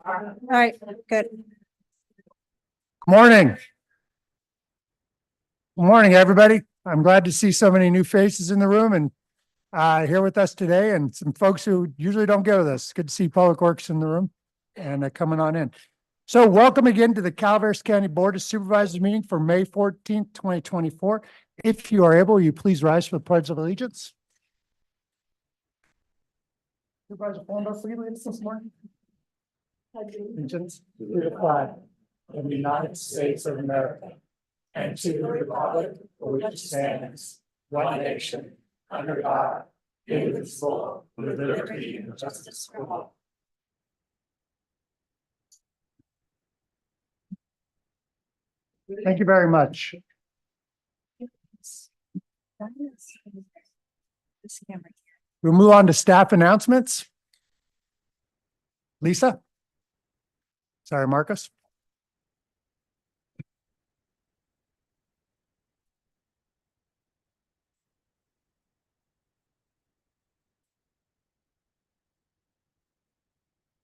All right, good. Morning. Good morning, everybody. I'm glad to see so many new faces in the room and here with us today, and some folks who usually don't go with us. Good to see Public Works in the room and coming on in. So welcome again to the Calaveras County Board of Supervisors meeting for May 14th, 2024. If you are able, will you please rise for the Pledge of Allegiance? Supervisor Palmer, will you lead us this morning? Allegiance to the flag of the United States of America and to the republic for which it stands, one nation, under God, indivisible, with liberty and justice for all. Thank you very much. We'll move on to staff announcements. Lisa? Sorry, Marcus.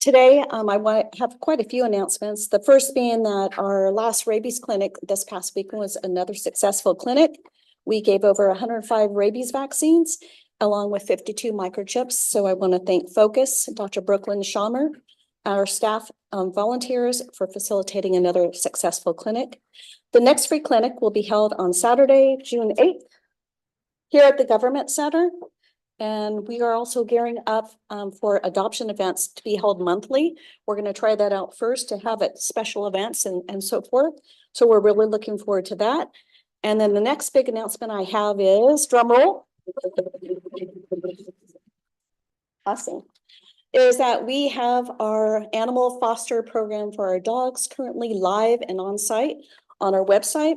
Today, I want to have quite a few announcements. The first being that our last rabies clinic this past week was another successful clinic. We gave over 105 rabies vaccines along with 52 microchips. So I want to thank Focus, Dr. Brooklyn Schamer, our staff volunteers for facilitating another successful clinic. The next free clinic will be held on Saturday, June 8th, here at the Government Center. And we are also gearing up for adoption events to be held monthly. We're going to try that out first to have it special events and so forth. So we're really looking forward to that. And then the next big announcement I have is, drum roll. Awesome. Is that we have our animal foster program for our dogs currently live and on site on our website.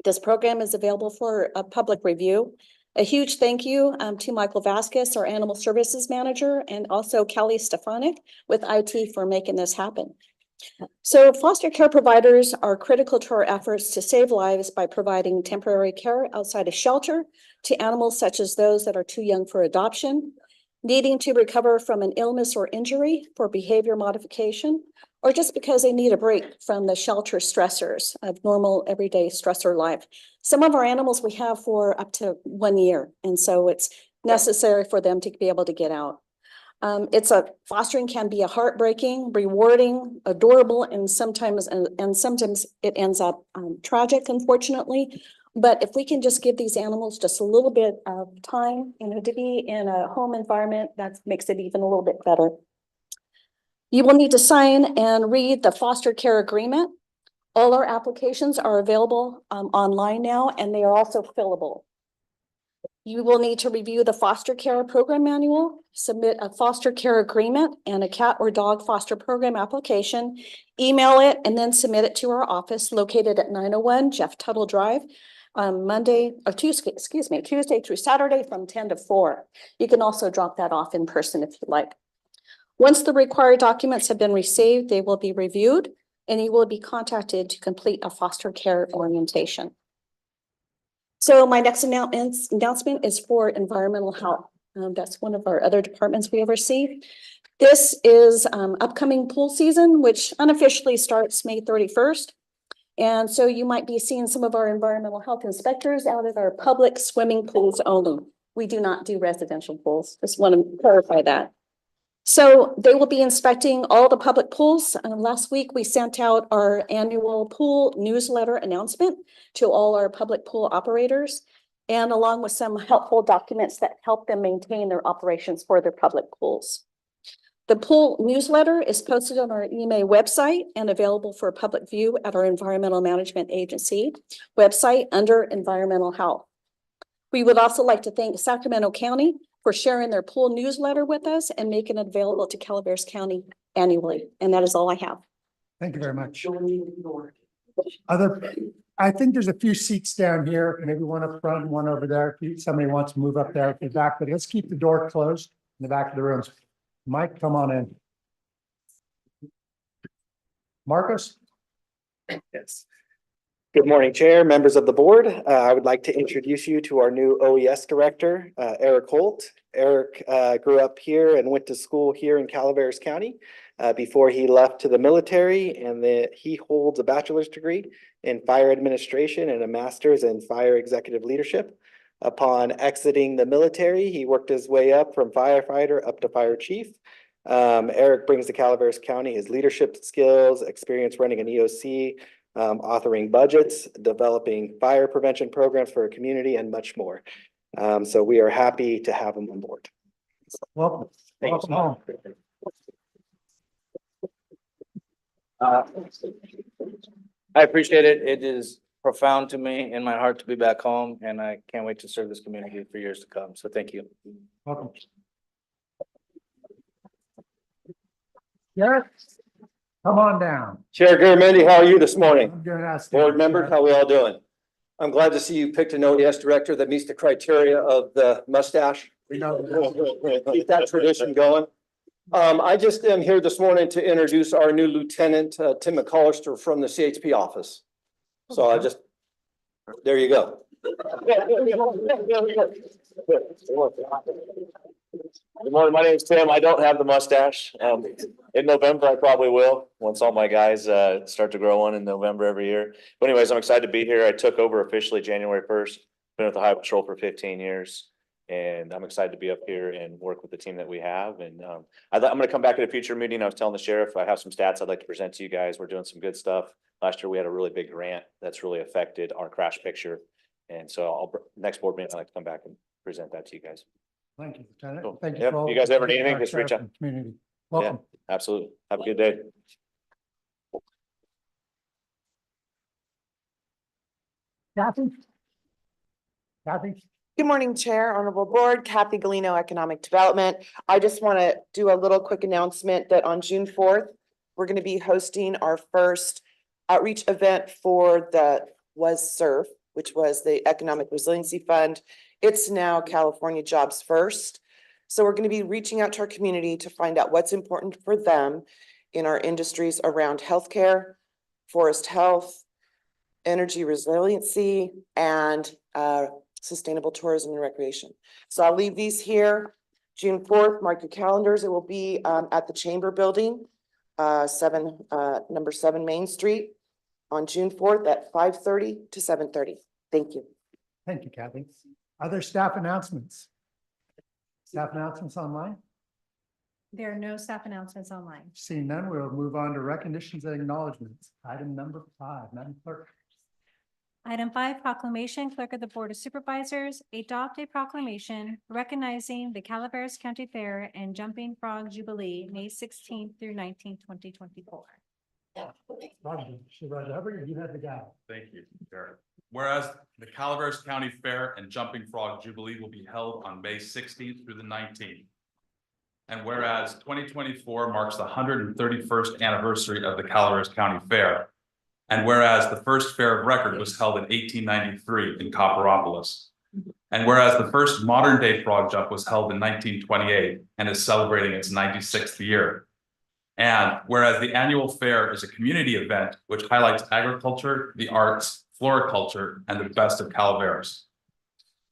This program is available for a public review. A huge thank you to Michael Vasquez, our animal services manager, and also Kelly Stefanik with IT for making this happen. So foster care providers are critical to our efforts to save lives by providing temporary care outside a shelter to animals such as those that are too young for adoption, needing to recover from an illness or injury for behavior modification, or just because they need a break from the shelter stressors of normal everyday stressor life. Some of our animals we have for up to 1 year, and so it's necessary for them to be able to get out. Fostering can be a heartbreaking, rewarding, adorable, and sometimes it ends up tragic, unfortunately. But if we can just give these animals just a little bit of time, to be in a home environment, that makes it even a little bit better. You will need to sign and read the foster care agreement. All our applications are available online now, and they are also fillable. You will need to review the foster care program manual, submit a foster care agreement and a cat or dog foster program application, email it, and then submit it to our office located at 901 Jeff Tuttle Drive on Tuesday through Saturday from 10 to 4. You can also drop that off in person if you like. Once the required documents have been received, they will be reviewed and you will be contacted to complete a foster care orientation. So my next announcement is for environmental health. That's one of our other departments we oversee. This is upcoming pool season, which unofficially starts May 31st. And so you might be seeing some of our environmental health inspectors out at our public swimming pools only. We do not do residential pools. Just want to clarify that. So they will be inspecting all the public pools. Last week, we sent out our annual pool newsletter announcement to all our public pool operators, and along with some helpful documents that help them maintain their operations for their public pools. The pool newsletter is posted on our EMA website and available for public view at our Environmental Management Agency website under Environmental Health. We would also like to thank Sacramento County for sharing their pool newsletter with us and making it available to Calaveras County annually. And that is all I have. Thank you very much. I think there's a few seats down here, maybe one up front and one over there. If somebody wants to move up there at the back, but let's keep the door closed in the back of the rooms. Mike, come on in. Marcus? Yes. Good morning, Chair, members of the board. I would like to introduce you to our new OES director, Eric Holt. Eric grew up here and went to school here in Calaveras County before he left to the military, and he holds a bachelor's degree in fire administration and a master's in fire executive leadership. Upon exiting the military, he worked his way up from firefighter up to fire chief. Eric brings to Calaveras County his leadership skills, experience running an EOC, authoring budgets, developing fire prevention programs for a community, and much more. So we are happy to have him on board. Welcome. Welcome home. I appreciate it. It is profound to me in my heart to be back home, and I can't wait to serve this community for years to come. So thank you. Welcome. Garrett, come on down. Chair Garamendi, how are you this morning? I'm gonna ask. Board members, how are we all doing? I'm glad to see you picked an ODS director that meets the criteria of the mustache. We know. Keep that tradition going. I just am here this morning to introduce our new lieutenant, Tim McCollister from the CHP office. So I just, there you go. Good morning, my name is Tim. I don't have the mustache. In November, I probably will, once all my guys start to grow one in November every year. But anyways, I'm excited to be here. I took over officially January 1st. Been with the Highway Patrol for 15 years. And I'm excited to be up here and work with the team that we have. And I'm gonna come back at a future meeting. I was telling the sheriff, I have some stats I'd like to present to you guys. We're doing some good stuff. Last year, we had a really big grant that's really affected our crash picture. And so next board meeting, I'd like to come back and present that to you guys. Thank you, Lieutenant. Cool. Thank you. Yep. for all You guys ever need our anything, just reach sheriff out. and Community. Welcome. Absolutely. Have a good day. Kathy? Kathy? Good morning, Chair, Honorable Board, Kathy Galino, Economic Development. I just want to do a little quick announcement that on June 4th, we're going to be hosting our first outreach event for the WSSERF, which was the Economic Resiliency Fund. It's now California Jobs First. So we're going to be reaching out to our community to find out what's important for them in our industries around healthcare, forest health, energy resiliency, and sustainable tourism and recreation. So I'll leave these here. June 4th, mark your calendars. It will be at the Chamber Building, number 7 Main Street on June 4th at 5:30 to 7:30. Thank you. Thank you, Kathy. Other staff announcements? Staff announcements online? There are no staff announcements online. Seeing none, we'll move on to recognitions and acknowledgements. Item number 5, Madam Clerk. Item 5, proclamation, Clerk of the Board of Supervisors, adopt a proclamation recognizing the Calaveras County Fair and Jumping Frog Jubilee, May 16th through 19th, 2024. Roger, you had the guy. Thank you, Jared. Whereas the Calaveras County Fair and Jumping Frog Jubilee will be held on May 16th through the 19th. And whereas 2024 marks the 131st anniversary of the Calaveras County Fair. And whereas the first fair of record was held in 1893 in Copperopolis. And whereas the first modern day frog jump was held in 1928 and is celebrating its 96th year. And whereas the annual fair is a community event which highlights agriculture, the arts, floriculture, and the best of Calaveras.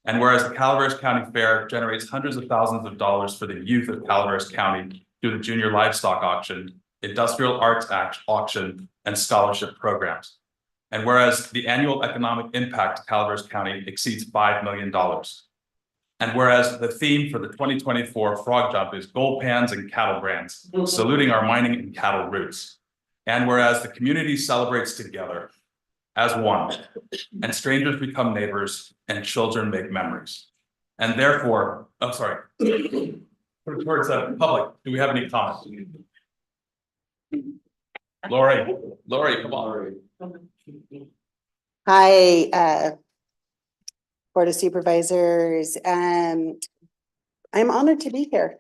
And whereas the Calaveras County Fair generates hundreds of thousands of dollars for the youth of Calaveras County through the Junior Livestock Auction, Industrial Arts Auction, and scholarship programs. And whereas the annual economic impact to Calaveras County exceeds $5 million. And whereas the theme for the 2024 Frog Jump is gold pans and cattle brands, saluting our mining and cattle roots. And whereas the community celebrates together as one, and strangers become neighbors and children make memories. And therefore, I'm sorry, towards the public, do we have any comments? Lori, come on. Hi, Board of Supervisors. I'm honored to be here.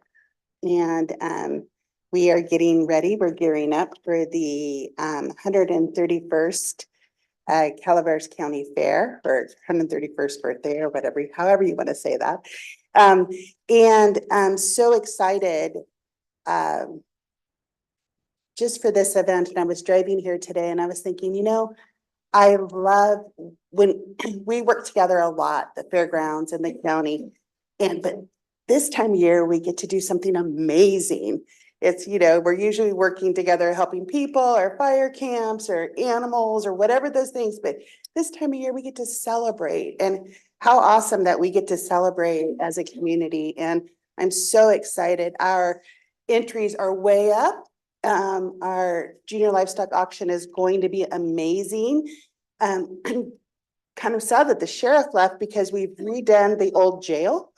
And we are getting ready. We're gearing up for the 131st Calaveras County Fair, or 131st birthday, or whatever, however you want to say that. And I'm so excited just for this event. And I was driving here today and I was thinking, you know, I love when we work together a lot, the fairgrounds and the county. But this time of year, we get to do something amazing. It's, we're usually working together, helping people or fire camps or animals or whatever those things. But this time of year, we get to celebrate, and how awesome that we get to celebrate as a community. And I'm so excited. Our entries are way up. Our junior livestock auction is going to be amazing. I'm kind of sad that the sheriff left because we've redone the old jail.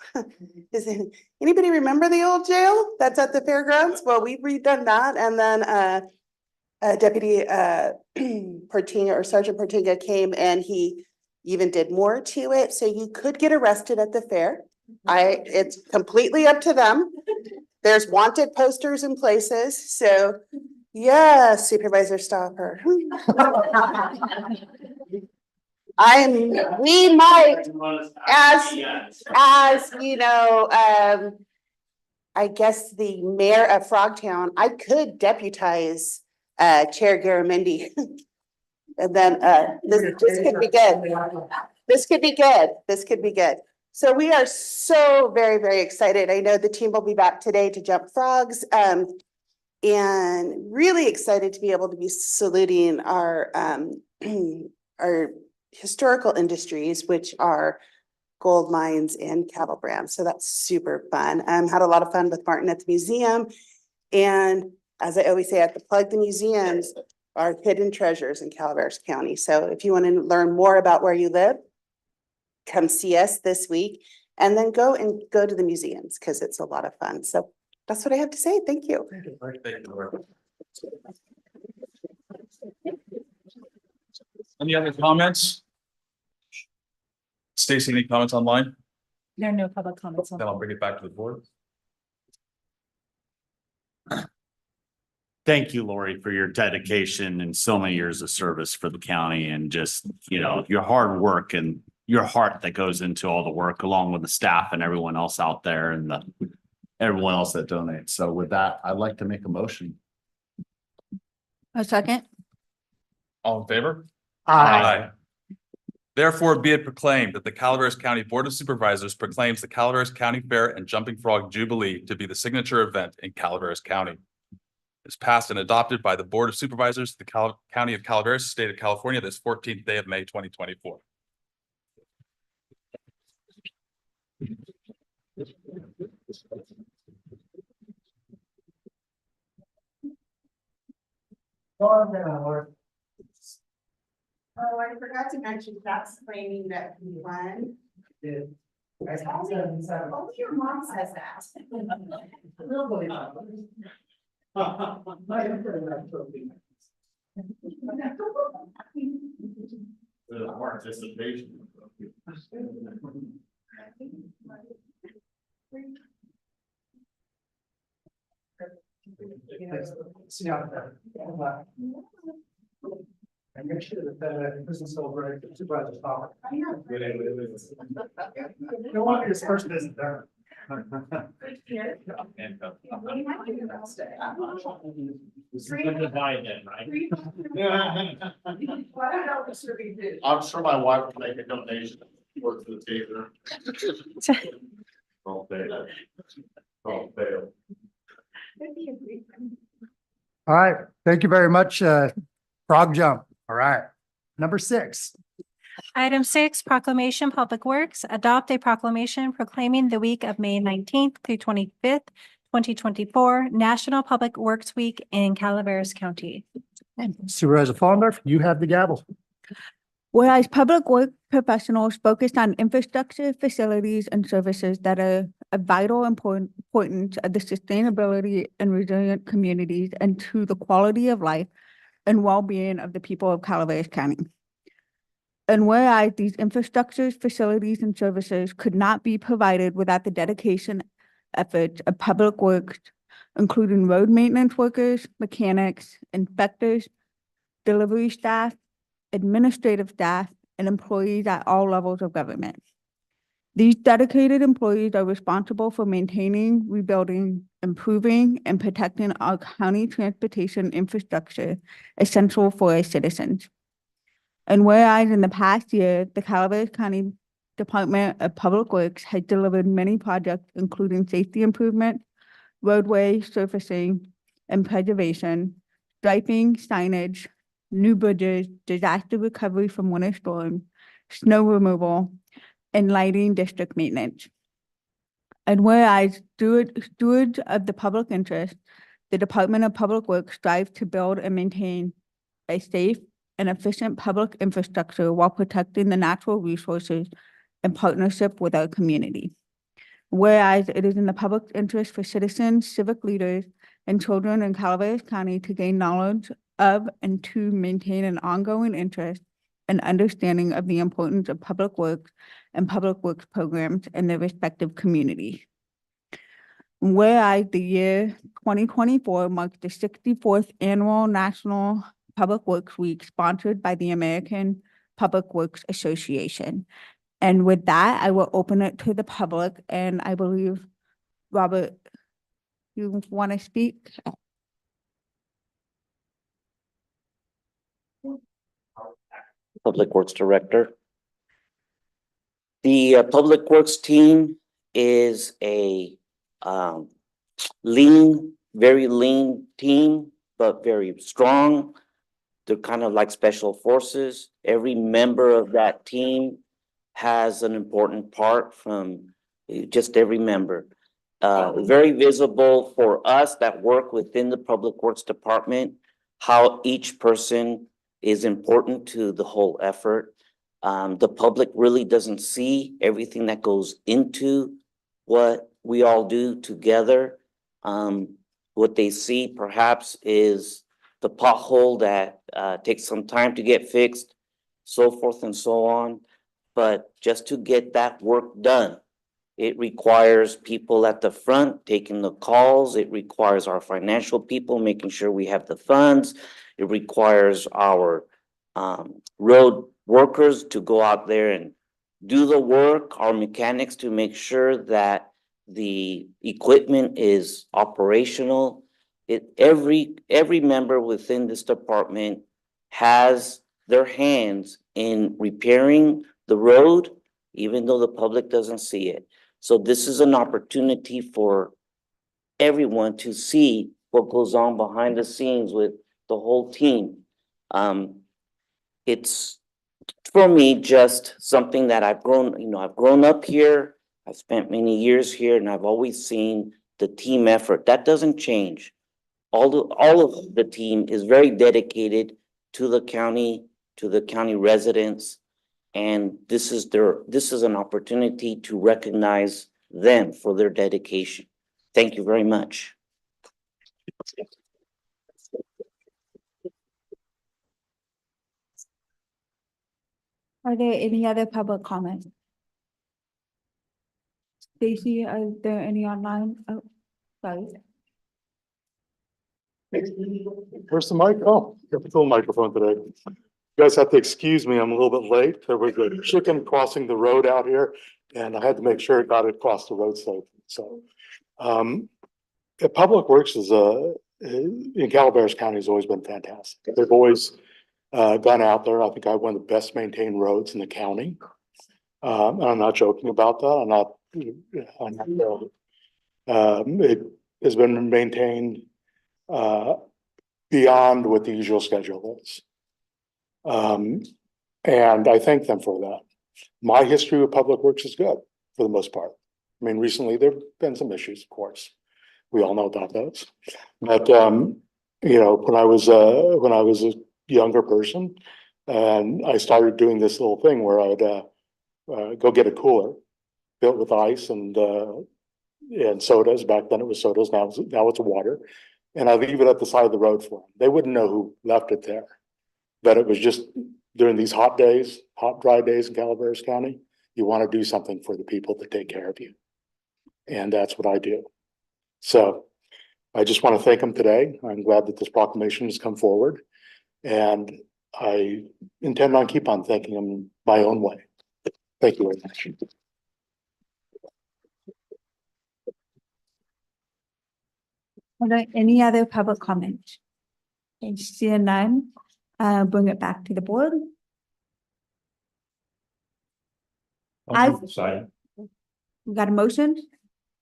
Anybody remember the old jail that's at the fairgrounds? Well, we've redone that. And then Deputy Portinga or Sergeant Portinga came and he even did more to it. So you could get arrested at the fair. It's completely up to them. There's wanted posters in places. So yeah, Supervisor Stopper. We might, as I guess the mayor of Frogtown, I could deputize Chair Garamendi. And then this could be good. This could be good. This could be good. So we are so very, very excited. I know the team will be back today to jump frogs. And really excited to be able to be saluting our historical industries, which are gold mines and cattle brands. So that's super fun. Had a lot of fun with Martin at the museum. And as I always say, I have to plug the museums are hidden treasures in Calaveras County. So if you want to learn more about where you live, come see us this week, and then go to the museums because it's a lot of fun. So that's what I have to say. Thank you. Any other comments? Stacy, any comments online? There are no public comments. Then I'll bring it back to the board. Thank you, Lori, for your dedication and so many years of service for the county, and just, your hard work and your heart that goes into all the work, along with the staff and everyone else out there and everyone else that donates. So with that, I'd like to make a motion. A second. All in favor? Aye. Therefore, be it proclaimed that the Calaveras County Board of Supervisors proclaims the Calaveras County Fair and Jumping Frog Jubilee to be the signature event in Calaveras County. It's passed and adopted by the Board of Supervisors of the County of Calaveras, State of California, this 14th day of May, 2024. Oh, I forgot to mention that's claiming that we won. Only your mom says that. Participation. And make sure that this is over the supervisor's power. Don't want his first visit there. I'm sure my wife can make a donation. Work for the taser. Don't fail. Don't fail. All right, thank you very much, Frog Jump. All right, number 6. Item 6, Proclamation Public Works, adopt a proclamation proclaiming the week of May 19th through 25th, 2024, National Public Works Week in Calaveras County. Supervisor Fondorf, you have the gavel. Whereas public work professionals focused on infrastructure, facilities, and services that are of vital importance of the sustainability and resilient communities and to the quality of life and well-being of the people of Calaveras County. And whereas these infrastructures, facilities, and services could not be provided without the dedication efforts of public works, including road maintenance workers, mechanics, inspectors, delivery staff, administrative staff, and employees at all levels of government. These dedicated employees are responsible for maintaining, rebuilding, improving, and protecting our county transportation infrastructure essential for our citizens. And whereas in the past year, the Calaveras County Department of Public Works has delivered many projects, including safety improvement, roadway surfacing and preservation, striping, signage, new bridges, disaster recovery from winter storm, snow removal, and lighting district maintenance. And whereas stewards of the public interest, the Department of Public Works strives to build and maintain a safe and efficient public infrastructure while protecting the natural resources in partnership with our community. Whereas it is in the public interest for citizens, civic leaders, and children in Calaveras County to gain knowledge of and to maintain an ongoing interest and understanding of the importance of public works and public works programs in their respective communities. Whereas the year 2024 marked the 64th Annual National Public Works Week sponsored by the American Public Works Association. And with that, I will open it to the public, and I believe, Robert, you want to speak? Public Works Director. The Public Works team is a very lean team, but very strong. They're kind of like special forces. Every member of that team has an important part from just every member. Very visible for us that work within the Public Works Department, how each person is important to the whole effort. The public really doesn't see everything that goes into what we all do together. What they see perhaps is the pothole that takes some time to get fixed, so forth and so on. But just to get that work done, it requires people at the front taking the calls. It requires our financial people making sure we have the funds. It requires our road workers to go out there and do the work, our mechanics to make sure that the equipment is operational. Every member within this department has their hands in repairing the road, even though the public doesn't see it. So this is an opportunity for everyone to see what goes on behind the scenes with the whole team. It's for me just something that I've grown up here. I've spent many years here, and I've always seen the team effort. That doesn't change. All of the team is very dedicated to the county residents, and this is an opportunity to recognize them for their dedication. Thank you very much. Are there any other public comments? Stacy, are there any online? Oh, sorry. Where's the mic? Oh, you have to fill the microphone today. You guys have to excuse me, I'm a little bit late. There was a chicken crossing the road out here, and I had to make sure it got across the road safe. So, Public Works is in Calaveras County has always been fantastic. They've always gone out there. I think I have one of the best maintained roads in the county. I'm not joking about that. It has been maintained beyond what the usual schedule is. And I thank them for that. My history with Public Works is good for the most part. I mean, recently there've been some issues, of course. We all know about those. But when I was a younger person, and I started doing this little thing where I'd go get a cooler built with ice and sodas. Back then it was sodas. Now it's water. And I leave it at the side of the road for them. They wouldn't know who left it there. But it was just during these hot, dry days in Calaveras County, you want to do something for the people that take care of you. And that's what I do. So I just want to thank them today. I'm glad that this proclamation has come forward. And I intend on keep on thanking them my own way. Thank you very much. Are there any other public comments? Okay, seeing none, bring it back to the board. We got a motion?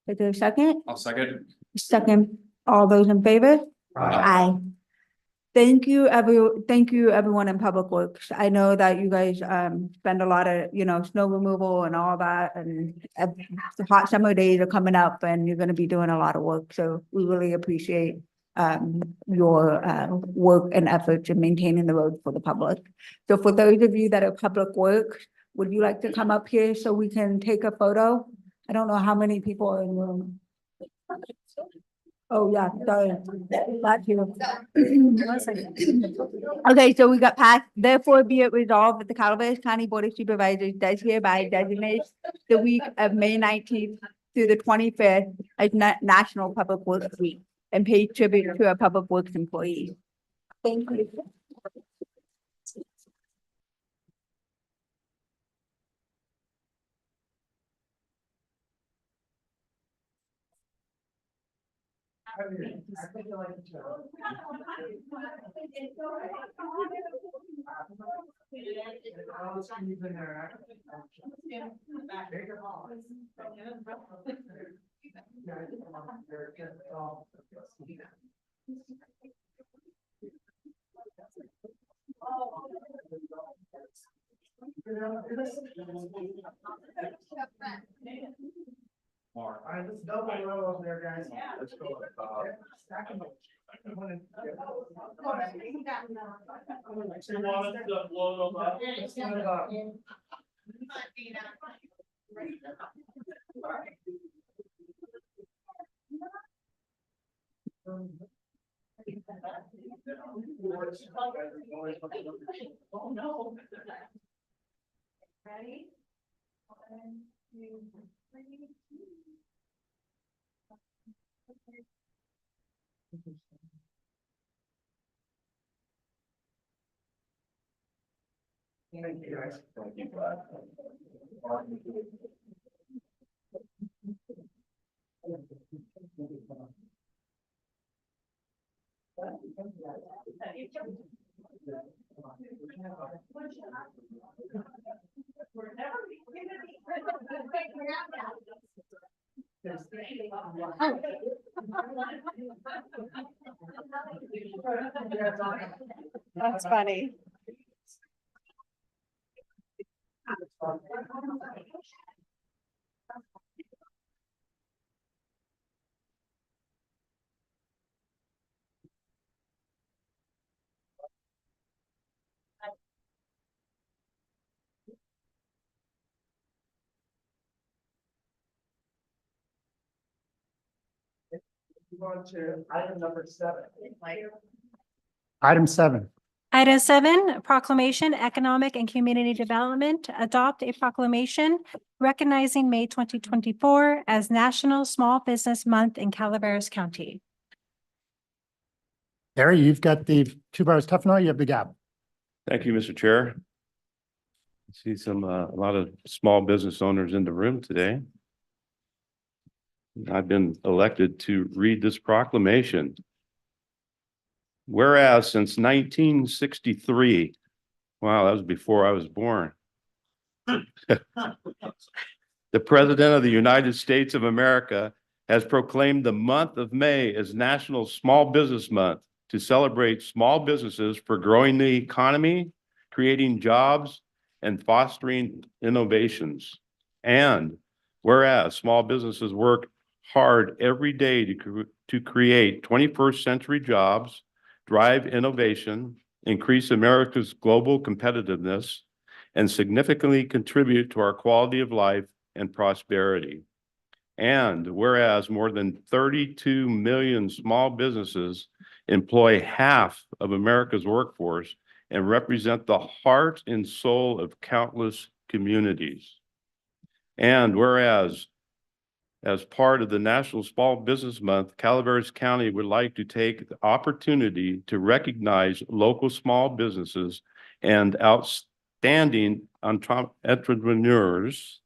Is there a second? I'll second. Second, all those in favor? Aye. Thank you, everyone in Public Works. I know that you guys spend a lot of, snow removal and all that, and the hot summer days are coming up and you're gonna be doing a lot of work, so we really appreciate your work and efforts in maintaining the road for the public. So for those of you that are Public Works, would you like to come up here so we can take a photo? I don't know how many people are in the room. Oh, yeah, sorry. Back here. One second. Okay, so we got passed. Therefore, be it resolved that the Calaveras County Board of Supervisors does hereby designate the week of May 19th through the 25th as National Public Works Week and pay tribute to our public works employees. Thank you. All right, let's double row up there, guys. Let's go. Oh, no. Ready? 1, 2, 3. Thank you, guys. Thank you. That's funny. On to item number 7. Item 7. Item 7, proclamation, economic and community development. Adopt a proclamation recognizing May 2024 as National Small Business Month in Calaveras County. Harry, you've got the 2 bars tough now, you have the gap. Thank you, Mr. Chair. I see some, a lot of small business owners in the room today. I've been elected to read this proclamation. Whereas since 1963, wow, that was before I was born. The President of the United States of America has proclaimed the month of May as National Small Business Month to celebrate small businesses for growing the economy, creating jobs, and fostering innovations. And whereas small businesses work hard every day to create 21st century jobs, drive innovation, increase America's global competitiveness, and significantly contribute to our quality of life and prosperity. And whereas more than 32 million small businesses employ half of America's workforce and represent the heart and soul of countless communities. And whereas as part of the National Small Business Month, Calaveras County would like to take the opportunity to recognize local small businesses and outstanding entrepreneurs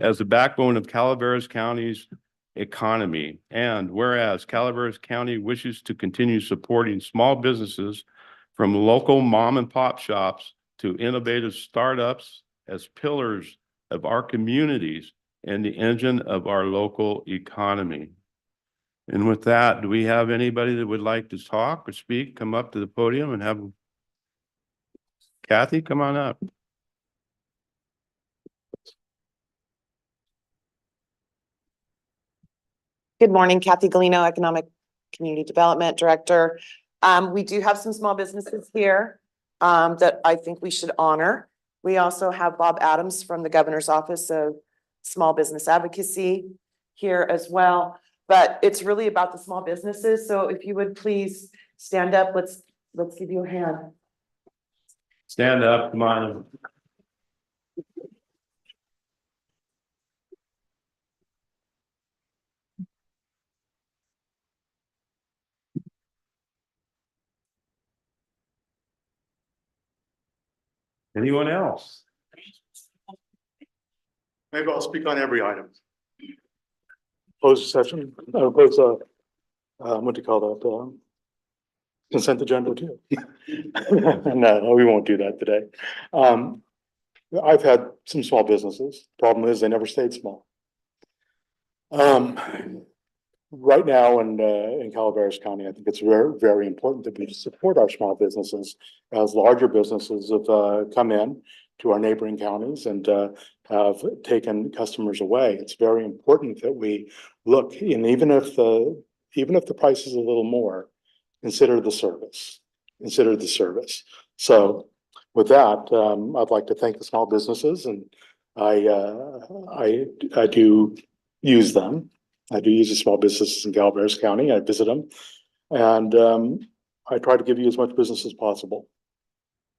as the backbone of Calaveras County's economy. And whereas Calaveras County wishes to continue supporting small businesses from local mom and pop shops to innovative startups as pillars of our communities and the engine of our local economy. And with that, do we have anybody that would like to talk or speak, come up to the podium and have Kathy, come on up. Good morning, Kathy Galino, Economic Community Development Director. We do have some small businesses here that I think we should honor. We also have Bob Adams from the Governor's Office of Small Business Advocacy here as well. But it's really about the small businesses. So if you would please stand up, let's give you a hand. Stand up, come on. Anyone else? Maybe I'll speak on every item. Closed session, what do you call that? Consent agenda too. No, we won't do that today. I've had some small businesses. Problem is, they never stayed small. Right now in Calaveras County, I think it's very, very important that we support our small businesses as larger businesses have come in to our neighboring counties and have taken customers away. It's very important that we look, and even if the price is a little more, consider the service. Consider the service. So with that, I'd like to thank the small businesses, and I do use them. I do use the small businesses in Calaveras County. I visit them, and I try to give you as much business as possible.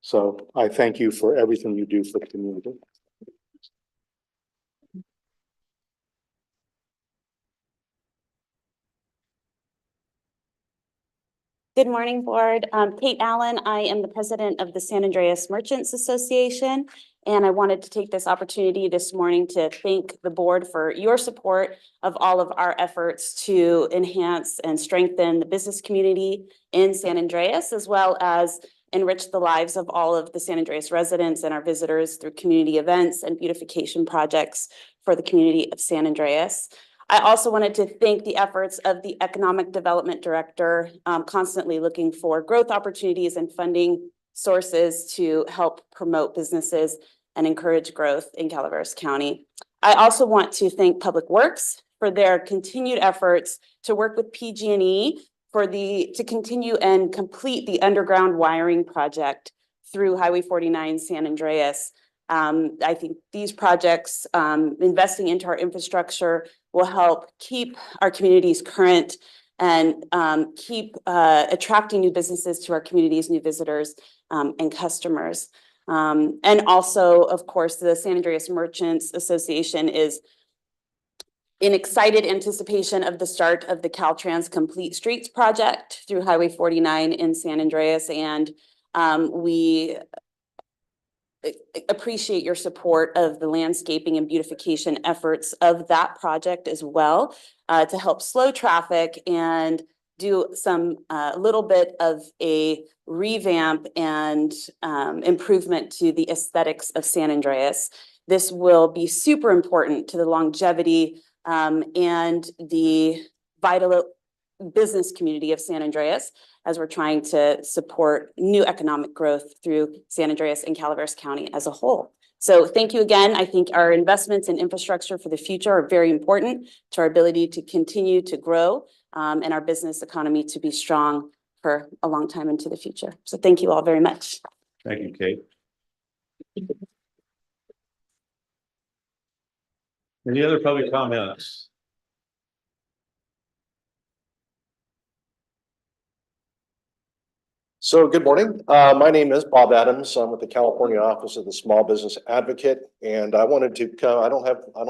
So I thank you for everything you do for the community. Good morning, board. Kate Allen. I am the president of the San Andreas Merchants Association, and I wanted to take this opportunity this morning to thank the board for your support of all of our efforts to enhance and strengthen the business community in San Andreas, as well as enrich the lives of all of the San Andreas residents and our visitors through community events and beautification projects for the community of San Andreas. I also wanted to thank the efforts of the Economic Development Director, constantly looking for growth opportunities and funding sources to help promote businesses and encourage growth in Calaveras County. I also want to thank Public Works for their continued efforts to work with PG&E to continue and complete the underground wiring project through Highway 49 San Andreas. I think these projects, investing into our infrastructure, will help keep our communities current and keep attracting new businesses to our communities, new visitors and customers. And also, of course, the San Andreas Merchants Association is in excited anticipation of the start of the Caltrans Complete Streets project through Highway 49 in San Andreas. And we appreciate your support of the landscaping and beautification efforts of that project as well, to help slow traffic and do some little bit of a revamp and improvement to the aesthetics of San Andreas. This will be super important to the longevity and the vital business community of San Andreas as we're trying to support new economic growth through San Andreas and Calaveras County as a whole. So thank you again. I think our investments in infrastructure for the future are very important to our ability to continue to grow and our business economy to be strong for a long time into the future. So thank you all very much. Thank you, Kate. Any other public comments? So good morning. My name is Bob Adams. I'm with the California Office of the Small Business Advocate, and I wanted to come. I don't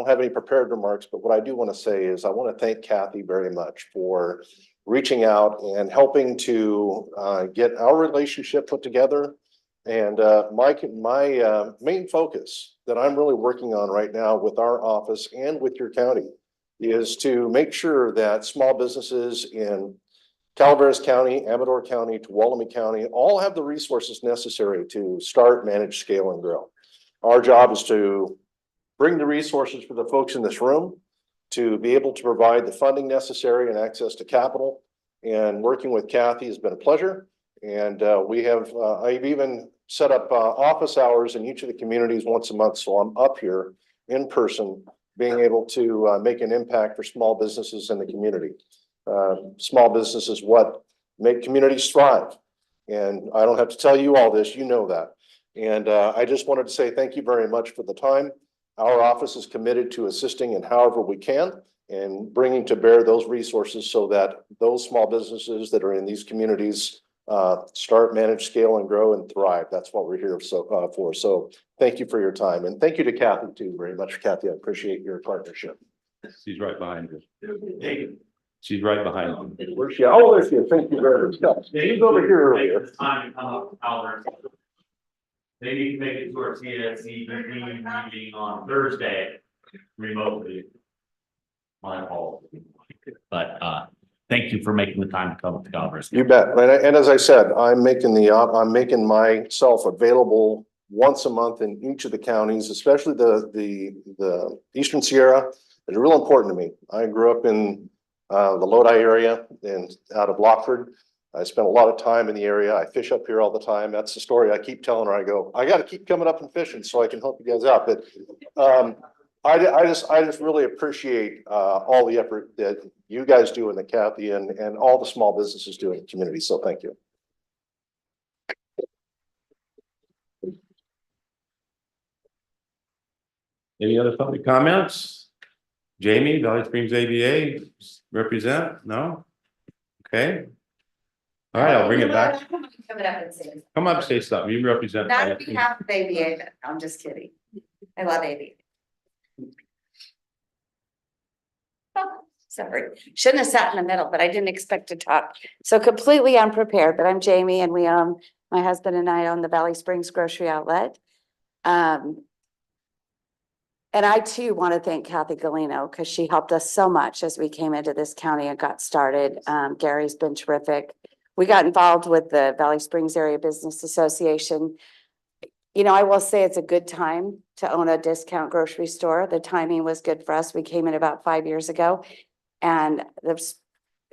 have any prepared remarks, but what I do want to say is I want to thank Kathy very much for reaching out and helping to get our relationship put together. And my main focus that I'm really working on right now with our office and with your county is to make sure that small businesses in Calaveras County, Amador County, Tuolumne County all have the resources necessary to start, manage, scale, and grow. Our job is to bring the resources for the folks in this room to be able to provide the funding necessary and access to capital. And working with Kathy has been a pleasure. And I've even set up office hours in each of the communities once a month. So I'm up here in person, being able to make an impact for small businesses in the community. Small business is what make communities thrive. And I don't have to tell you all this, you know that. And I just wanted to say thank you very much for the time. Our office is committed to assisting in however we can and bringing to bear those resources so that those small businesses that are in these communities start, manage, scale, and grow and thrive. That's what we're here for. So thank you for your time. And thank you to Kathy too, very much. Kathy, I appreciate your partnership. She's right behind you. She's right behind you. Where's she? Oh, there she is. Thank you very much. She's over here earlier. Time to come up, Albert. They need to make it to our TSC meeting on Thursday remotely. My fault. But thank you for making the time to come up to Calaveras. You bet. And as I said, I'm making myself available once a month in each of the counties, especially the Eastern Sierra. It's real important to me. I grew up in the Lodi area and out of Lockford. I spent a lot of time in the area. I fish up here all the time. That's the story I keep telling her. I go, I got to keep coming up and fishing so I can help you guys out. But I just really appreciate all the effort that you guys do in the Kathy and all the small businesses do in the community. So thank you. Any other public comments? Jamie, Valley Springs ABA, represent? No? Okay. All right, I'll bring it back. Come up and say. Come up, say something. You represent. Not on behalf of ABA, but I'm just kidding. I love ABA. Oh, sorry, shouldn't have sat in the middle, but I didn't expect to talk. So completely unprepared, but I'm Jamie and we my husband and I own the Valley Springs Grocery Outlet. And I too want to thank Kathy Galino because she helped us so much as we came into this county and got started. Gary's been terrific. We got involved with the Valley Springs Area Business Association. You know, I will say it's a good time to own a discount grocery store. The timing was good for us. We came in about 5 years ago and there's,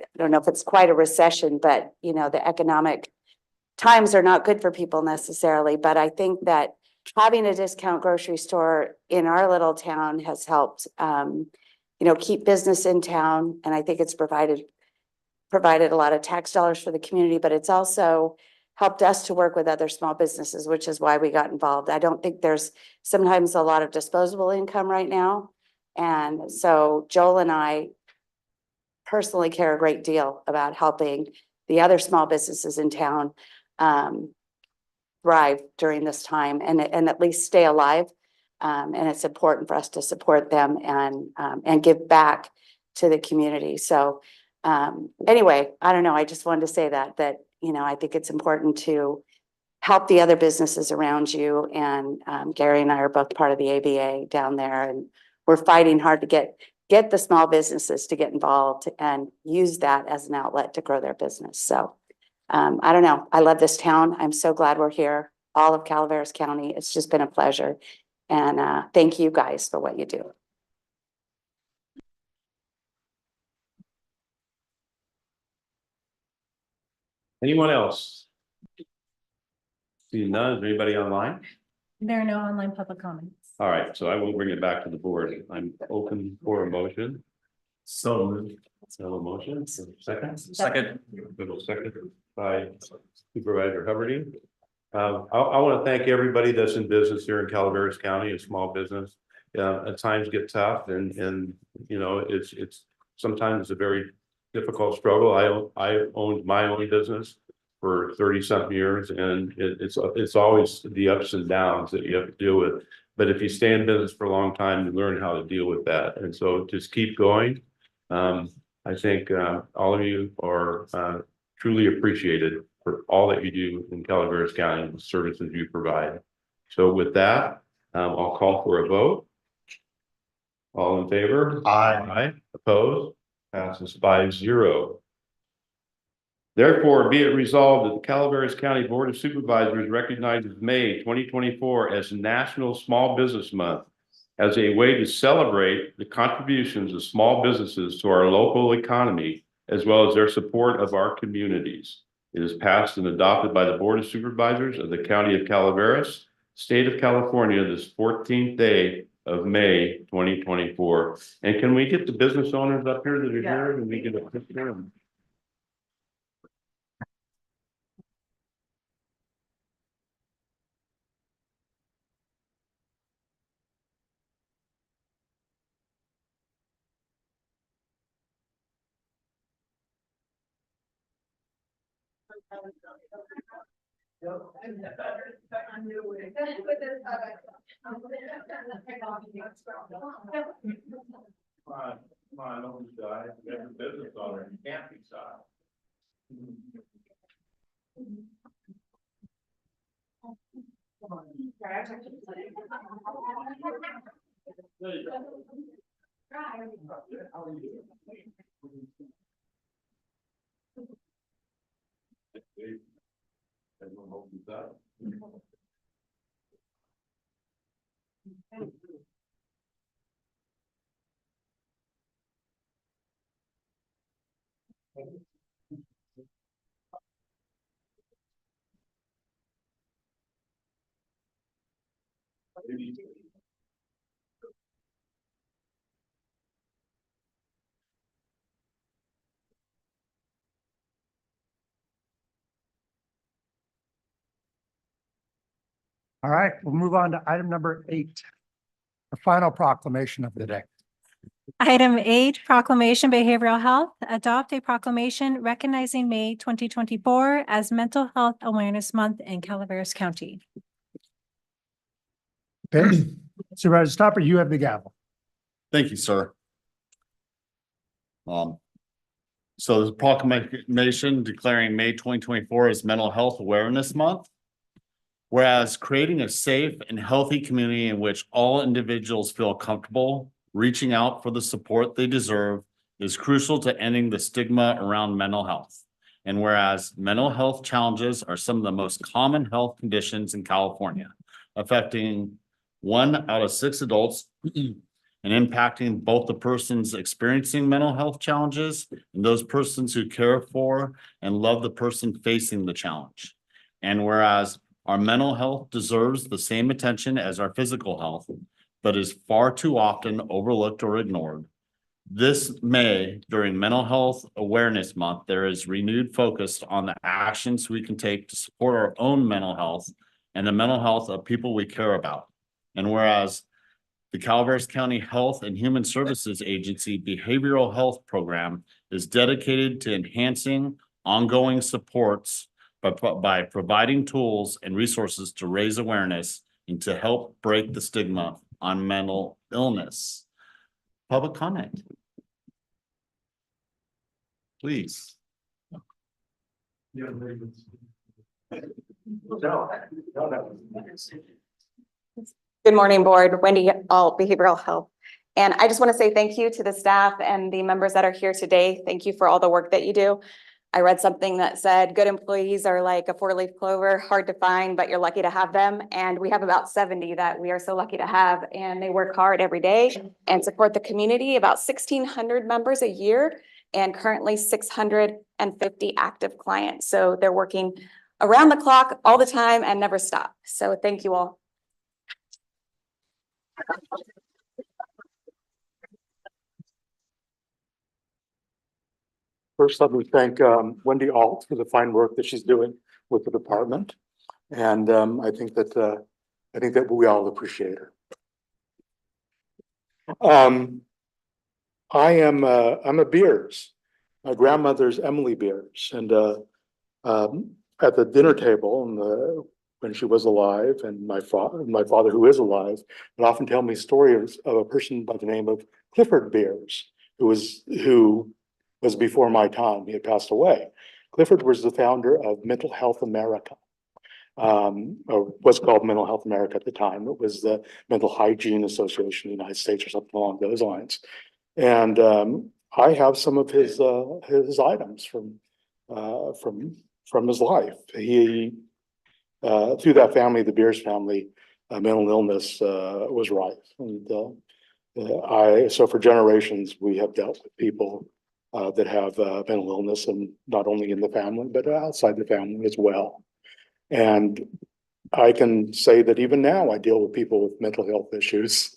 I don't know if it's quite a recession, but you know, the economic times are not good for people necessarily. But I think that having a discount grocery store in our little town has helped, you know, keep business in town. And I think it's provided a lot of tax dollars for the community, but it's also helped us to work with other small businesses, which is why we got involved. I don't think there's sometimes a lot of disposable income right now. And so Joel and I personally care a great deal about helping the other small businesses in town thrive during this time and at least stay alive. And it's important for us to support them and give back to the community. So anyway, I don't know. I just wanted to say that, you know, I think it's important to help the other businesses around you. And Gary and I are both part of the ABA down there, and we're fighting hard to get the small businesses to get involved and use that as an outlet to grow their business. So I don't know. I love this town. I'm so glad we're here. All of Calaveras County. It's just been a pleasure. And thank you guys for what you do. Anyone else? See none. Is there anybody online? There are no online public comments. All right, so I will bring it back to the board. I'm open for a motion. So a motion, second? Second. Little second by Supervisor Hubbarding. I want to thank everybody that's in business here in Calaveras County, a small business. At times get tough and you know, it's sometimes it's a very difficult struggle. I owned my own business for 30-something years, and it's always the ups and downs that you have to deal with. But if you stay in business for a long time, you learn how to deal with that. And so just keep going. I think all of you are truly appreciated for all that you do in Calaveras County and the services you provide. So with that, I'll call for a vote. All in favor? Aye. Opposed? Passes 5-0. Therefore, be it resolved that the Calaveras County Board of Supervisors recognizes May 2024 as National Small Business Month as a way to celebrate the contributions of small businesses to our local economy, as well as their support of our communities. It is passed and adopted by the Board of Supervisors of the County of Calaveras, State of California, this 14th day of May 2024. And can we get the business owners up here that are here and we get a picture? Come on, don't be shy. You have a business owner, you can't be shy. Everyone hold this up. All right, we'll move on to item number 8, the final proclamation of the day. Item 8, proclamation behavioral health. Adopt a proclamation recognizing May 2024 as Mental Health Awareness Month in Calaveras County. Okay, Supervisor Stopper, you have the gavel. Thank you, sir. So the proclamation declaring May 2024 as Mental Health Awareness Month. Whereas creating a safe and healthy community in which all individuals feel comfortable reaching out for the support they deserve is crucial to ending the stigma around mental health. And whereas mental health challenges are some of the most common health conditions in California, affecting 1 out of 6 adults and impacting both the persons experiencing mental health challenges and those persons who care for and love the person facing the challenge. And whereas our mental health deserves the same attention as our physical health, but is far too often overlooked or ignored. This May, during Mental Health Awareness Month, there is renewed focus on the actions we can take to support our own mental health and the mental health of people we care about. And whereas the Calaveras County Health and Human Services Agency Behavioral Health Program is dedicated to enhancing ongoing supports by providing tools and resources to raise awareness and to help break the stigma on mental illness. Public comment. Please. Good morning, Board. Wendy, all Behavioral Health. And I just want to say thank you to the staff and the members that are here today. Thank you for all the work that you do. I read something that said good employees are like a 4-leaf clover, hard to find, but you're lucky to have them. And we have about 70 that we are so lucky to have, and they work hard every day and support the community, about 1,600 members a year and currently 650 active clients. So they're working around the clock all the time and never stop. So thank you all. First, let me thank Wendy Alt for the fine work that she's doing with the department. And I think that we all appreciate her. I'm a Beers. My grandmother's Emily Beers. And at the dinner table when she was alive, and my father, who is alive, would often tell me stories of a person by the name of Clifford Beers, who was before my time. He had passed away. Clifford was the founder of Mental Health America, or was called Mental Health America at the time. It was the Mental Hygiene Association of the United States or something along those lines. And I have some of his items from his life. He through that family, the Beers family, mental illness, was rife. And, so for generations, we have dealt with people, that have, mental illness, and not only in the family, but outside the family as well. And I can say that even now I deal with people with mental health issues.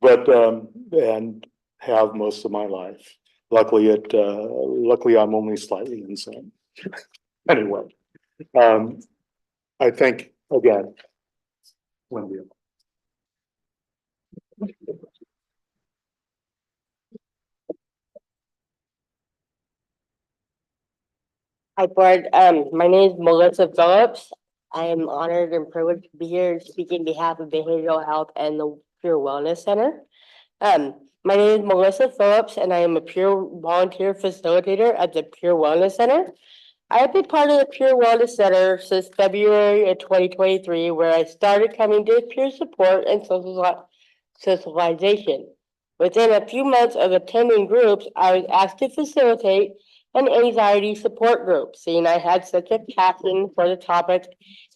But, and have most of my life. Luckily I'm only slightly insane. Anyway, I think again, Wendy. Hi, Board. My name is Melissa Phillips. I am honored and privileged to be here speaking on behalf of Behavioral Health and the Pure Wellness Center. My name is Melissa Phillips, and I am a Pure Volunteer Facilitator at the Pure Wellness Center. I have been part of the Pure Wellness Center since February of 2023, where I started coming to peer support and socialization. Within a few months of attending groups, I was asked to facilitate an anxiety support group, seeing I had such a passion for the topic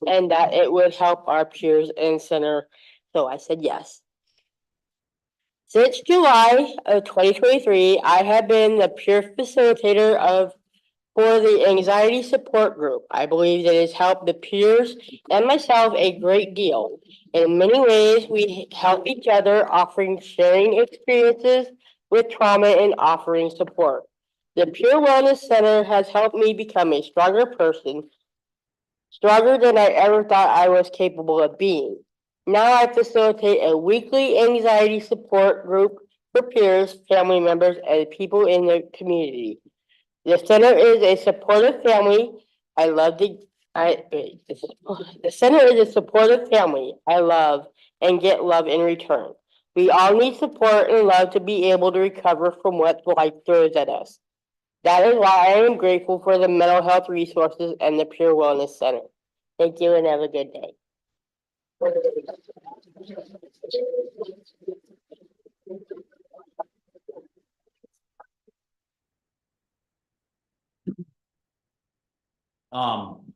and that it would help our peers in center. So I said yes. Since July of 2023, I have been the peer facilitator for the anxiety support group. I believe that it has helped the peers and myself a great deal. In many ways, we help each other, sharing experiences with trauma and offering support. The Pure Wellness Center has helped me become a stronger person, stronger than I ever thought I was capable of being. Now I facilitate a weekly anxiety support group for peers, family members, and people in the community. The center is a supportive family. The center is a supportive family. I love and get love in return. We all need support and love to be able to recover from what life throws at us. That is why I am grateful for the mental health resources and the Pure Wellness Center. Thank you and have a good day.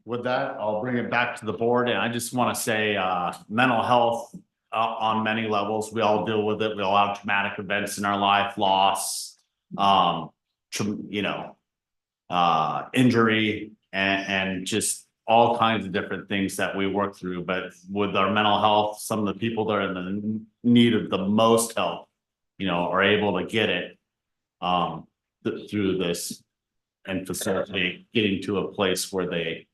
With that, I'll bring it back to the board, and I just want to say, mental health, on many levels, we all deal with it. We all have traumatic events in our life, loss, injury, and just all kinds of different things that we work through. But with our mental health, some of the people that are in the need of the most help, are able to get it, through this and facilitate getting to a place where they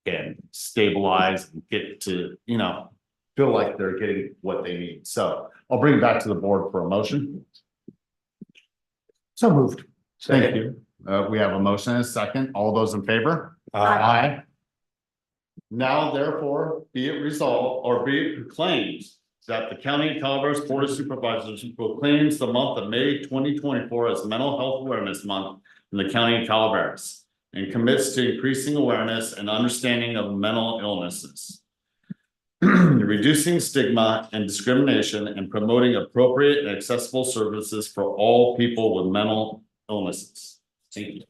can stabilize and get to, feel like they're getting what they need. So I'll bring it back to the board for a motion. So moved. Thank you. We have a motion and a second. All those in favor? Aye. Now therefore be it resolved or be it proclaimed that the County of Calaveras Board of Supervisors proclaims the month of May 2024 as Mental Health Awareness Month in the County of Calaveras and commits to increasing awareness and understanding of mental illnesses, reducing stigma and discrimination, and promoting appropriate and accessible services for all people with mental illnesses. Thank you.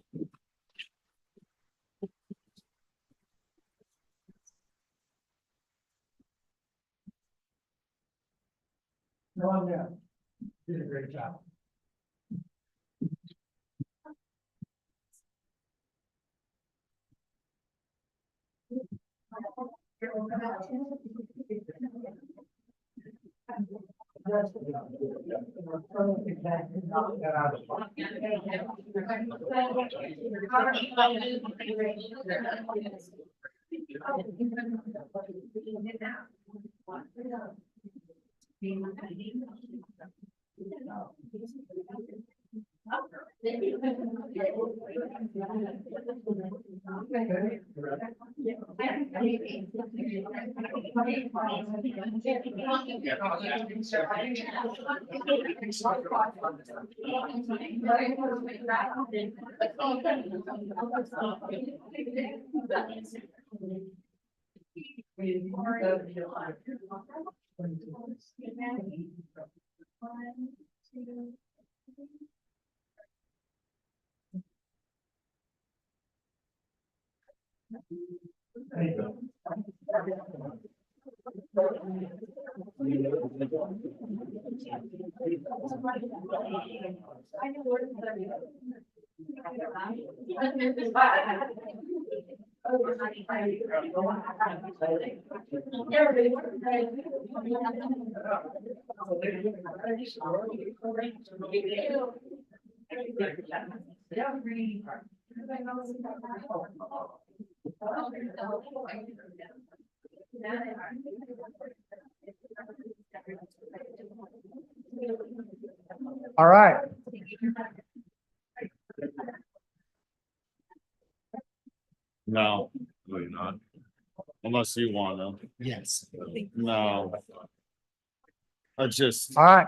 No, yeah, did a great job. There you go. All right. No, really not. Unless you want to. Yes. No. I just. All right.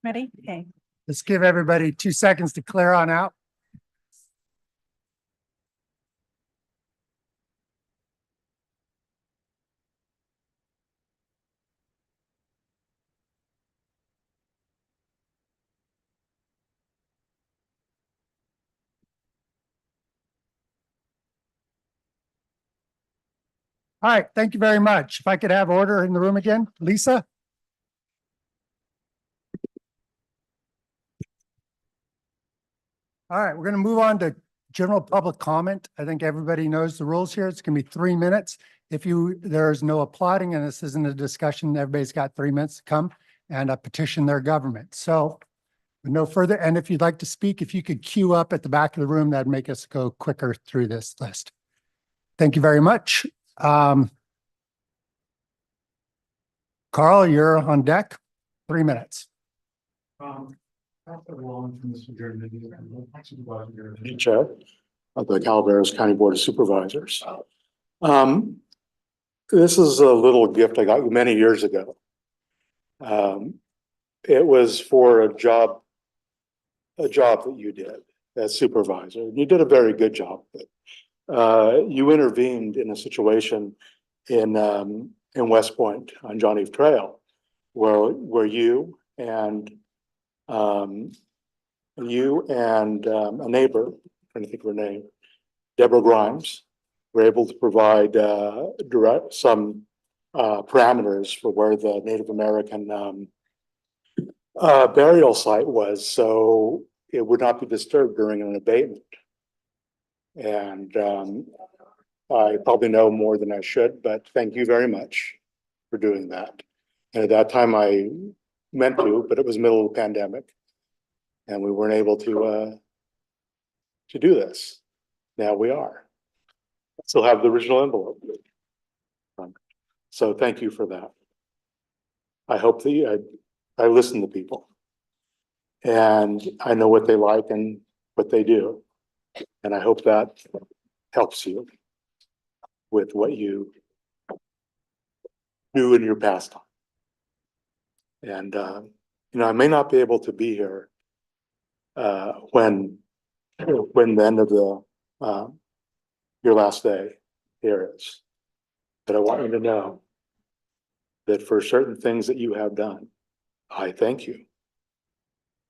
Ready? Okay. Let's give everybody 2 seconds to clear on out. All right, thank you very much. If I could have order in the room again, Lisa? All right, we're going to move on to general public comment. I think everybody knows the rules here. It's going to be 3 minutes. If there's no applauding and this isn't a discussion, everybody's got 3 minutes to come and petition their government. So with no further, and if you'd like to speak, if you could queue up at the back of the room, that'd make us go quicker through this list. Thank you very much. Carl, you're on deck. 3 minutes. Chair of the Calaveras County Board of Supervisors. This is a little gift I got many years ago. It was for a job that you did as supervisor. You did a very good job. You intervened in a situation in West Point on John Eve Trail, where you and a neighbor, trying to think of her name, Deborah Grimes, were able to provide some parameters for where the Native American burial site was, so it would not be disturbed during an abatement. And I probably know more than I should, but thank you very much for doing that. And at that time I meant to, but it was middle of the pandemic and we weren't able to do this. Now we are. Still have the original envelope. So thank you for that. I hope that I listen to people and I know what they like and what they do. And I hope that helps you with what you do in your pastime. And, I may not be able to be here when the end of your last day here is. But I want you to know that for certain things that you have done, I thank you.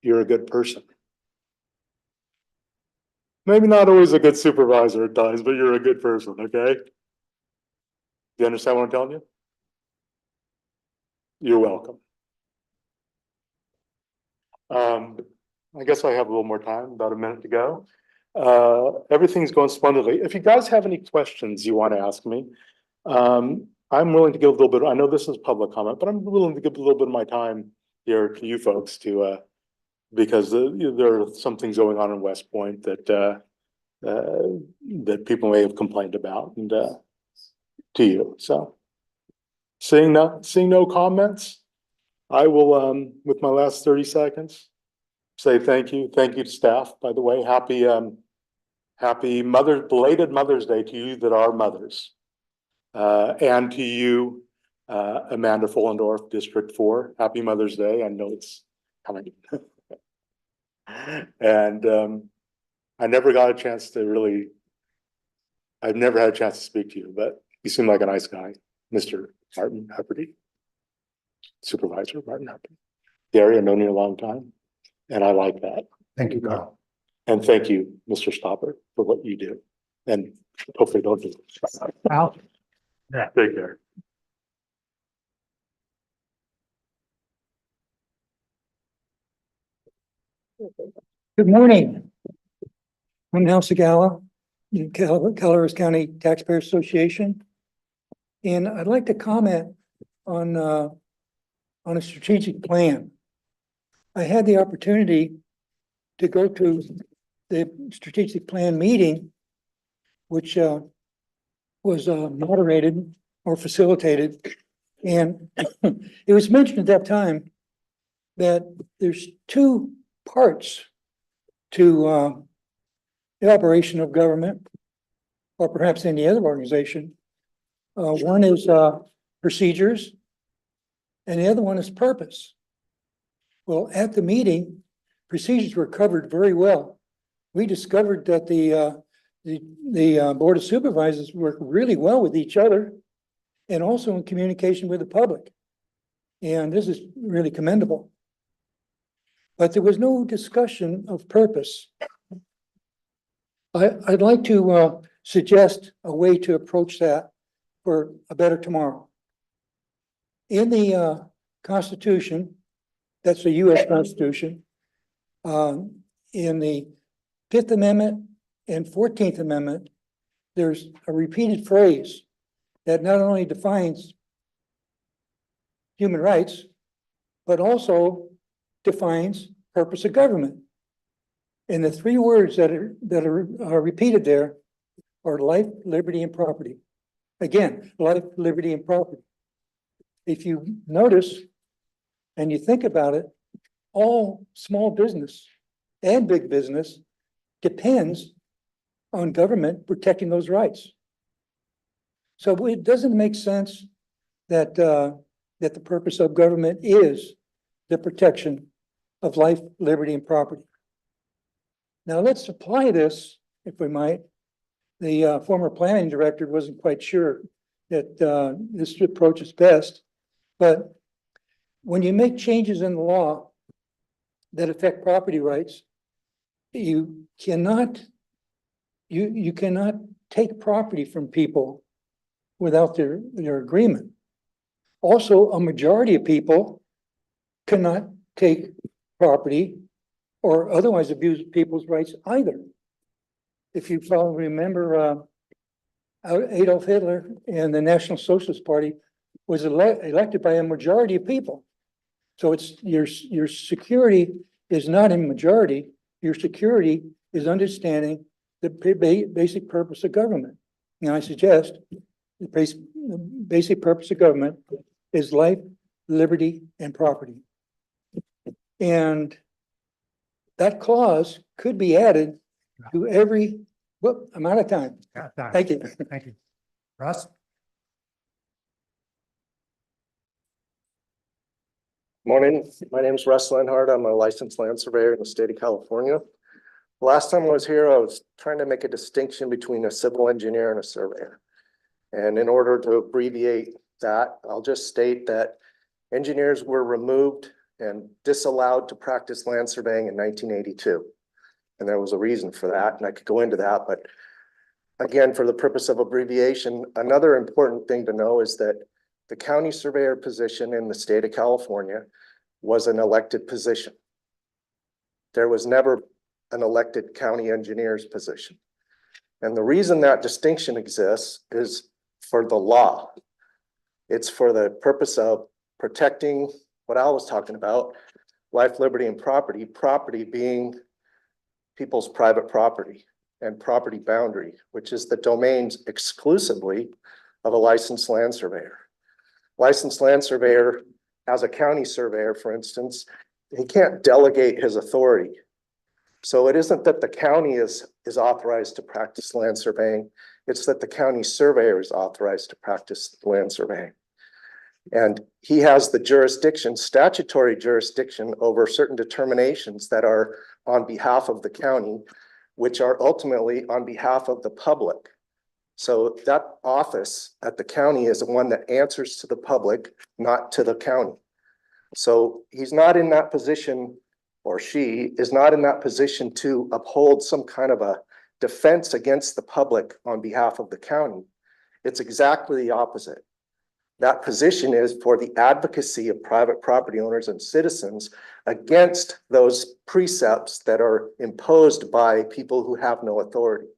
You're a good person. Maybe not always a good supervisor at times, but you're a good person, okay? Do you understand what I'm telling you? You're welcome. I guess I have a little more time, about a minute to go. Everything's going splendidly. If you guys have any questions you want to ask me, I'm willing to give a little bit, I know this is public comment, but I'm willing to give a little bit of my time here to you folks to, because there are some things going on in West Point that people may have complained about and to you. So seeing no comments, I will, with my last 30 seconds, say thank you. Thank you to staff, by the way. Happy belated Mother's Day to you that are mothers. And to you, Amanda Fullendorf, District 4. Happy Mother's Day. I know it's coming. And I never got a chance to really, I've never had a chance to speak to you, but you seem like a nice guy, Mr. Martin Hepperty, Supervisor Martin Hepperty. Gary, I've known you a long time, and I like that. Thank you, Carl. And thank you, Mr. Stopper, for what you do. And hopefully don't do it. Al? Yeah, take care. Good morning. I'm Al Segala, Calaveras County Taxpayer Association. And I'd like to comment on a strategic plan. I had the opportunity to go to the strategic plan meeting, which was moderated or facilitated. And it was mentioned at that time that there's two parts to the operation of government, or perhaps any other organization. One is procedures, and the other one is purpose. Well, at the meeting, procedures were covered very well. We discovered that the Board of Supervisors work really well with each other and also in communication with the public. And this is really commendable. But there was no discussion of purpose. I'd like to suggest a way to approach that for a better tomorrow. In the Constitution, that's the US Constitution, in the Fifth Amendment and 14th Amendment, there's a repeated phrase that not only defines human rights, but also defines purpose of government. And the three words that are repeated there are life, liberty, and property. Again, life, liberty, and property. If you notice and you think about it, all small business and big business depends on government protecting those rights. So it doesn't make sense that that the purpose of government is the protection of life, liberty, and property. Now let's apply this, if we might. The former planning director wasn't quite sure that this approach is best, but when you make changes in the law that affect property rights, you cannot take property from people without their agreement. Also, a majority of people cannot take property or otherwise abuse people's rights either. If you probably remember, Adolf Hitler and the National Socialist Party was elected by a majority of people. So it's your security is not in majority. Your security is understanding the basic purpose of government. And I suggest the basic purpose of government is life, liberty, and property. And that clause could be added to every, whoop, I'm out of time. Thank you. Thank you. Russ? Morning, my name is Russ Lenhart. I'm a licensed land surveyor in the state of California. Last time I was here, I was trying to make a distinction between a civil engineer and a surveyor. And in order to abbreviate that, I'll just state that engineers were removed and disallowed to practice land surveying in 1982. And there was a reason for that, and I could go into that, but again, for the purpose of abbreviation, another important thing to know is that the county surveyor position in the state of California was an elected position. There was never an elected county engineer's position. And the reason that distinction exists is for the law. It's for the purpose of protecting what Al was talking about, life, liberty, and property, property being people's private property and property boundary, which is the domains exclusively of a licensed land surveyor. Licensed land surveyor, as a county surveyor, for instance, he can't delegate his authority. So it isn't that the county is authorized to practice land surveying, it's that the county surveyor is authorized to practice land surveying. And he has the jurisdiction, statutory jurisdiction over certain determinations that are on behalf of the county, which are ultimately on behalf of the public. So that office at the county is the one that answers to the public, not to the county. So he's not in that position, or she is not in that position to uphold some kind of a defense against the public on behalf of the county. It's exactly the opposite. That position is for the advocacy of private property owners and citizens against those precepts that are imposed by people who have no authority.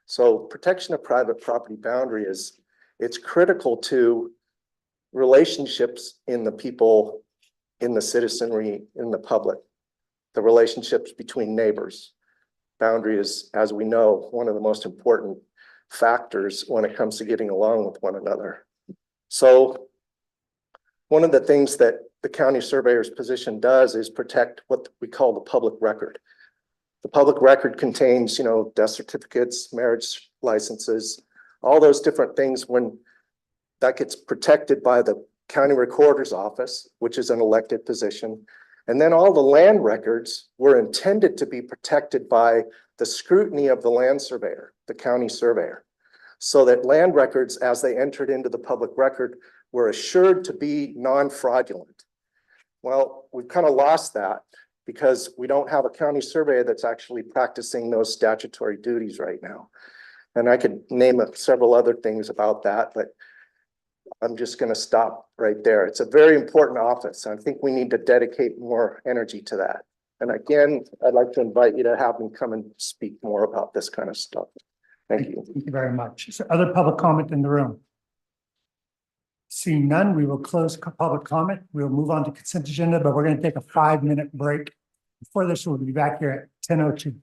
So protection of private property boundary it's critical to relationships in the people, in the citizenry, in the public, the relationships between neighbors. Boundary is, as we know, one of the most important factors when it comes to getting along with one another. So one of the things that the county surveyor's position does is protect what we call the public record. The public record contains, death certificates, marriage licenses, all those different things. When that gets protected by the county recorder's office, which is an elected position. And then all the land records were intended to be protected by the scrutiny of the land surveyor, the county surveyor, so that land records, as they entered into the public record, were assured to be non-fraudulent. Well, we've kind of lost that because we don't have a county surveyor that's actually practicing those statutory duties right now. And I could name several other things about that, but I'm just going to stop right there. It's a very important office. I think we need to dedicate more energy to that. And again, I'd like to invite you to have me come and speak more about this kind of stuff. Thank you. Thank you very much. So other public comment in the room? Seeing none, we will close public comment. We'll move on to consent agenda, but we're going to take a 5-minute break. Before this, we'll be back here at 10:02.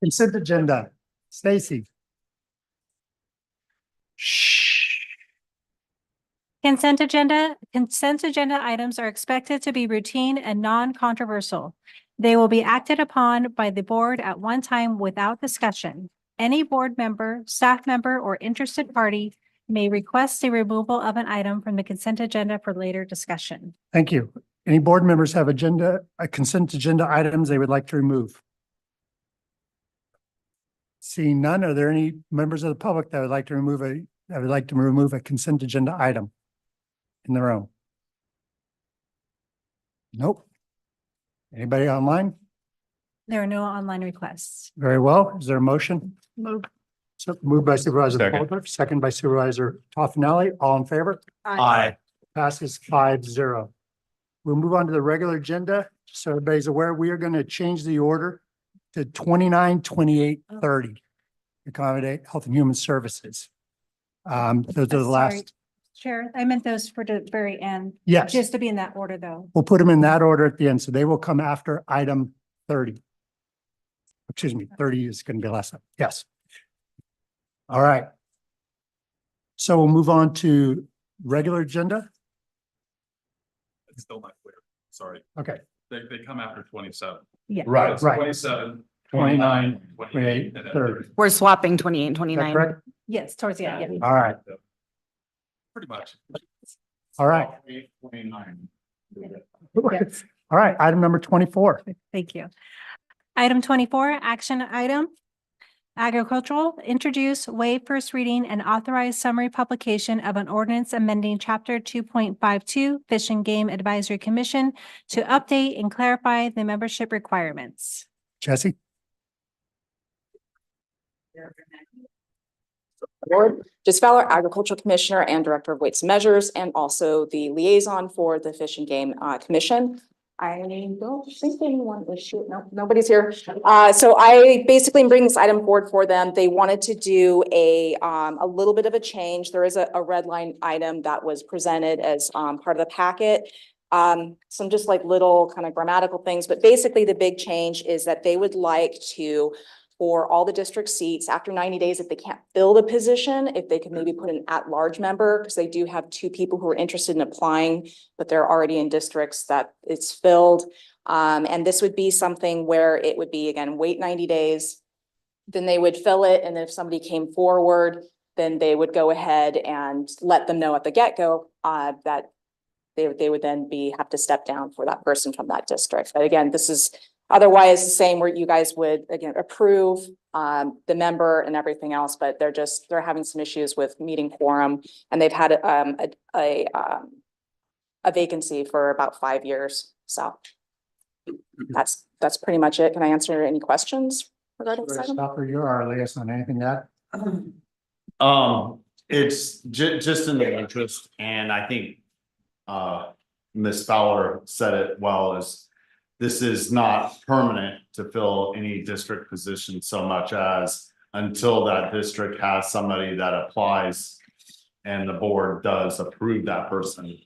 Consent agenda, Stacy. Consent agenda items are expected to be routine and non-controversial. They will be acted upon by the board at one time without discussion. Any board member, staff member, or interested party may request a removal of an item from the consent agenda for later discussion. Thank you. Any board members have consent agenda items they would like to remove? Seeing none, are there any members of the public that would like to remove a consent agenda item in the room? Nope. Anybody online? There are no online requests. Very well. Is there a motion? Move. So moved by Supervisor Second. Polter, second by Supervisor Toffenelli. All in favor? Aye. Passes 5-0. We'll move on to the regular agenda. So everybody's aware, we are going to change the order to 29, 28, 30. Accommodate Health and Human Services. Those are the Sorry, last. Chair, I meant those for the very end. Yes. Just to be in that order, though. We'll put them in that order at the end. So they will come after item 30. Excuse me, 30 is going to be last. Yes. All right. So we'll move on to regular agenda. It's still not clear. Sorry. Okay. They come after 27. Yeah. Right, It's right. 27, 29, 28, 28, and then 30. Is We're swapping 28 and that 29. correct? Yes, towards the end. Yeah. All right. Pretty much. All right. 29. Yes. All right. Item number 24. Thank you. Item 24, action item. Agricultural, introduce, waive first reading and authorize summary publication of an ordinance amending chapter 2.52 Fish and Game Advisory Commission to update and clarify the membership requirements. Jesse? Board, Jess Fowler, Agricultural Commissioner and Director of Weights and Measures, and also the liaison for the Fish and Game Commission. I don't think anyone was shoot. No, nobody's here. So I basically bring this item forward for them. They wanted to do a little bit of a change. There is a red line item that was presented as part of the packet. Some just like little kind of grammatical things, but basically the big change is that they would like to, for all the district seats, after 90 days, if they can't fill the position, if they could maybe put an at-large member, because they do have 2 people who are interested in applying, but they're already in districts that it's filled. And this would be something where it would be, again, wait 90 days, then they would fill it. And if somebody came forward, then they would go ahead and let them know at the get-go that they would then have to step down for that person from that district. But again, this is otherwise the same where you guys would, again, approve the member and everything else, but they're having some issues with meeting quorum, and they've had a vacancy for about 5 years. So that's pretty much it. Can I answer any questions regarding this item? Stopper, you're our liaison. Anything that? It's just in the interest, and I think Ms. Fowler said it well, is this is not permanent to fill any district position so much as until that district has somebody that applies and the board does approve that person.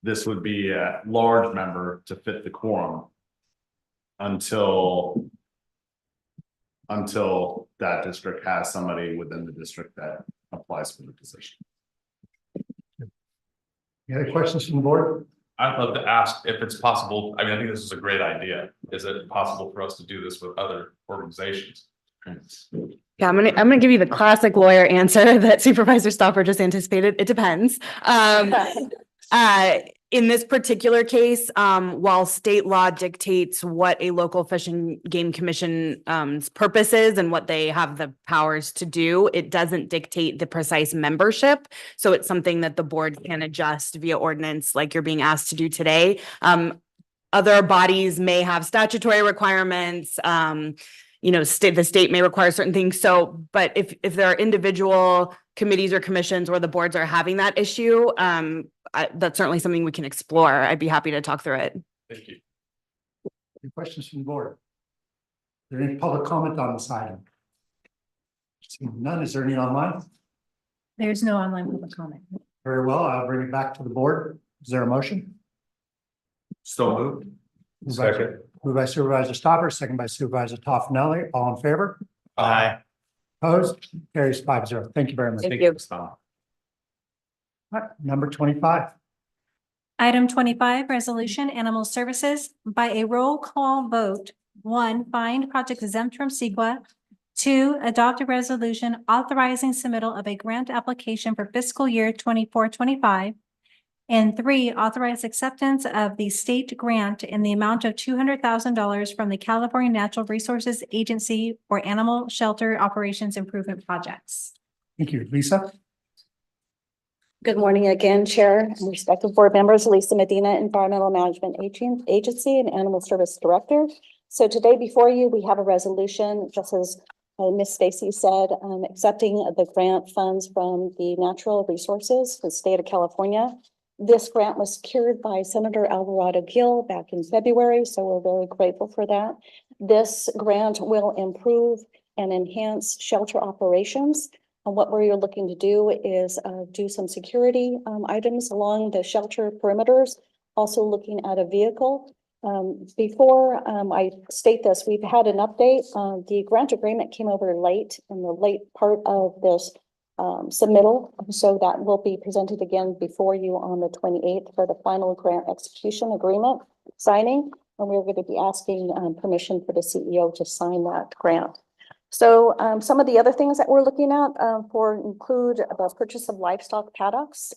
This would be a large member to fit the quorum until that district has somebody within the district that applies for the position. Any other questions from the board? I'd love to ask if it's possible. I mean, I think this is a great idea. Is it possible for us to do this with other organizations? Yeah, I'm gonna give you the classic lawyer answer that Supervisor Stopper just anticipated. It depends. In this particular case, while state law dictates what a local fish and game commission purpose is and what they have the powers to do, it doesn't dictate the precise membership. So it's something that the board can adjust via ordinance like you're being asked to do today. Other bodies may have statutory requirements. The state may require certain things. So, but if there are individual committees or commissions where the boards are having that issue, that's certainly something we can explore. I'd be happy to talk through it. Thank you. Any questions from the board? Is there any public comment on this item? Seeing none, is there any online? There's no online public comment. Very well, I'll bring it back to the board. Is there a motion? Still moved. Second. Moved by Supervisor Stopper, second by Supervisor Toffenelli. All in favor? Aye. Opposed? Carries 5-0. Thank you very much. Thank you. All right, number 25. Item 25, resolution, animal services by a roll call vote. 1, find project exempt from CEQA. 2, adopt a resolution authorizing submittal of a grant application for fiscal year 24-25. And 3, authorize acceptance of the state grant in the amount of $200,000 from the California Natural Resources Agency for Animal Shelter Operations Improvement Projects. Thank you. Lisa? Good morning again, Chair and respective board members. Lisa Medina, Environmental Management Agency and Animal Service Director. So today before you, we have a resolution, just as Ms. Stacy said, accepting the grant funds from the Natural Resources, the state of California. This grant was secured by Senator Alvarado Gil back in February, so we're very grateful for that. This grant will improve and enhance shelter operations. And what we're looking to do is do some security items along the shelter perimeters, also looking at a vehicle. Before I state this, we've had an update. The grant agreement came over late in the late part of this submittal. So that will be presented again before you on the 28th for the final grant execution agreement signing. And we're going to be asking permission for the CEO to sign that grant. So some of the other things that we're looking at include the purchase of livestock paddocks.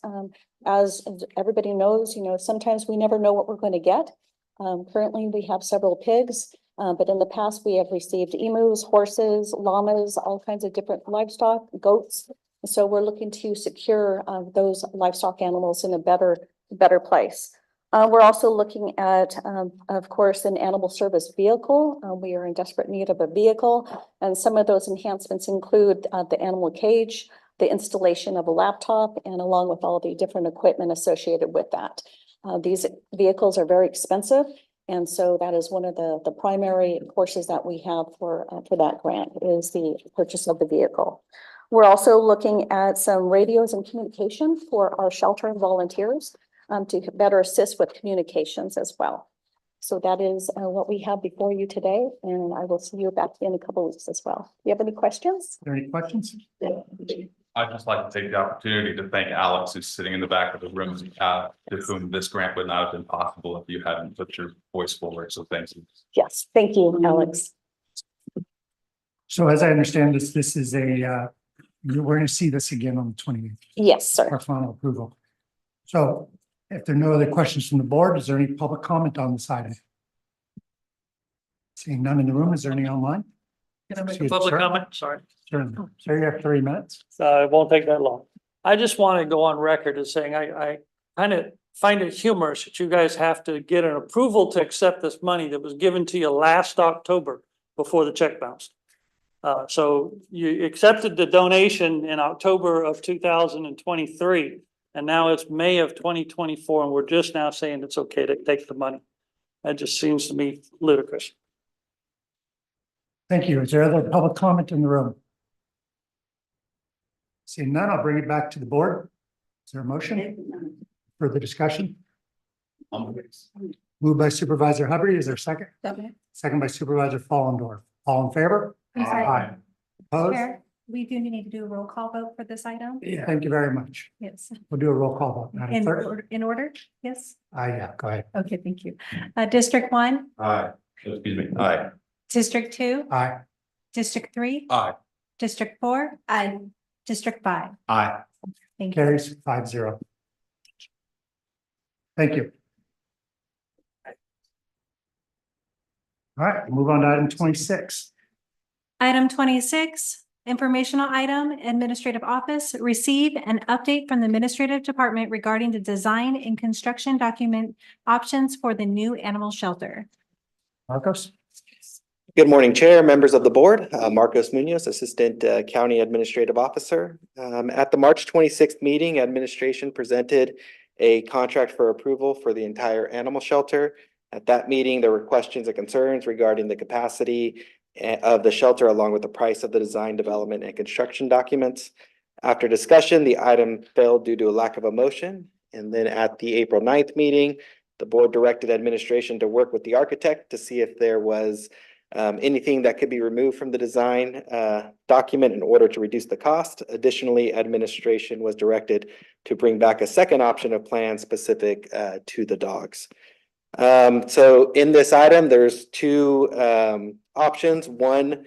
As everybody knows, sometimes we never know what we're going to get. Currently, we have several pigs, but in the past we have received emus, horses, llamas, all kinds of different livestock, goats. So we're looking to secure those livestock animals in a better place. We're also looking at, of course, an animal service vehicle. We are in desperate need of a vehicle, and some of those enhancements include the animal cage, the installation of a laptop, and along with all the different equipment associated with that. These vehicles are very expensive, and so that is one of the primary courses that we have for that grant is the purchase of the vehicle. We're also looking at some radios and communication for our shelter volunteers. To better assist with communications as well. So that is what we have before you today, and I will see you back in a couple of weeks as well. Do you have any questions? Are there any questions? I'd just like to take the opportunity to thank Alex, who's sitting in the back of the room, to whom this grant would not have been possible if you hadn't put your voice forward. So thank you. Yes, thank you, Alex. So as I understand this is we're going to see this again on the 28th. Yes, sir. For final approval. So if there are no other questions from the board, is there any public comment on this item? Seeing none in the room, is there any online? Can I make Excuse a me, public sir? comment? Sorry. Sure. Sir, you have 3 minutes. It won't take that long. I just want to go on record as saying I kind of find it humorous that you guys have to get an approval to accept this money that was given to you last October before the check bounced. So you accepted the donation in October of 2023. And now it's May of 2024, and we're just now saying it's okay to take the money. That just seems to me ludicrous. Thank you. Is there other public comment in the room? Seeing none, I'll bring it back to the board. Is there a motion? Further discussion? Moved by Supervisor Hubbard. Is there a second? Second by Supervisor Fallendorf. All in favor? Aye. Opposed? Chair, we do need to do a roll call vote for this item. Yeah. Thank you very much. Yes. We'll do a roll call vote. Madam Clerk? In order? Yes. Yeah, go ahead. Okay, thank you. District 1, Aye. Excuse me. Aye. District 2, Aye. District 3, Aye. District 4, aye. District 5. Aye. Thank you. Carries 5-0. Thank you. All right, move on to item 26. Item 26, informational item, administrative office, receive an update from the administrative department regarding the design and construction document options for the new animal shelter. Marcos? Good morning, Chair, members of the board. Marcos Munoz, Assistant County Administrative Officer. At the March 26th meeting, administration presented a contract for approval for the entire animal shelter. At that meeting, there were questions and concerns regarding the capacity of the shelter along with the price of the design, development, and construction documents. After discussion, the item failed due to a lack of a motion. And then at the April 9th meeting, The board directed administration to work with the architect to see if there was anything that could be removed from the design document in order to reduce the cost. Additionally, administration was directed to bring back a second option of plan specific to the dogs. So in this item, there's two options. One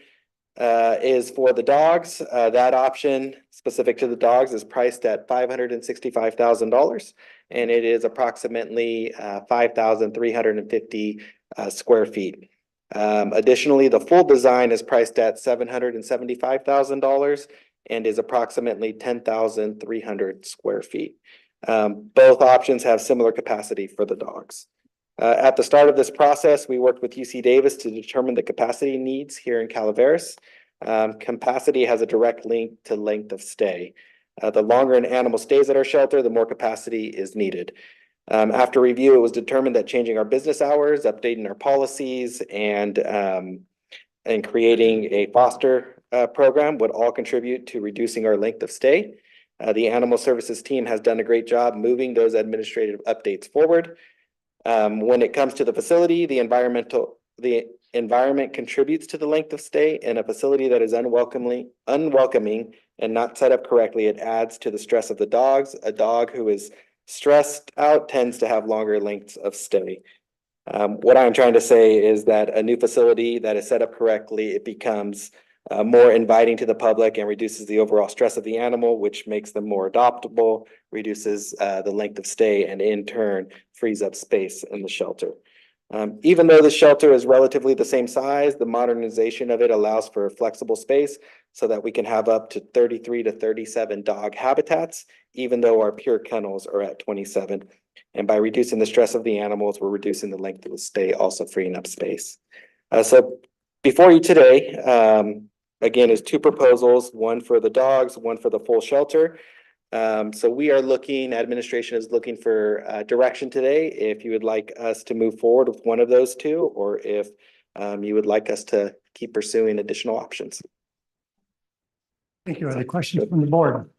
is for the dogs. That option specific to the dogs is priced at $565,000, and it is approximately 5,350 square feet. Additionally, the full design is priced at $775,000 and is approximately 10,300 square feet. Both options have similar capacity for the dogs. At the start of this process, we worked with UC Davis to determine the capacity needs here in Calaveras. Capacity has a direct link to length of stay. The longer an animal stays at our shelter, the more capacity is needed. After review, it was determined that changing our business hours, updating our policies, and creating a foster program would all contribute to reducing our length of stay. The animal services team has done a great job moving those administrative updates forward. When it comes to the facility, the environment contributes to the length of stay. In a facility that is unwelcoming and not set up correctly, it adds to the stress of the dogs. A dog who is stressed out tends to have longer lengths of stay. What I'm trying to say is that a new facility that is set up correctly, it becomes more inviting to the public and reduces the overall stress of the animal, which makes them more adoptable, reduces the length of stay, and in turn frees up space in the shelter. Even though the shelter is relatively the same size, the modernization of it allows for flexible space so that we can have up to 33 to 37 dog habitats, even though our pure kennels are at 27. And by reducing the stress of the animals, we're reducing the length of the stay, also freeing up space. So before you today, again, is two proposals, one for the dogs, one for the full shelter. So we are looking, administration is looking for direction today, if you would like us to move forward with one of those two, or if you would like us to keep pursuing additional options. Thank you. Are there questions from the board?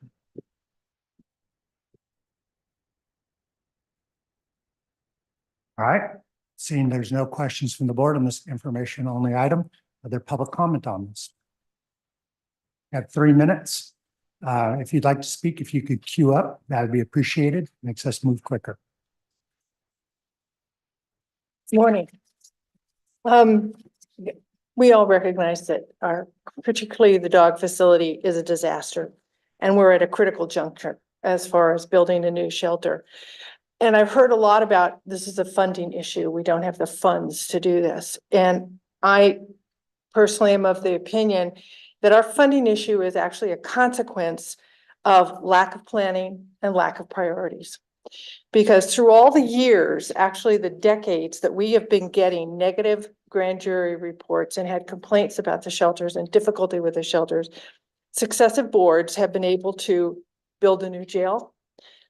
All right, seeing there's no questions from the board on this information only item, are there public comment on this? Have 3 minutes. If you'd like to speak, if you could queue up, that would be appreciated. Makes us move quicker. Morning. We all recognize that particularly the dog facility is a disaster, and we're at a critical juncture as far as building a new shelter. And I've heard a lot about this is a funding issue. We don't have the funds to do this. And I personally am of the opinion that our funding issue is actually a consequence of lack of planning and lack of priorities. Because through all the years, actually the decades that we have been getting negative grand jury reports and had complaints about the shelters and difficulty with the shelters, successive boards have been able to build a new jail,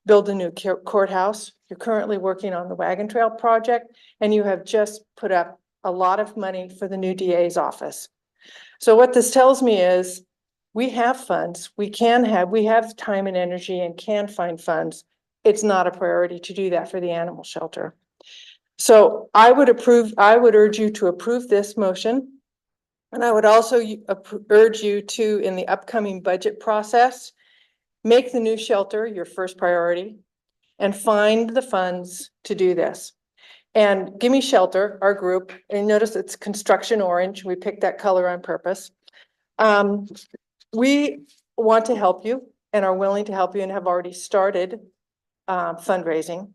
build a new courthouse. You're currently working on the Wagon Trail project, and you have just put up a lot of money for the new DA's office. So what this tells me is we have funds, we have time and energy and can find funds. It's not a priority to do that for the animal shelter. So I would urge you to approve this motion. And I would also urge you to, in the upcoming budget process, make the new shelter your first priority and find the funds to do this. And Gimme Shelter, our group, and notice it's construction orange. We picked that color on purpose. We want to help you and are willing to help you and have already started fundraising.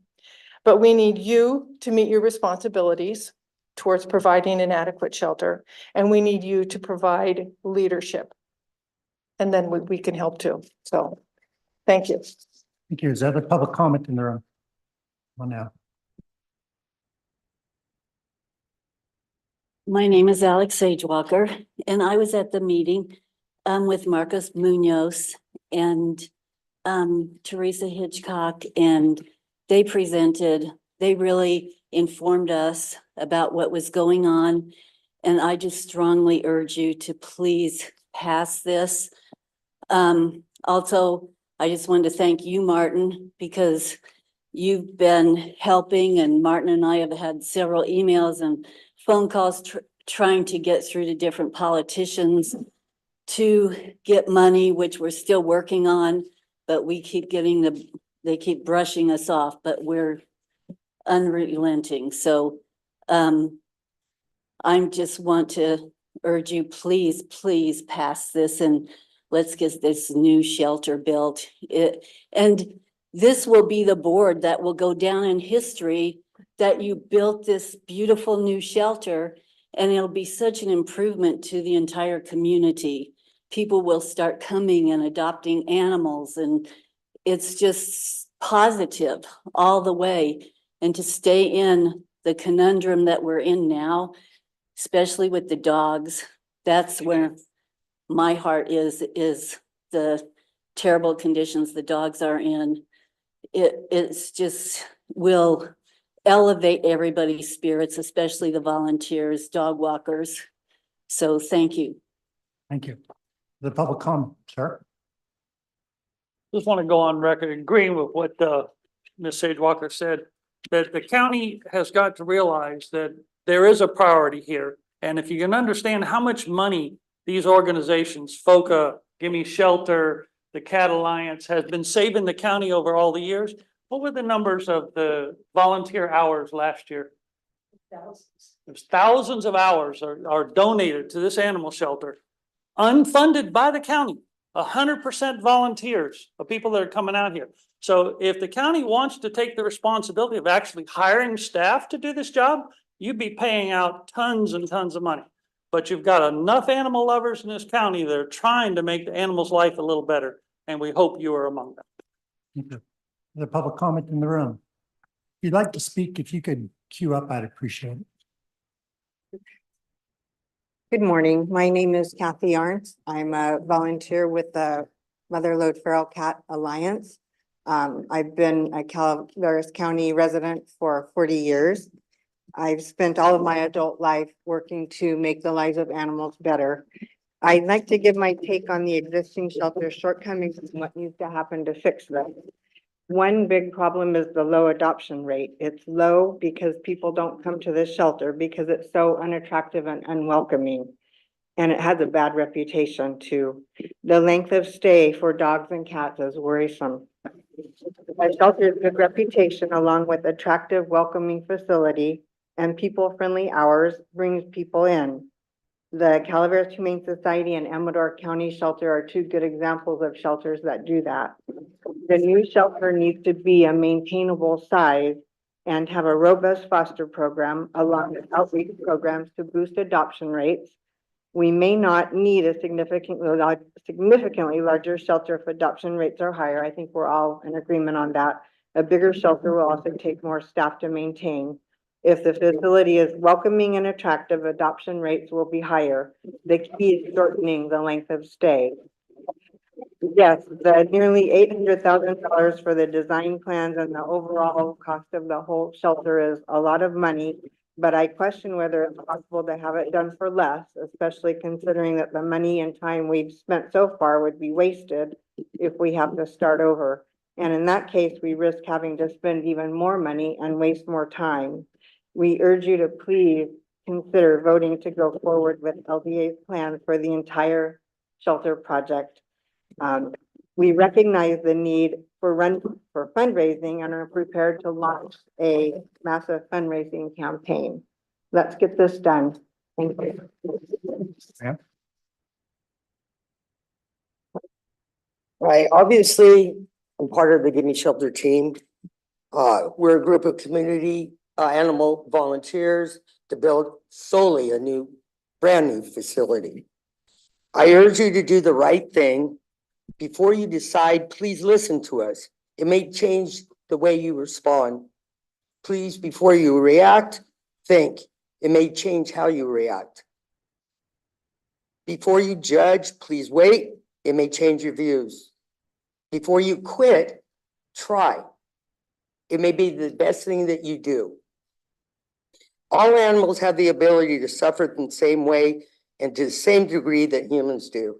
But we need you to meet your responsibilities towards providing an adequate shelter. And we need you to provide leadership. And then we can help too. So thank you. Thank you. Is there other public comment in the room? Well, now. My name is Alex Sagewalker, and I was at the meeting with Marcus Munoz and Teresa Hitchcock, and they really informed us about what was going on. And I just strongly urge you to please pass this. Also, I just wanted to thank you, Martin, because you've been helping, and Martin and I have had several emails and phone calls trying to get through to different politicians to get money, which we're still working on, but we keep getting they keep brushing us off, but we're unrelenting. So I just want to urge you, please, please pass this and let's get this new shelter built. And this will be the board that will go down in history that you built this beautiful new shelter, and it'll be such an improvement to the entire community. People will start coming and adopting animals, and it's just positive all the way. And to stay in the conundrum that we're in now, especially with the dogs, that's where my heart is the terrible conditions the dogs are in. It's just will elevate everybody's spirits, especially the volunteers, dog walkers. So thank you. Thank you. The public comment, sir. Just want to go on record agreeing with what Ms. Sage Walker said, that the county has got to realize that there is a priority here. And if you can understand how much money these organizations, FOCA, Gimme Shelter, the Cat Alliance, has been saving the county over all the years. What were the numbers of the volunteer hours last year? There's thousands of hours are donated to this animal shelter, unfunded by the county, 100% volunteers of people that are coming out here. So if the county wants to take the responsibility of actually hiring staff to do this job, you'd be paying out tons and tons of money. But you've got enough animal lovers in this county that are trying to make the animal's life a little better, and we hope you are among them. Thank you. The public comment in the room. If you'd like to speak, if you could queue up, I'd appreciate it. Good morning. My name is Kathy Arndt. I'm a volunteer with the Motherlode Feral Cat Alliance. I've been a Calaveras County resident for 40 years. I've spent all of my adult life working to make the lives of animals better. I'd like to give my take on the existing shelter shortcomings and what needs to happen to fix them. One big problem is the low adoption rate. It's low because people don't come to this shelter because it's so unattractive and unwelcoming. And it has a bad reputation too. The length of stay for dogs and cats is worrisome. The shelter's good reputation, along with attractive, welcoming facility and people-friendly hours, brings people in. The Calaveras Humane Society and Amador County Shelter are two good examples of shelters that do that. The new shelter needs to be a maintainable size and have a robust foster program along with outreach programs to boost adoption rates. We may not need a significantly larger shelter if adoption rates are higher. I think we're all in agreement on that. A bigger shelter will also take more staff to maintain. If the facility is welcoming and attractive, adoption rates will be higher. The key is shortening the length of stay. Yes, the nearly $800,000 for the design plans and the overall cost of the whole shelter is a lot of money, but I question whether it's possible to have it done for less, especially considering that the money and time we've spent so far would be wasted if we have to start over. And in that case, we risk having to spend even more money and waste more time. We urge you to please consider voting to go forward with LDA's plan for the entire shelter project. We recognize the need for fundraising and are prepared to launch a massive fundraising campaign. Let's get this done. Thank you. Yeah. Right, obviously, I'm part of the Gimme Shelter team. We're a group of community animal volunteers to build solely a brand new facility. I urge you to do the right thing. Before you decide, please listen to us. It may change the way you respond. Please, before you react, think. It may change how you react. Before you judge, please wait. It may change your views. Before you quit, try. It may be the best thing that you do. All animals have the ability to suffer in the same way and to the same degree that humans do.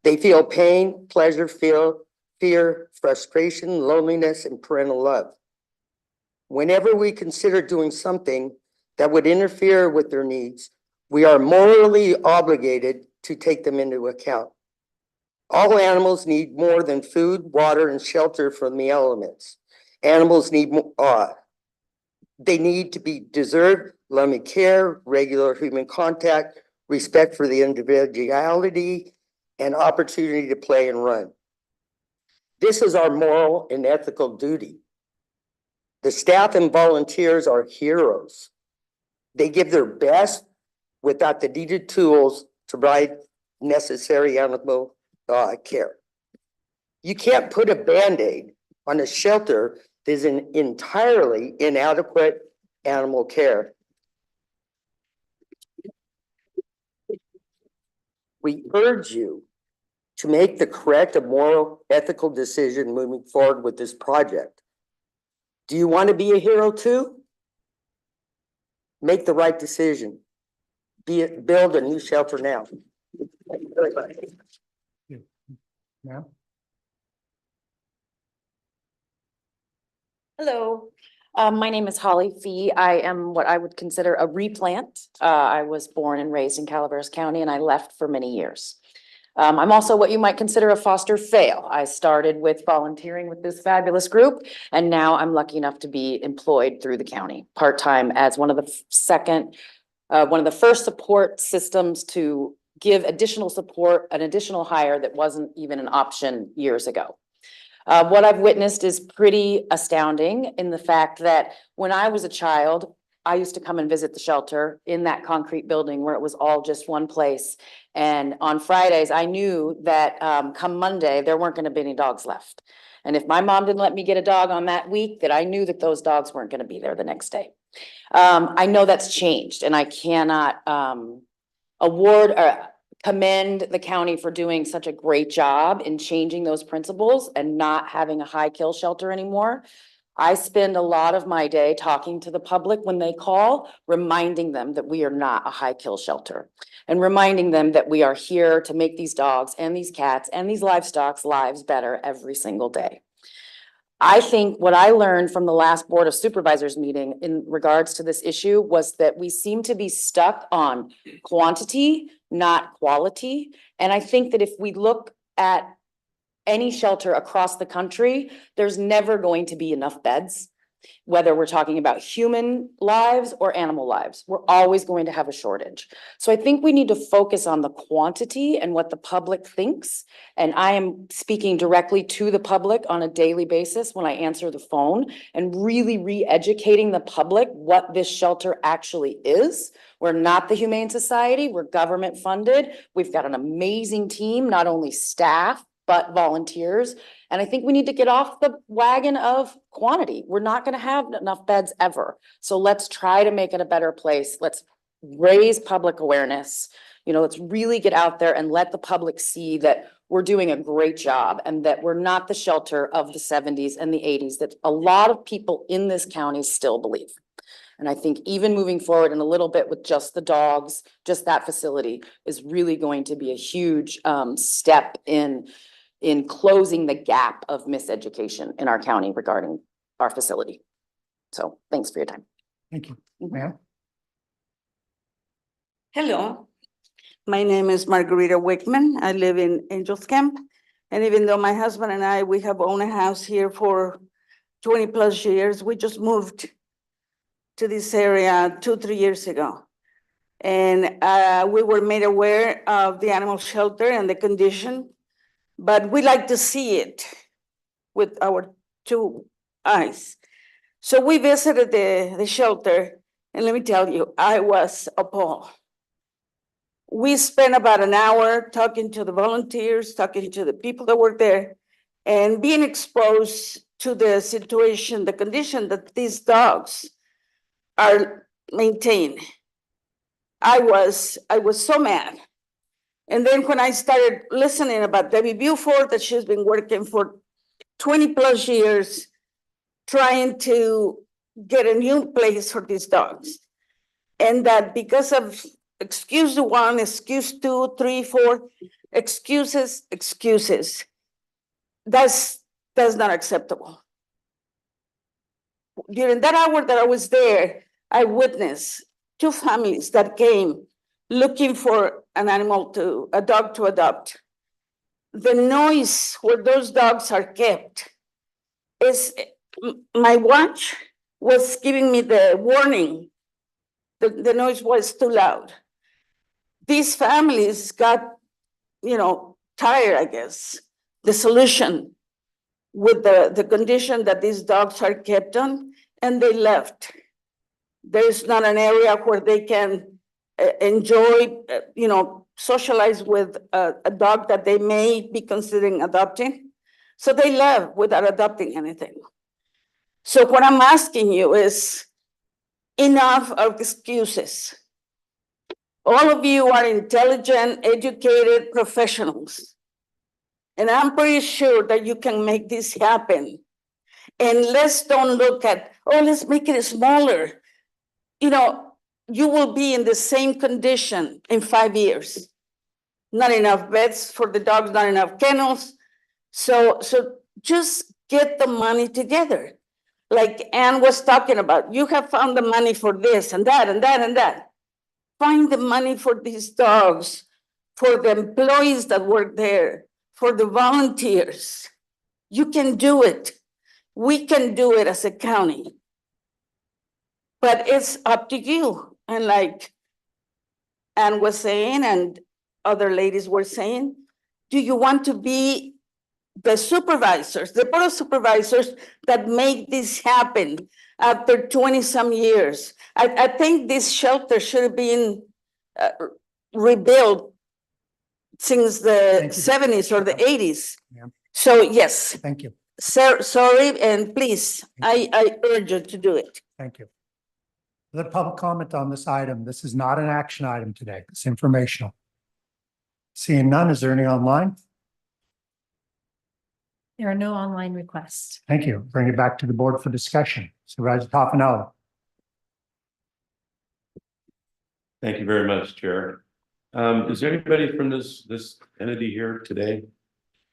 They feel pain, pleasure, fear, fear, frustration, loneliness, and parental love. Whenever we consider doing something that would interfere with their needs, we are morally obligated to take them into account. All animals need more than food, water, and shelter from the elements. Animals need they need to be deserved loving care, regular human contact, respect for the individuality, and opportunity to play and run. This is our moral and ethical duty. The staff and volunteers are heroes. They give their best without the needed tools to provide necessary animal care. You can't put a Band-Aid on a shelter that is an entirely inadequate animal care. We urge you to make the correct and moral, ethical decision moving forward with this project. Do you want to be a hero too? Make the right decision. Build a new shelter now. Thank you very much. Yeah. Hello, my name is Holly Fee. I am what I would consider a replant. I was born and raised in Calaveras County and I left for many years. I'm also what you might consider a foster fail. I started with volunteering with this fabulous group, and now I'm lucky enough to be employed through the county part-time as one of the first support systems to give additional support, an additional hire that wasn't even an option years ago. What I've witnessed is pretty astounding in the fact that when I was a child, I used to come and visit the shelter in that concrete building where it was all just one place. And on Fridays, I knew that come Monday, there weren't going to be any dogs left. And if my mom didn't let me get a dog on that week, that I knew that those dogs weren't going to be there the next day. I know that's changed, and I cannot award or commend the county for doing such a great job in changing those principles and not having a high kill shelter anymore. I spend a lot of my day talking to the public when they call, reminding them that we are not a high kill shelter and reminding them that we are here to make these dogs and these cats and these livestock's lives better every single day. I think what I learned from the last Board of Supervisors meeting in regards to this issue was that we seem to be stuck on quantity, not quality. And I think that if we look at any shelter across the country, there's never going to be enough beds. Whether we're talking about human lives or animal lives, we're always going to have a shortage. So I think we need to focus on the quantity and what the public thinks. And I am speaking directly to the public on a daily basis when I answer the phone and really re-educating the public what this shelter actually is. We're not the Humane Society, we're government funded. We've got an amazing team, not only staff, but volunteers. And I think we need to get off the wagon of quantity. We're not going to have enough beds ever. So let's try to make it a better place. Let's raise public awareness. You know, let's really get out there and let the public see that we're doing a great job and that we're not the shelter of the 70s and the 80s that a lot of people in this county still believe. And I think even moving forward in a little bit with just the dogs, just that facility is really going to be a huge step in closing the gap of miseducation in our county regarding our facility. So thanks for your time. Thank you. Ma'am? Hello, my name is Margarita Wickman. I live in Angels Camp. And even though my husband and I, we have owned a house here for 20 plus years, we just moved to this area 2-3 years ago. And we were made aware of the animal shelter and the condition, but we like to see it with our 2 eyes. So we visited the shelter, and let me tell you, I was appalled. We spent about an hour talking to the volunteers, talking to the people that work there, and being exposed to the situation, the condition that these dogs are maintained. I was so mad. And then when I started listening about Debbie Buford, that she's been working for 20 plus years, trying to get a new place for these dogs. And that because of excuse 1, excuse 2, 3, 4, excuses, that's not acceptable. During that hour that I was there, I witnessed two families that came looking for an animal a dog to adopt. The noise where those dogs are kept is, my watch was giving me the warning. The noise was too loud. These families got, tired, I guess. The solution with the condition that these dogs are kept on, and they left. There's not an area where they can enjoy, socialize with a dog that they may be considering adopting. So they left without adopting anything. So what I'm asking you is enough of excuses. All of you are intelligent, educated professionals. And I'm pretty sure that you can make this happen. And let's don't look at, let's make it smaller. You will be in the same condition in 5 years. Not enough beds for the dogs, not enough kennels. So just get the money together. Like Ann was talking about, you have found the money for this and that and that and that. Find the money for these dogs, for the employees that work there, for the volunteers. You can do it. We can do it as a county. But it's up to you. And like Ann was saying, and other ladies were saying, do you want to be the supervisors, the board of supervisors that make this happen after 20-some years? I think this shelter should have been rebuilt since the 70s or the 80s. Yeah. So yes. Thank you. Sorry, and please, I urge you to do it. Thank you. The public comment on this item. This is not an action item today. It's informational. Seeing none, is there any online? There are no online requests. Thank you. Bring it back to the board for discussion. Supervisor Toffenella. Thank you very much, Chair. Is there anybody from this entity here today?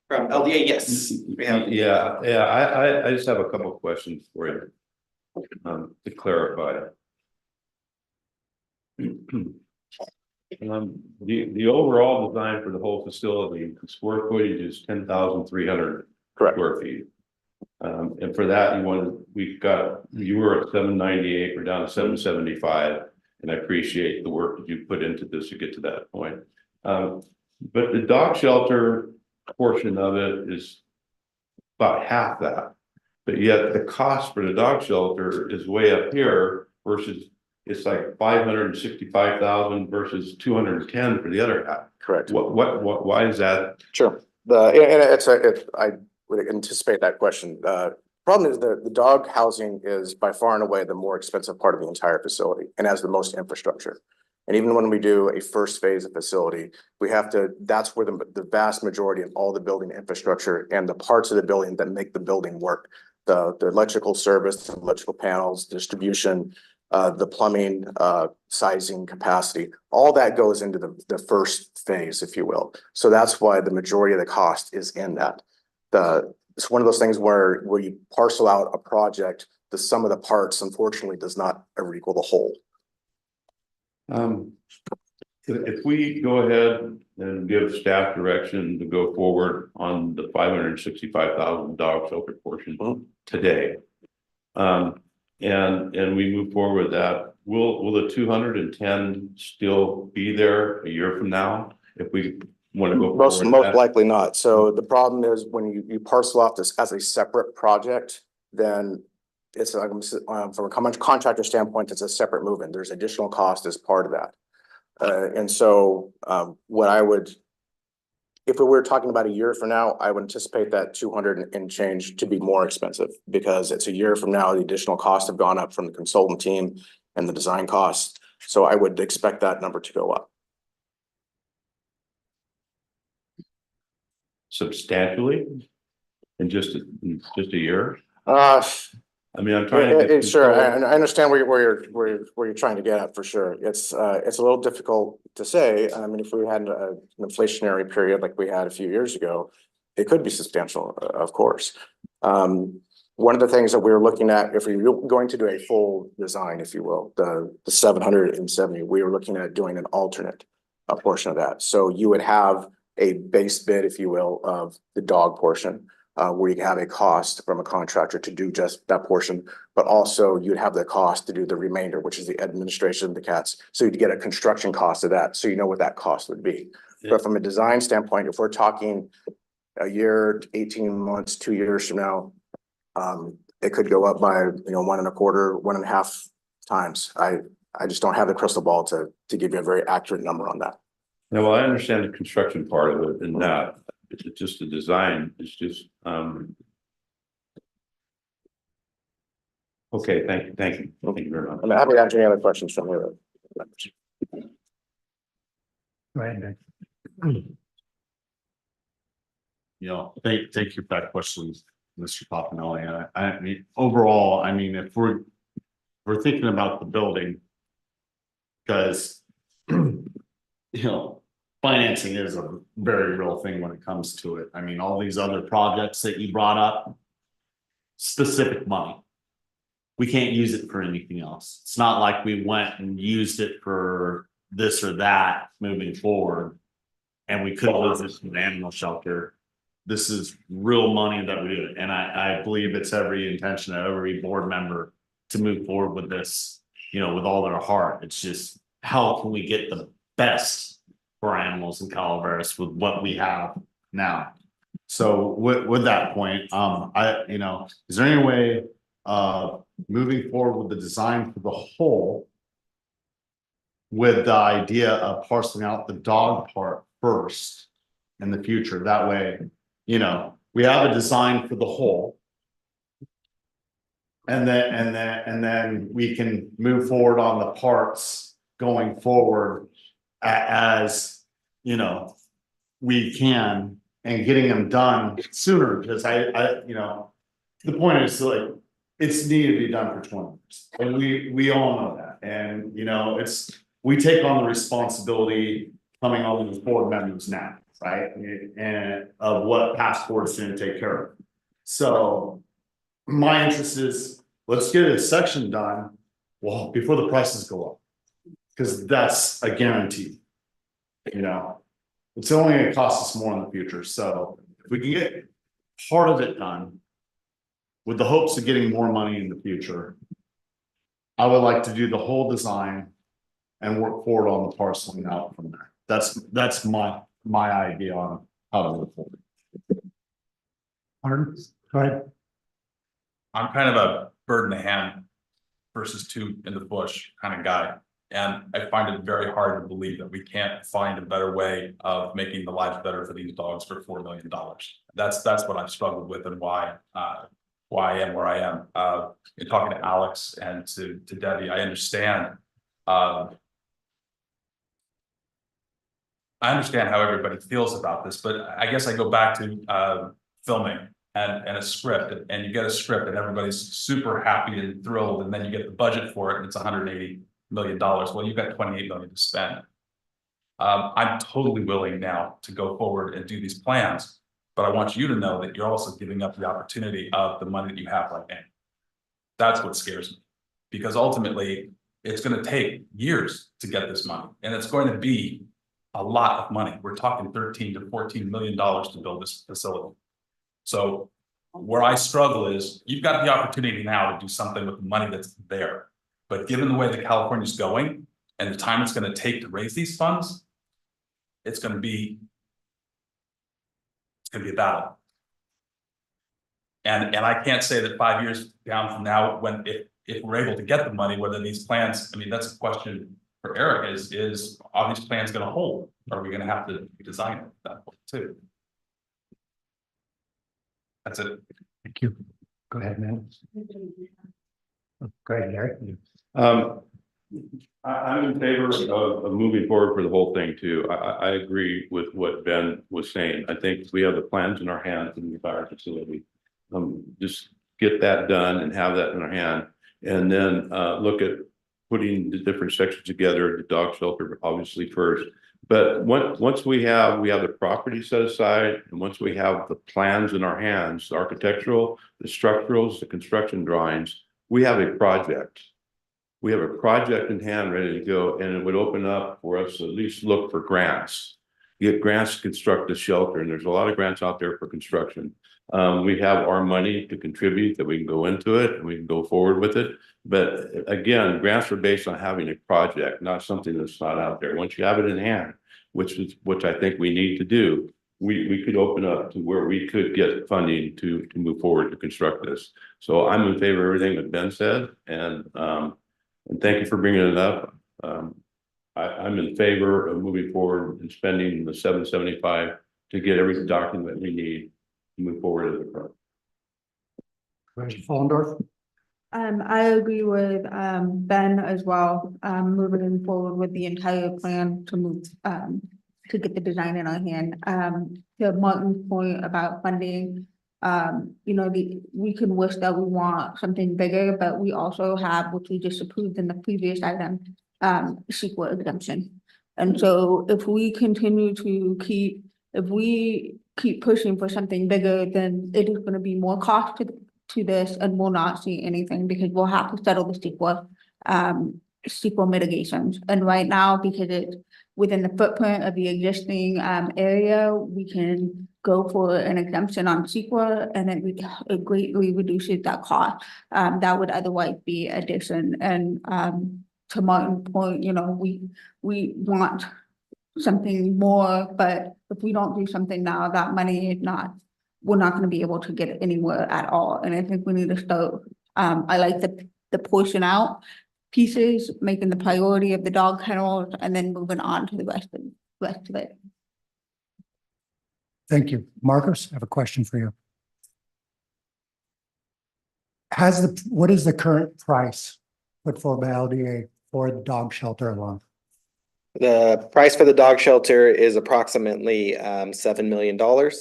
From LDA, yes. I just have a couple of questions for you. To clarify. The overall design for the whole facility, the square footage is 10,300 square feet. And for that, you were at 798, we're down to 775. And I appreciate the work that you put into this to get to that point. But the dog shelter portion of it is about half that. But yet the cost for the dog shelter is way up here versus it's like 565,000 versus 210 for the other half. Correct. Why is that? Sure. I would anticipate that question. Problem is the dog housing is by far and away the more expensive part of the entire facility and has the most infrastructure. And even when we do a first phase of facility, that's where the vast majority of all the building infrastructure and the parts of the building that make the building work. The electrical service, the electrical panels, distribution, the plumbing, sizing, capacity, all that goes into the first phase, if you will. So that's why the majority of the cost is in that. It's one of those things where you parcel out a project, the sum of the parts unfortunately does not ever equal the whole. If we go ahead and give staff direction to go forward on the 565,000 dog shelter portion today, and we move forward with that, will the 210 still be there a year from now if we want to go most forward? Likely not. So the problem is when you parcel off this as a separate project, then it's from a contractor standpoint, it's a separate movement. There's additional cost as part of that. And so if we were talking about a year from now, I would anticipate that 200 and change to be more expensive because it's a year from now, the additional costs have gone up from the consultant team and the design costs. So I would expect that number to go up. Substantially in just a year? I mean, I'm trying to sure. I understand where you're trying to get at for sure. It's a little difficult to say. I mean, if we had an inflationary period like we had a few years ago, it could be substantial, of course. One of the things that we were looking at, if we were going to do a full design, if you will, the 770, we were looking at doing an alternate portion of that. So you would have a base bid, if you will, of the dog portion, where you have a cost from a contractor to do just that portion, but also you'd have the cost to do the remainder, which is the administration of the cats. So you'd get a construction cost of that, so you know what that cost would be. Yeah. But from a design standpoint, if we're talking a year, 18 months, 2 years from now, it could go up by, 1.25, 1.5 times. I just don't have the crystal ball to give you a very accurate number on that. Yeah, well, I understand the construction part of it and that, it's just the design, it's just, okay, thank you very much. I'm happy to answer any other questions from you. Go ahead, Thank you for that question, Mr. Papanelli. I mean, overall, I mean, if we're thinking about the building, because financing is a very real thing when it comes to it. I mean, all these other projects that you brought up, specific money. We can't use it for anything else. It's not like we went and used it for this or that moving forward, and we could lose it to the animal shelter. This is real money that we do, and I believe it's every intention of every board member to move forward with this, with all their heart. It's just, how can we get the best for animals in Calaveras with what we have now? So with that point, is there any way moving forward with the design for the whole, with the idea of parceling out the dog part first in the future? That way, we have a design for the whole, and then we can move forward on the parts going forward as we can, and getting them done sooner, because the point is, like, it's needed to be done for 20 years, and we all know that. And we take on the responsibility coming on as board members now, right? And of what past boards didn't take care of. So my interest is, let's get a section done, well, before the prices go up, because that's a guarantee. It's only going to cost us more in the future. So if we can get part of it done with the hopes of getting more money in the future, I would like to do the whole design and work forward on the parceling out from there. That's my idea on how to move forward. Pardon? Go ahead. I'm kind of a bird in the hand versus two in the bush kind of guy. And I find it very hard to believe that we can't find a better way of making the lives better for these dogs for $4 million. That's what I've struggled with, and why I am where I am. In talking to Alex and to Debbie, I understand. I understand how everybody feels about this, but I guess I go back to filming and a script, and you get a script and everybody's super happy and thrilled, and then you get the budget for it and it's $180 million. Well, you've got 28 million to spend. I'm totally willing now to go forward and do these plans, but I want you to know that you're also giving up the opportunity of the money that you have right now. That's what scares me, because ultimately it's going to take years to get this money, and it's going to be a lot of money. We're talking $13 to $14 million to build this facility. So where I struggle is, you've got the opportunity now to do something with the money that's there. But given the way that California's going and the time it's going to take to raise these funds, it's going to be a battle. And I can't say that 5 years down from now, if we're able to get the money, whether these plans, I mean, that's a question for Eric, is are these plans going to hold? Are we going to have to design it at that point too? That's it. Thank you. Go ahead, man. Go ahead, Eric. I'm in favor of moving forward for the whole thing too. I agree with what Ben was saying. I think we have the plans in our hands in the fire facility. Just get that done and have that in our hand, and then look at putting the different sections together. The dog shelter, obviously first, But once we have the property set aside, and once we have the plans in our hands, the architectural, the structurals, the construction drawings, we have a project. We have a project in hand ready to go, and it would open up for us to at least look for grants. Get grants to construct the shelter, and there's a lot of grants out there for construction. We have our money to contribute that we can go into it and we can go forward with it. But again, grants are based on having a project, not something that's not out there. Once you have it in hand, which I think we need to do, we could open up to where we could get funding to move forward to construct this. So I'm in favor of everything that Ben said, and thank you for bringing it up. I'm in favor of moving forward and spending the $775 to get every document we need to move forward as a project. Commissioner Fullendorf? I agree with Ben as well, moving forward with the entire plan to move to get the design in our hand. To Martin's point about funding, you know, we can wish that we want something bigger, but we also have, which we just approved in the previous item, CEQA exemption. And so if we continue to keep pushing for something bigger, then it is gonna be more cost to this, and we'll not see anything because we'll have to settle the CEQA mitigations. And right now, because it's within the footprint of the existing area, we can go for an exemption on CEQA, and it greatly reduces that cost. That would otherwise be addition. And to Martin's point, you know, we want something more, but if we don't do something now, that money is not, we're not gonna be able to get it anywhere at all. And I think we need to start, I like the portion out pieces, making the priority of the dog kennels, and then moving on to the rest of it. Thank you. Marcos, I have a question for you. What is the current price put forward by LDA for the dog shelter alone? The price for the dog shelter is approximately $7 million. The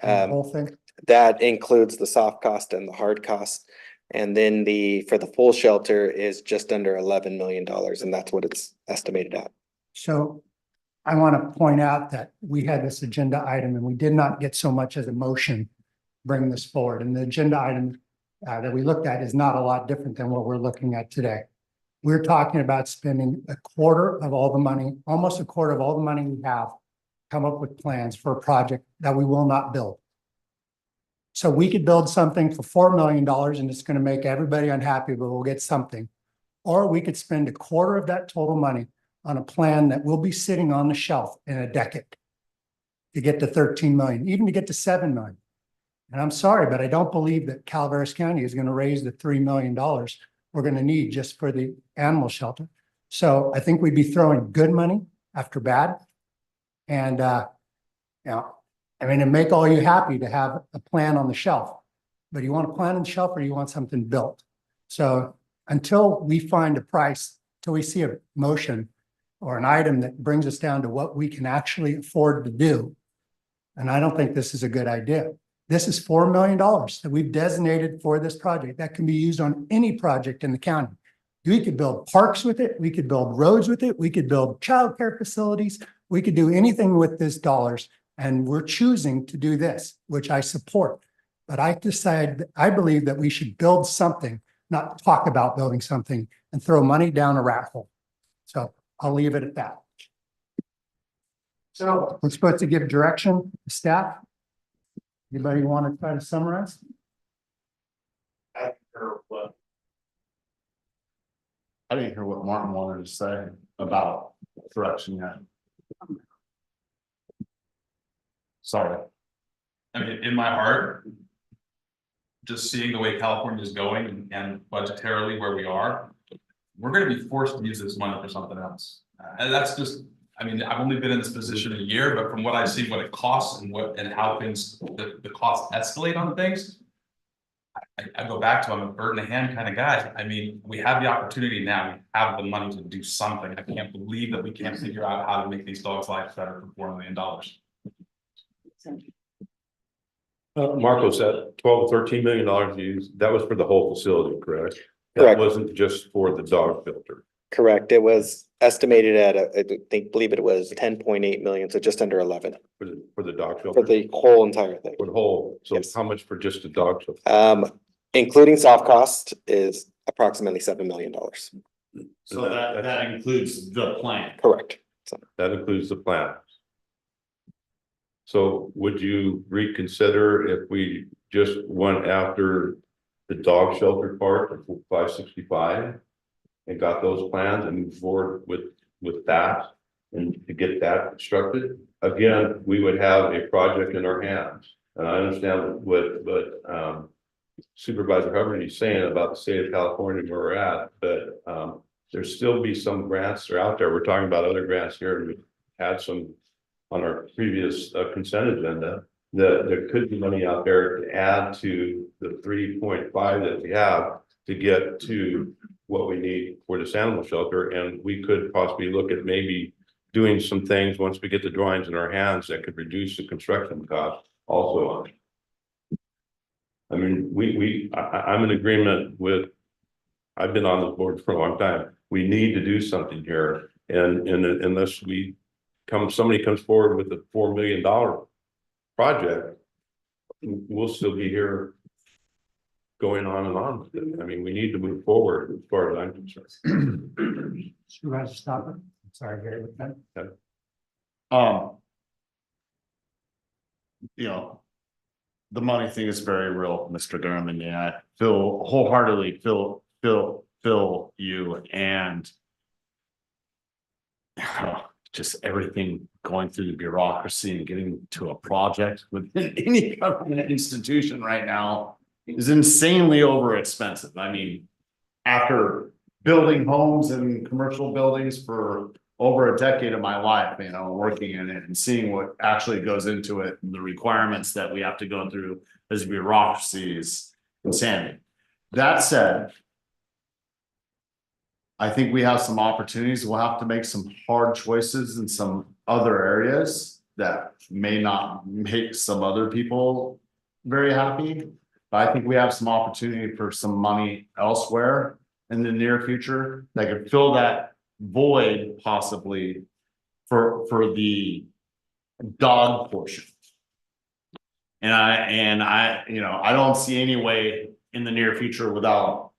whole thing? That includes the soft cost and the hard cost. And then for the full shelter is just under $11 million, and that's what it's estimated at. So I want to point out that we had this agenda item and we did not get so much as a motion bring this forward. And the agenda item that we looked at is not a lot different than what we're looking at today. We're talking about spending a quarter of all the money, almost a quarter of all the money we have, come up with plans for a project that we will not build. So we could build something for $4 million and it's going to make everybody unhappy, but we'll get something. Or we could spend a quarter of that total money on a plan that will be sitting on the shelf in a decade to get to 13 million, even to get to 7 million. And I'm sorry, but I don't believe that Calaveras County is going to raise the $3 million we're going to need just for the animal shelter. So I think we'd be throwing good money after bad. And, you know, I mean, it'd make all you happy to have a plan on the shelf, but you want a plan on the shelf or you want something built. So until we find a price, till we see a motion or an item that brings us down to what we can actually afford to do, and I don't think this is a good idea. This is $4 million that we've designated for this project that can be used on any project in the county. We could build parks with it. We could build roads with it. We could build childcare facilities. We could do anything with this dollars. And we're choosing to do this, which I support. But I believe that we should build something, not talk about building something and throw money down a rat hole. So I'll leave it at that. So we're supposed to give direction to staff. Anybody want to try to summarize? I didn't hear what Martin wanted to say about direction yet. Sorry. I mean, in my heart, just seeing the way California is going and budgetarily where we are, we're going to be forced to use this money for something else. And that's just, I mean, I've only been in this position a year, but from what I see, what it costs and how things, the costs escalate on things, I go back to, I'm a bird in the hand kind of guy. I mean, we have the opportunity now, we have the money to do something. I can't believe that we can't figure out how to make these dogs' lives better for $4 million. Marcos, that 12 to 13 million dollars used, that was for the whole facility, correct? Correct. That wasn't just for the dog filter. Correct. It was estimated at, believe it was 10.8 million, so just under 11 For the dog for shelter, the whole entire thing. for the whole, so Yes. how much for just the dog shelter? Including soft cost is approximately $7 million. So that includes the plan. Correct. So That includes the plan. So would you reconsider if we just went after the dog shelter part of 565? And got those plans and moved forward with that and to get that constructed? Again, we would have a project in our hands. And I understand what Supervisor Hubbard is saying about the state of California where we're at, but there's still be some grants that are out there. We're talking about other grants here, and we had some on our previous consent agenda. That there could be money out there to add to the 3.5 that we have to get to what we need for this animal shelter. And we could possibly look at maybe doing some things once we get the drawings in our hands that could reduce the construction cost also. I mean, I'm in agreement with, I've been on this board for a long time. We need to do something here. And unless somebody comes forward with a $4 million project, we'll still be here going on and on with it. I mean, we need to move forward as far as I'm concerned. Supervisor Stopper. Sorry, Gary, with that. You know, the money thing is very real, Mr. Durham, and I feel wholeheartedly feel you and just everything going through the bureaucracy and getting to a project within any government institution right now is insanely over expensive. I mean, after building homes and commercial buildings for over a decade of my life, you know, working in it and seeing what actually goes into it and the requirements that we have to go through as bureaucracy is insanity. That said, I think we have some opportunities. We'll have to make some hard choices in some other areas that may not make some other people very happy. But I think we have some opportunity for some money elsewhere in the near future that could fill that void possibly for the dog portion. And I, you know, I don't see any way in the near future without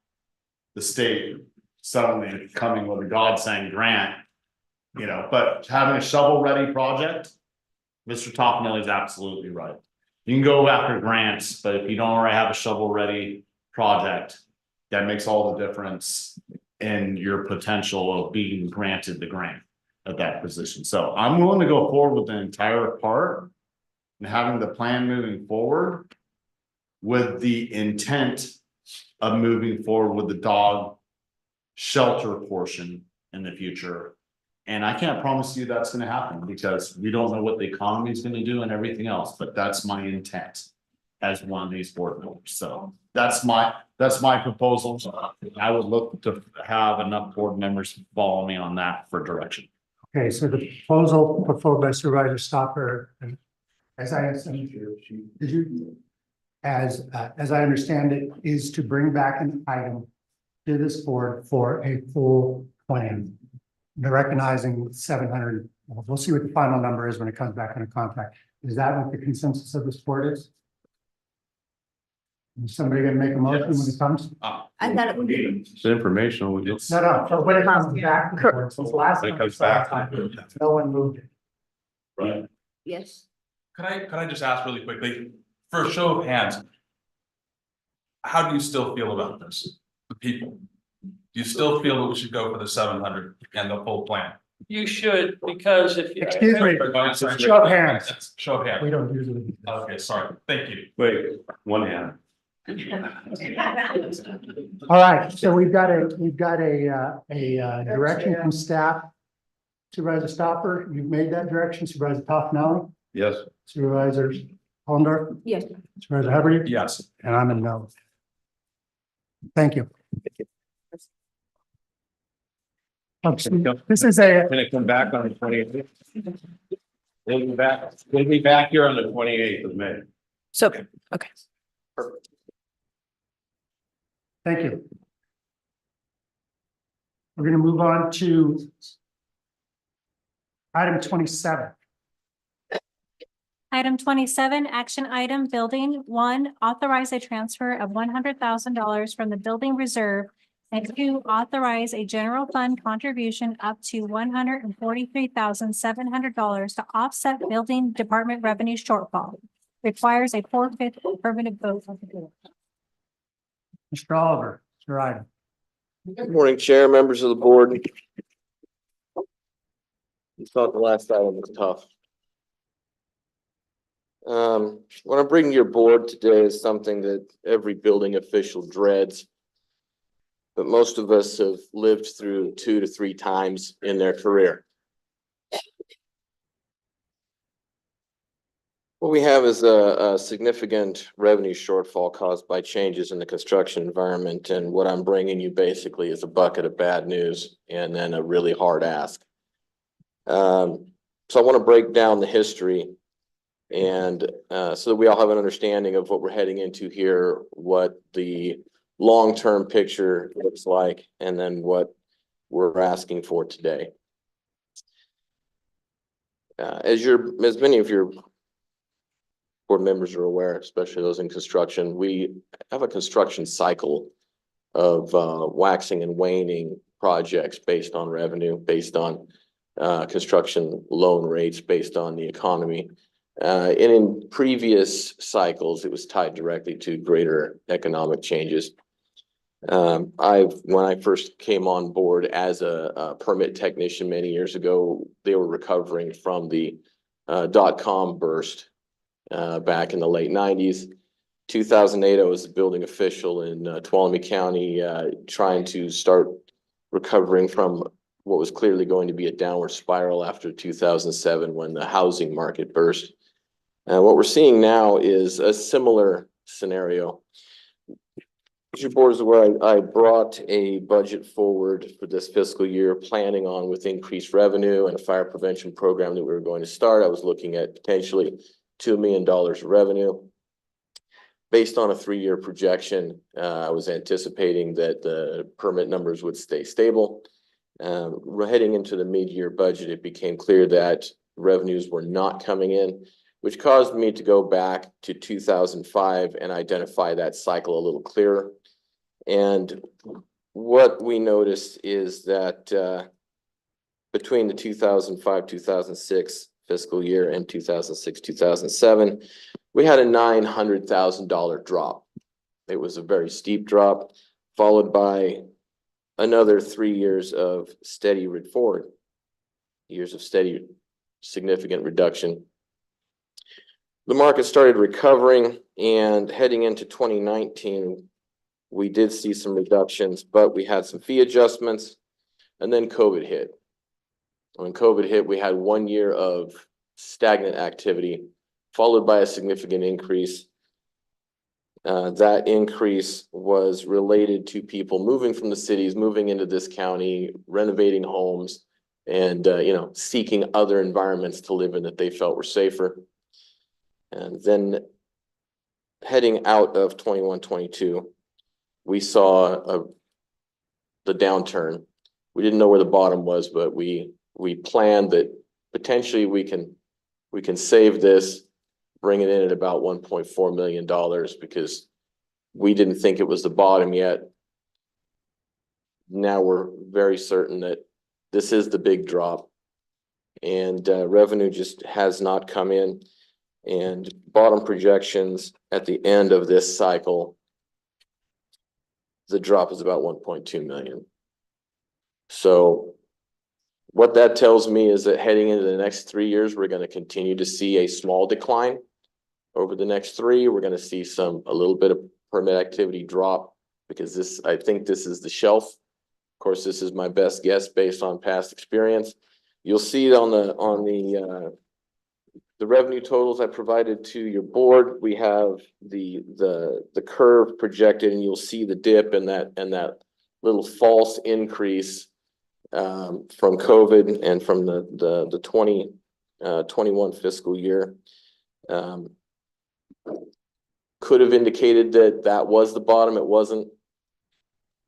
the state suddenly coming with a godsend grant, you know, but having a shovel-ready project, Mr. Toffenelli is absolutely right. You can go after grants, but if you don't already have a shovel-ready project, that makes all the difference in your potential of being granted the grant at that position. So I'm willing to go forward with the entire part and having the plan moving forward with the intent of moving forward with the dog shelter portion in the future. And I can't promise you that's going to happen because we don't know what the economy is going to do and everything else, but that's my intent as one of these board members. So that's my proposal. I would look to have enough board members follow me on that for direction. Okay, so the proposal put forward by Supervisor Stopper, and as I understand, as I understand it, is to bring back an item to this board for a full plan. They're recognizing 700. We'll see what the final number is when it comes back into contract. Is that what the consensus of this board is? Is somebody gonna make a motion when it comes? I thought it would be. It's informational. We just. No, but when it comes back, to the board, since the last When it time comes we saw back. it, no one moved it. Right. Yes. Could I just ask really quickly, for a show of hands, how do you still feel about this? The people, do you still feel that we should go for the 700 and the full plan? You should, because if you. Excuse me, show of hands. Show of hands. We don't usually. do this. Okay, sorry, thank you. Wait, one hand. All right, so we've got a direction from staff. Supervisor Stopper, you've made that direction. Supervisor Toffenelli, Yes. Supervisor Hollendorf, Yes. Supervisor Hubbard, Yes. and I'm a no. Thank you. This is a, Can it come back on the 28th? We'll be back here on the 28th of May. So, okay. thank you. We're gonna move on to item 27. Item 27, action item, building. 1, authorize a transfer of $100,000 from the building reserve. And 2, authorize a general fund contribution up to $143,700 to offset building department revenue shortfall. Requires a 4/5 affirmative vote of the board. Mr. Oliver, it's your item. Good morning, Chair, members of the board. You thought the last item was tough. What I'm bringing to your board today is something that every building official dreads, but most of us have lived through 2 to 3 times in their career. What we have is a significant revenue shortfall caused by changes in the construction environment, and what I'm bringing you basically is a bucket of bad news and then a really hard ask. So I want to break down the history and so that we all have an understanding of what we're heading into here, what the long-term picture looks like, and then what we're asking for today. As many of your board members are aware, especially those in construction, we have a construction cycle of waxing and waning projects based on revenue, based on construction loan rates, based on the economy. And in previous cycles, it was tied directly to greater economic changes. When I first came on board as a permit technician many years ago, they were recovering from the .com burst back in the late 90s. 2008, I was a building official in Tuolumne County, trying to start recovering from what was clearly going to be a downward spiral after 2007 when the housing market burst. What we're seeing now is a similar scenario. As your board is aware, I brought a budget forward for this fiscal year, planning on with increased revenue and a fire prevention program that we were going to start. I was looking at potentially $2 million of revenue. Based on a 3-year projection, I was anticipating that the permit numbers would stay stable. We're heading into the mid-year budget. It became clear that revenues were not coming in, which caused me to go back to 2005 and identify that cycle a little clearer. And what we noticed is that between the 2005-2006 fiscal year and 2006-2007, we had a $900,000 drop. It was a very steep drop, followed by another 3 years of steady years of steady, significant reduction. The market started recovering, and heading into 2019, we did see some reductions, but we had some fee adjustments, and then COVID hit. When COVID hit, we had 1 year of stagnant activity, followed by a significant increase. That increase was related to people moving from the cities, moving into this county, renovating homes, and seeking other environments to live in that they felt were safer. And then heading out of 21-22, we saw the downturn. We didn't know where the bottom was, but we planned that potentially we can save this, bring it in at about $1.4 million, because we didn't think it was the bottom yet. Now we're very certain that this is the big drop, and revenue just has not come in. And bottom projections at the end of this cycle, the drop is about 1.2 million. So what that tells me is that heading into the next 3 years, we're going to continue to see a small decline. Over the next 3, we're going to see a little bit of permit activity drop, because I think this is the shelf. Of course, this is my best guess based on past experience. You'll see it on the revenue totals I provided to your board. We have the curve projected, and you'll see the dip and that little false increase from COVID and from the 2021 fiscal year. Could have indicated that was the bottom. It wasn't.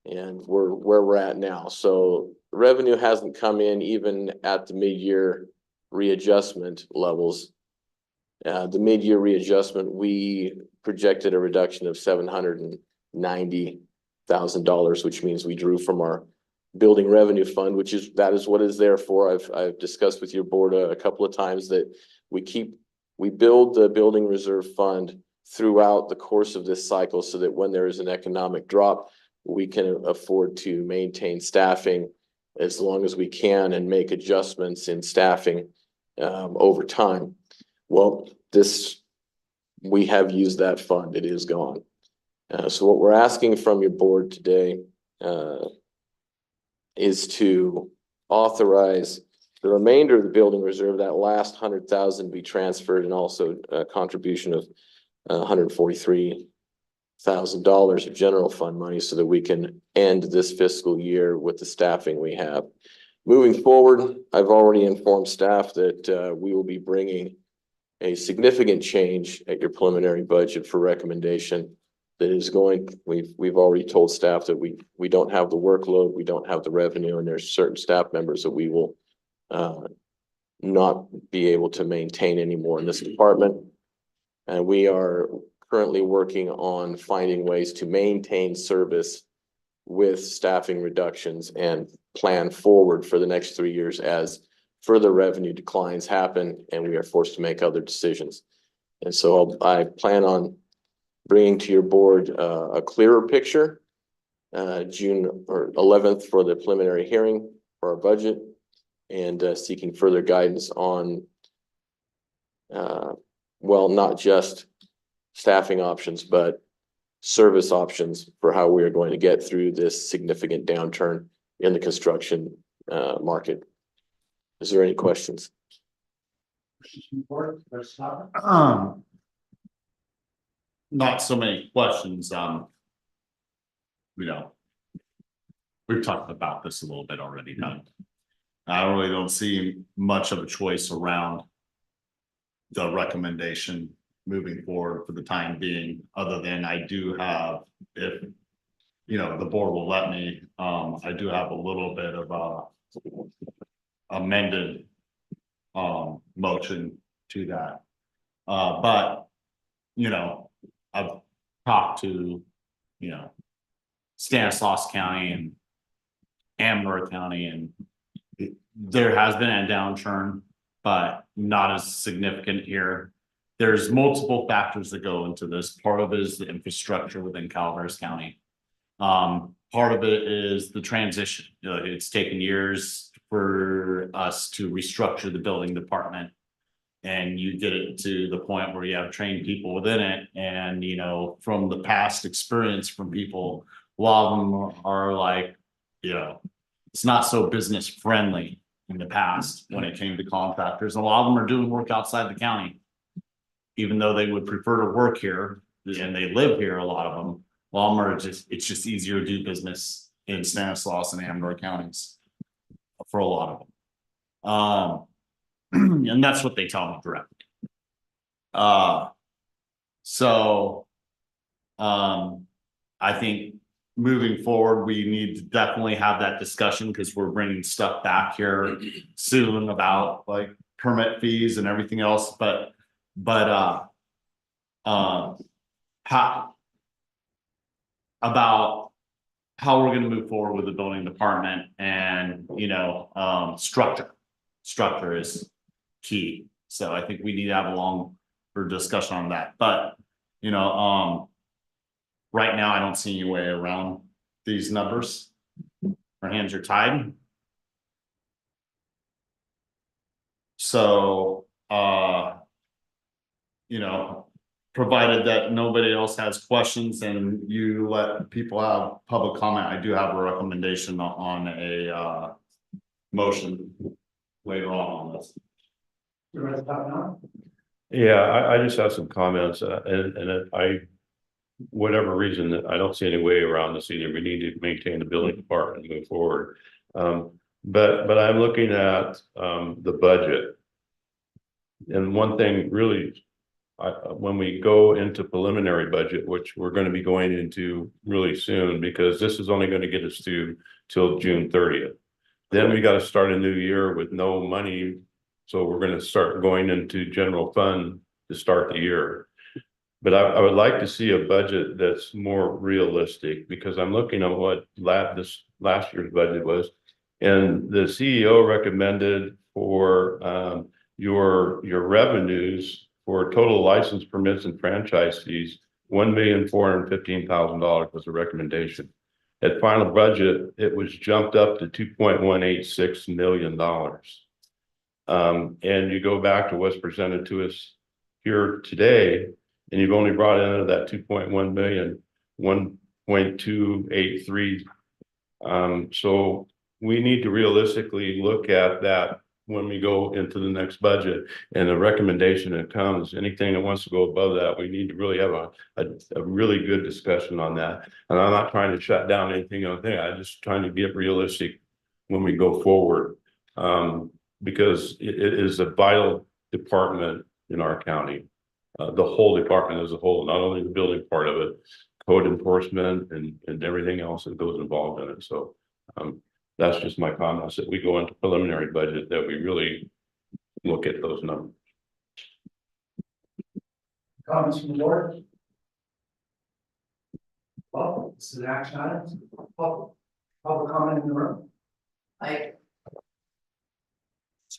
And we're where we're at now. So revenue hasn't come in even at the mid-year readjustment levels. The mid-year readjustment, we projected a reduction of $790,000, which means we drew from our building revenue fund, that is what is there for. I've discussed with your board a couple of times that we build the building reserve fund throughout the course of this cycle so that when there is an economic drop, we can afford to maintain staffing as long as we can and make adjustments in staffing over time. Well, we have used that fund. It is gone. So what we're asking from your board today is to authorize the remainder of the building reserve, that last 100,000 be transferred, and also a contribution of $143,000 of general fund money so that we can end this fiscal year with the staffing we have. Moving forward, I've already informed staff that we will be bringing a significant change at your preliminary budget for recommendation that is we've already told staff that we don't have the workload, we don't have the revenue, and there's certain staff members that we will not be able to maintain anymore in this department. And we are currently working on finding ways to maintain service with staffing reductions and plan forward for the next 3 years as further revenue declines happen and we are forced to make other decisions. And so I plan on bringing to your board a clearer picture June 11th for the preliminary hearing for our budget, and seeking further guidance on well, not just staffing options, but service options for how we are going to get through this significant downturn in the construction market. Is there any questions? Not so many questions. We've talked about this a little bit already. I really don't see much of a choice around the recommendation moving forward for the time being, other than I do have, if the board will let me, I do have a little bit of a amended motion to that. But I've talked to Stanislaus County and Amador County, and there has been a downturn, but not as significant here. There's multiple factors that go into this. Part of it is the infrastructure within Calaveras County. Part of it is the transition. It's taken years for us to restructure the building department, and you get it to the point where you have trained people within it. And from the past experience from people, a lot of them are like, it's not so business friendly in the past when it came to contractors. A lot of them are doing work outside the county, even though they would prefer to work here and they live here. A lot of them are it's just easier to do business in Stanislaus and Amador counties for a lot of them. And that's what they tell me directly. I think moving forward, we need to definitely have that discussion, because we're bringing stuff back here soon about like permit fees and everything else. But about how we're going to move forward with the building department, and structure is key. So I think we need to have a longer discussion on that. But right now I don't see any way around these numbers. Our hands are tied. So provided that nobody else has questions and you let people have public comment, I do have a recommendation on a motion later on this. Yeah, I just have some comments, and whatever reason, I don't see any way around this either. We need to maintain the building department and move forward. But I'm looking at the budget. And one thing really when we go into preliminary budget, which we're gonna be going into really soon, because this is only gonna get us through till June 30th. Then we gotta start a new year with no money, so we're gonna start going into general fund to start the year. But I would like to see a budget that's more realistic, because I'm looking at what this last year's budget was. And the CEO recommended for your revenues for total license permits and franchise fees, $1,415,000 was the recommendation. At final budget, it was jumped up to $2.186 million. And you go back to what's presented to us here today, and you've only brought into that 2.1 million, 1.283. So we need to realistically look at that when we go into the next budget, and the recommendation that comes, anything that wants to go above that, we need to really have a really good discussion on that. And I'm not trying to shut down anything on there. I'm just trying to get realistic when we go forward. Because it is a vital department in our county. The whole department as a whole, not only the building part of it, code enforcement and everything else that goes involved in it. So that's just my comments, that we go into preliminary budget, that we really look at those numbers. Comments from the board? Well, this is an action item. Public comment in the room?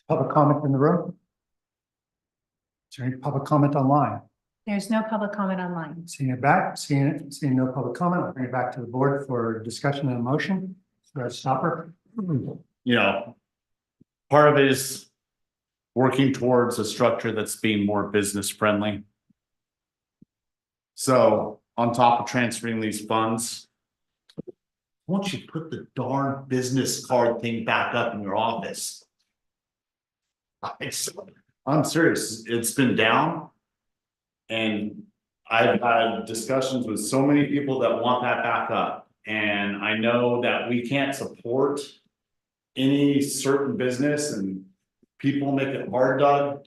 Public comment in the room? Is there any public comment online? There's no public comment online. Seeing no public comment, I'll bring it back to the board for discussion and a motion. Stopper. You know, part of it is working towards a structure that's being more business friendly. So on top of transferring these funds, why don't you put the darn business card thing back up in your office? I'm serious, it's been down. And I've had discussions with so many people that want that back up. And I know that we can't support any certain business, and people make it hard, Doug.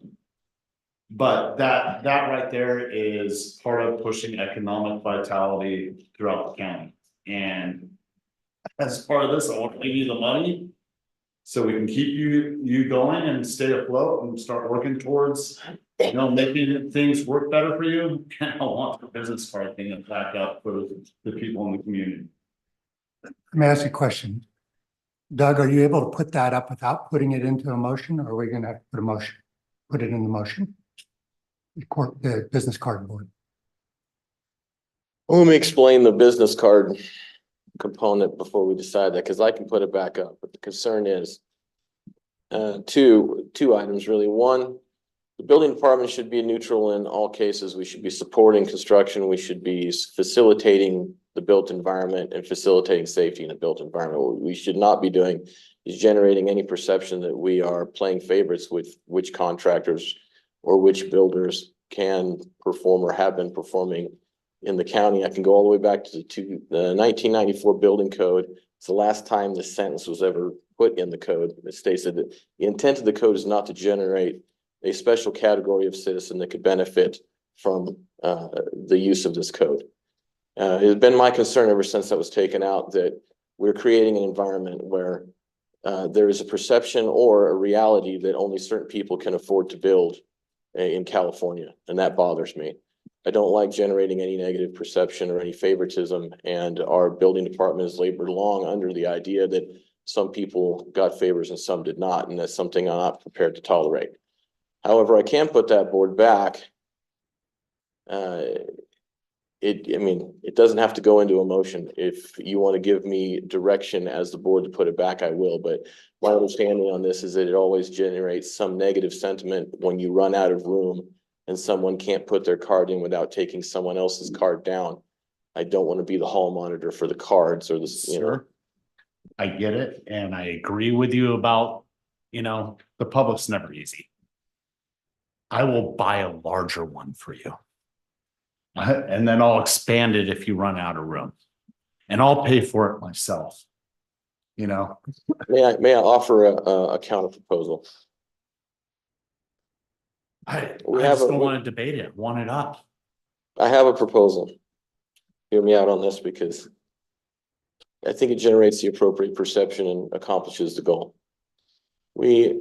But that right there is part of pushing economic vitality throughout the county. And as part of this, I want to give you the money so we can keep you going and stay afloat and start working towards, you know, making things work better for you. I want the business card thing back up for the people in the community. Let me ask you a question. Doug, are you able to put that up without putting it into a motion, or are we gonna have to put it in the motion? The business card board. Let me explain the business card component before we decide that, because I can put it back up. But the concern is two items really. One, the building department should be neutral in all cases. We should be supporting construction. We should be facilitating the built environment and facilitating safety in a built environment. What we should not be doing is generating any perception that we are playing favorites with which contractors or which builders can perform or have been performing in the county. I can go all the way back to the 1994 building code. It's the last time this sentence was ever put in the code. It states that the intent of the code is not to generate a special category of citizen that could benefit from the use of this code. It has been my concern ever since that was taken out that we're creating an environment where there is a perception or a reality that only certain people can afford to build in California, and that bothers me. I don't like generating any negative perception or any favoritism, and our building department has labored long under the idea that some people got favors and some did not, and that's something I'm not prepared to tolerate. However, I can put that board back. It doesn't have to go into a motion. If you want to give me direction as the board to put it back, I will. But my understanding on this is that it always generates some negative sentiment when you run out of room and someone can't put their card in without taking someone else's card down. I don't want to be the hall monitor for the cards or the, you know. I get it, and I agree with you about, you know, the public's never easy. I will buy a larger one for you. And then I'll expand it if you run out of room. And I'll pay for it myself. You know? May I offer a counter proposal? I We just have a- don't want to debate it, want it up. I have a proposal. Hear me out on this because I think it generates the appropriate perception and accomplishes the goal. We're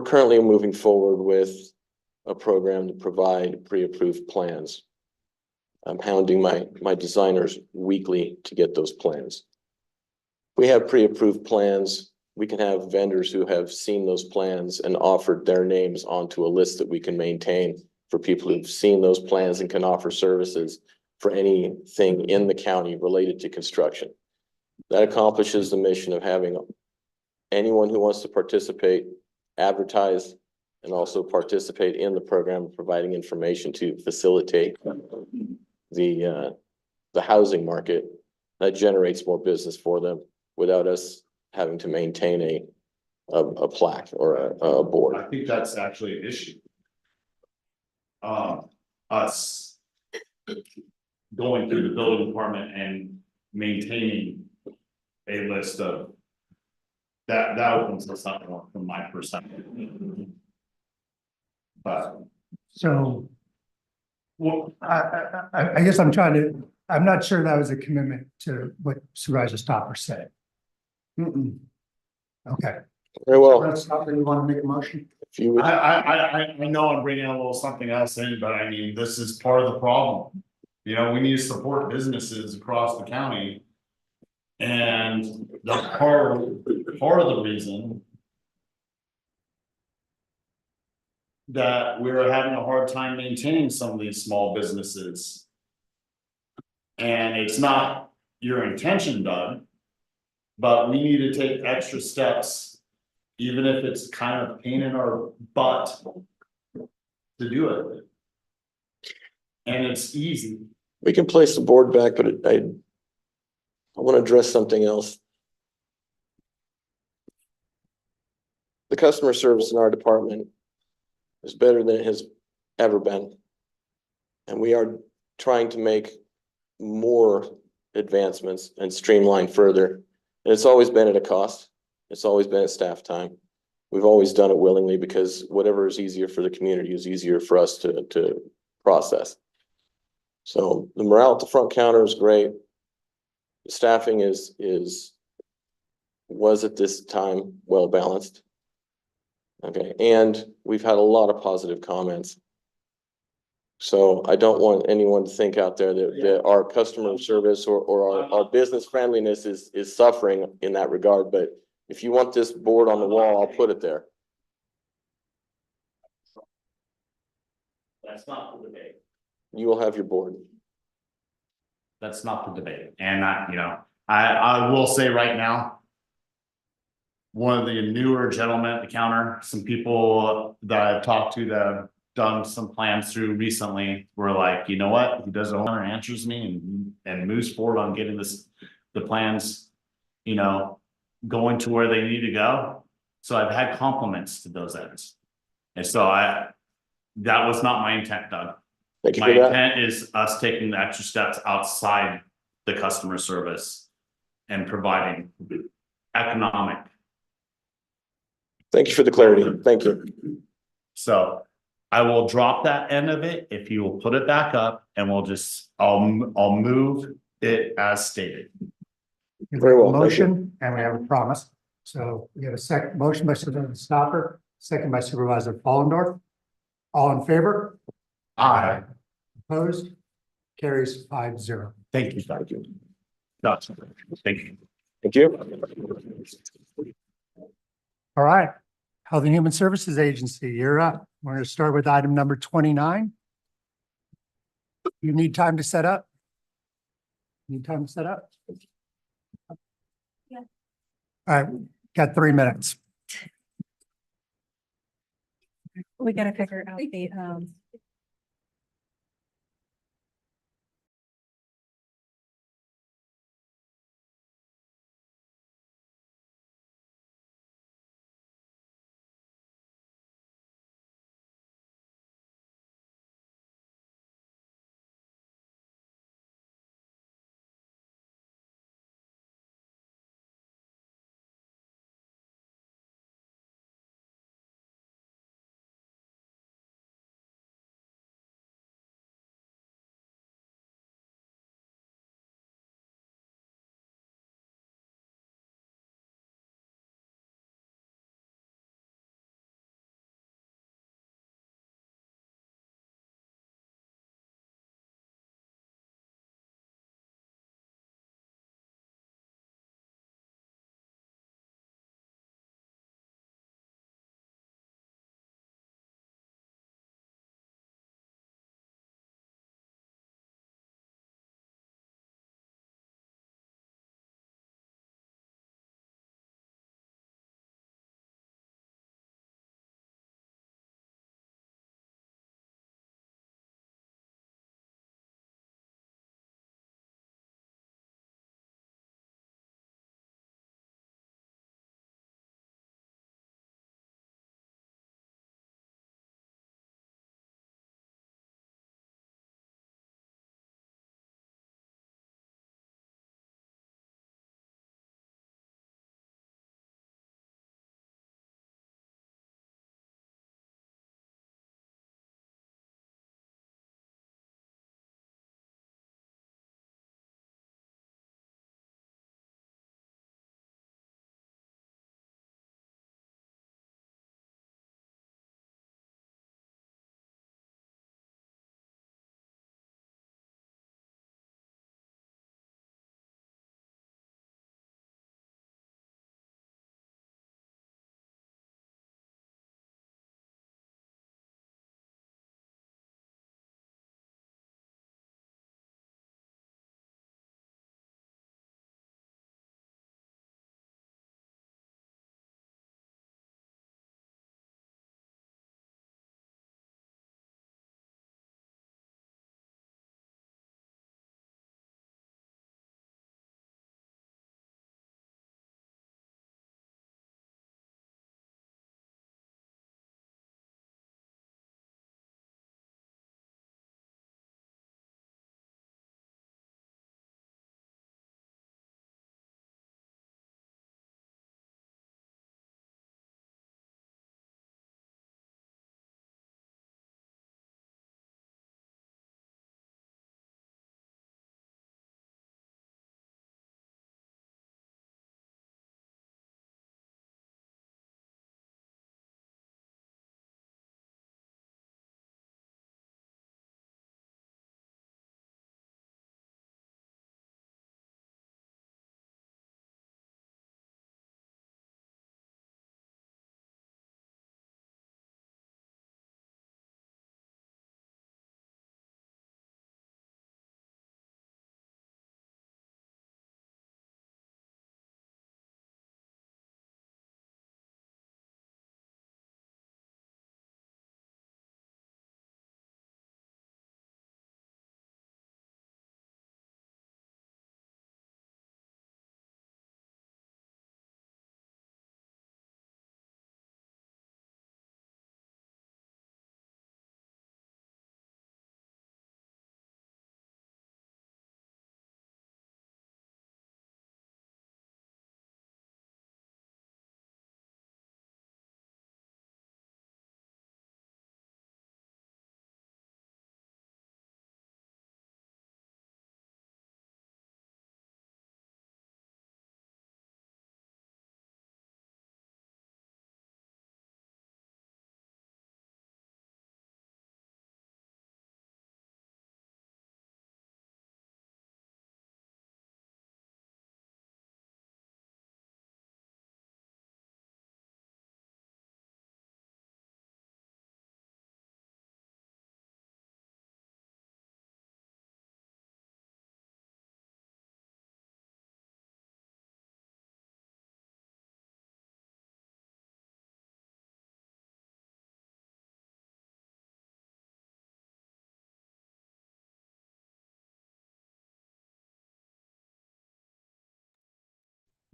currently moving forward with a program to provide pre-approved plans. I'm hounding my designers weekly to get those plans. We have pre-approved plans. We can have vendors who have seen those plans and offered their names onto a list that we can maintain for people who've seen those plans and can offer services for anything in the county related to construction. That accomplishes the mission of having anyone who wants to participate, advertise, and also participate in the program, providing information to facilitate the housing market. That generates more business for them without us having to maintain a plaque or a board. I think that's actually an issue. Us going through the building department and maintaining a list of that opens us up more from my perspective. But So, well, I guess I'm not sure that was a commitment to what Supervisor Stopper said. Okay. Very well. Supervisor Stopper, you want to make a motion? If you would, I know I'm bringing a little something else in, but I mean, this is part of the problem. You know, we need to support businesses across the county. And the part of the reason that we're having a hard time maintaining some of these small businesses. And it's not your intention, Doug, but we need to take extra steps, even if it's kind of a pain in our butt to do it. And it's easy. we can place the board back, but I want to address something else. The customer service in our department is better than it has ever been. And we are trying to make more advancements and streamline further. And it's always been at a cost. It's always been at staff time. We've always done it willingly because whatever is easier for the community is easier for us to process. So the morale at the front counter is great. The staffing was at this time well balanced. Okay, and we've had a lot of positive comments. So I don't want anyone to think out there that our customer service or our business friendliness is suffering in that regard. But if you want this board on the wall, I'll put it there. That's not the debate. You will have your board. That's not the debate. And I will say right now, one of the newer gentlemen at the counter, some people that I've talked to that have done some plans through recently were like, you know what? He does it all and answers me and moves forward on getting the plans, going to where they need to go. So I've had compliments to those ends. And so that was not my intent, Doug. Thank you My for that. intent is us taking the extra steps outside the customer service and providing economic. Thank you for the clarity. Thank you. So I will drop that end of it if you will put it back up and I'll move it as stated. Very well. Motion, and we have a promise. So we have a second motion by Supervisor Stopper, second by Supervisor Fallendorf. All in favor? Aye. Opposed? Carries 5-0. Thank you. Thank you. Gotcha. Thank you. Thank you. All right. Health and Human Services Agency, you're up. We're going to start with item number 29. You need time to set up? Need time to set up? Yeah. All right, got 3 minutes. We gotta figure out the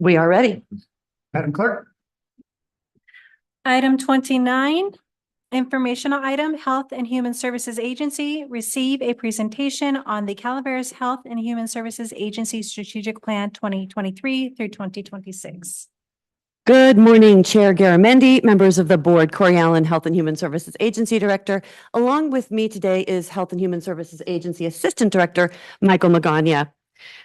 We are ready. Madam Clerk? Item 29, informational item, Health and Human Services Agency, receive a presentation on the Calaveras Health and Human Services Agency Strategic Plan 2023 through 2026. Good morning, Chair Garamendi, members of the board, Corey Allen, Health and Human Services Agency Director. Along with me today is Health and Human Services Agency Assistant Director, Michael Magana.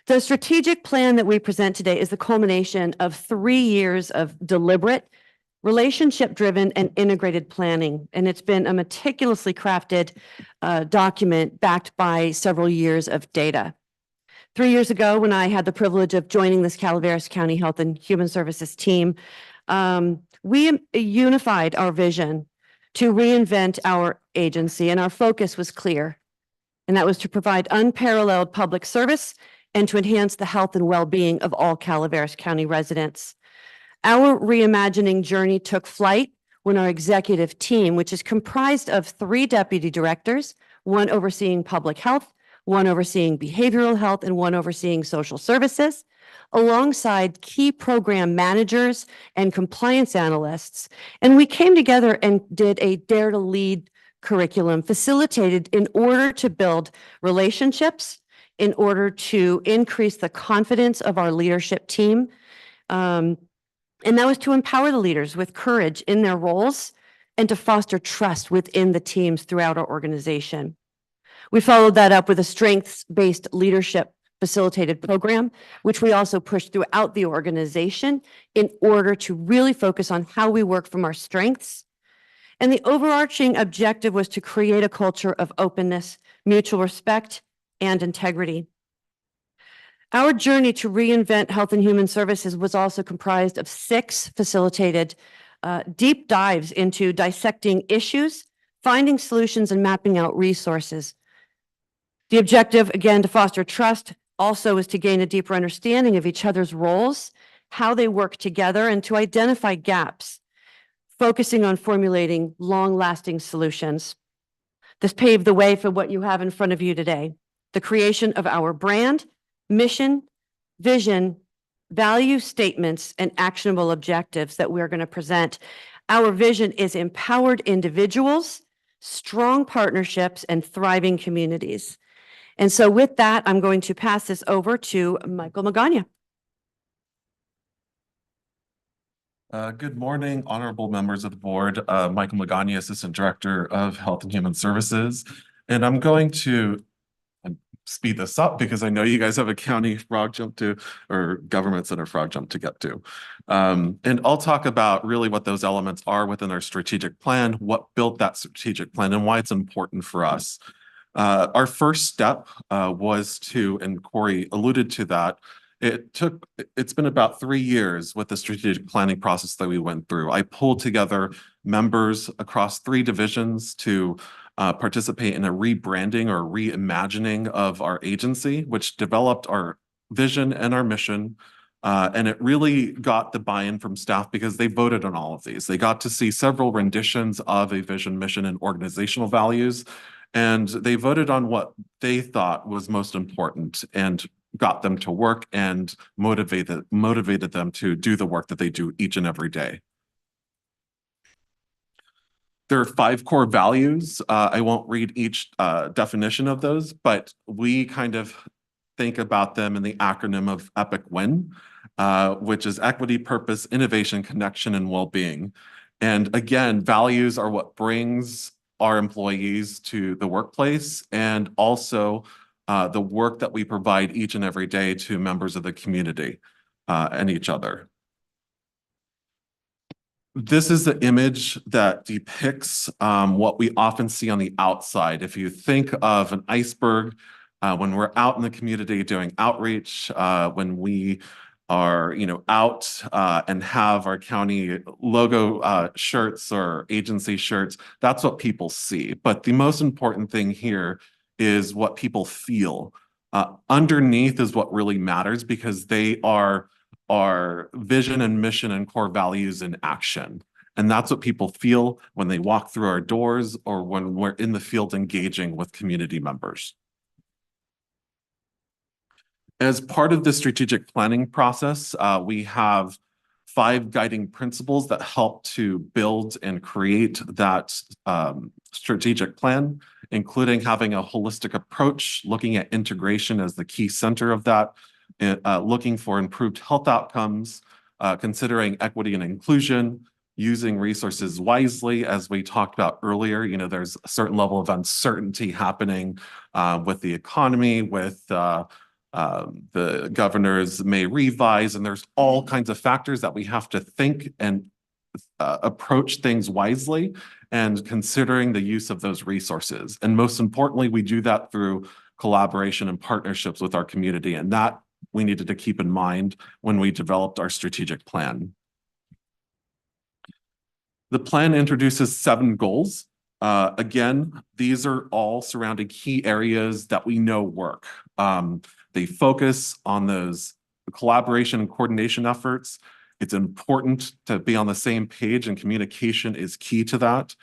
The strategic plan that we present today is the culmination of 3 years of deliberate, relationship-driven, and integrated planning. And it's been a meticulously crafted document backed by several years of data. 3 years ago, when I had the privilege of joining this Calaveras County Health and Human Services team, we unified our vision to reinvent our agency, and our focus was clear. And that was to provide unparalleled public service and to enhance the health and well-being of all Calaveras County residents. Our reimagining journey took flight when our executive team, which is comprised of 3 deputy directors, one overseeing public health, one overseeing behavioral health, and one overseeing social services, alongside key program managers and compliance analysts. And we came together and did a Dare to Lead curriculum facilitated in order to build relationships, in order to increase the confidence of our leadership team. And that was to empower the leaders with courage in their roles and to foster trust within the teams throughout our organization. We followed that up with a strengths-based leadership facilitated program, which we also pushed throughout the organization in order to really focus on how we work from our strengths. And the overarching objective was to create a culture of openness, mutual respect, and integrity. Our journey to reinvent health and human services was also comprised of 6 facilitated deep dives into dissecting issues, finding solutions, and mapping out resources. The objective, again, to foster trust, also is to gain a deeper understanding of each other's roles, how they work together, and to identify gaps, focusing on formulating long-lasting solutions. This paved the way for what you have in front of you today, the creation of our brand, mission, vision, value statements, and actionable objectives that we're going to present. Our vision is empowered individuals, strong partnerships, and thriving communities. And so with that, I'm going to pass this over to Michael Magana. Good morning, honorable members of the board. Michael Magana, Assistant Director of Health and Human Services. And I'm going to speed this up because I know you guys have a county frog jump to, or government center frog jump to get to. And I'll talk about really what those elements are within our strategic plan, what built that strategic plan, and why it's important for us. Our first step was to, and Corey alluded to that, it's been about 3 years with the strategic planning process that we went through. I pulled together members across 3 divisions to participate in a rebranding or reimagining of our agency, which developed our vision and our mission. And it really got the buy-in from staff because they voted on all of these. They got to see several renditions of a vision, mission, and organizational values. And they voted on what they thought was most important and got them to work and motivated them to do the work that they do each and every day. There are 5 core values. I won't read each definition of those, but we kind of think about them in the acronym of EPIC WIN, which is equity, purpose, innovation, connection, and well-being. And again, values are what brings our employees to the workplace and also the work that we provide each and every day to members of the community and each other. This is the image that depicts what we often see on the outside. If you think of an iceberg, when we're out in the community doing outreach, when we are, out and have our county logo shirts or agency shirts, that's what people see. But the most important thing here is what people feel. Underneath is what really matters because they are our vision and mission and core values in action. And that's what people feel when they walk through our doors or when we're in the field engaging with community members. As part of the strategic planning process, we have 5 guiding principles that help to build and create that strategic plan, including having a holistic approach, looking at integration as the key center of that, looking for improved health outcomes, considering equity and inclusion, using resources wisely, as we talked about earlier. You know, there's a certain level of uncertainty happening with the economy, with the governors may revise, and there's all kinds of factors that we have to think and approach things wisely and considering the use of those resources. And most importantly, we do that through collaboration and partnerships with our community. And that we needed to keep in mind when we developed our strategic plan. The plan introduces 7 goals. Again, these are all surrounding key areas that we know work. They focus on those collaboration and coordination efforts. It's important to be on the same page, and communication is key to that.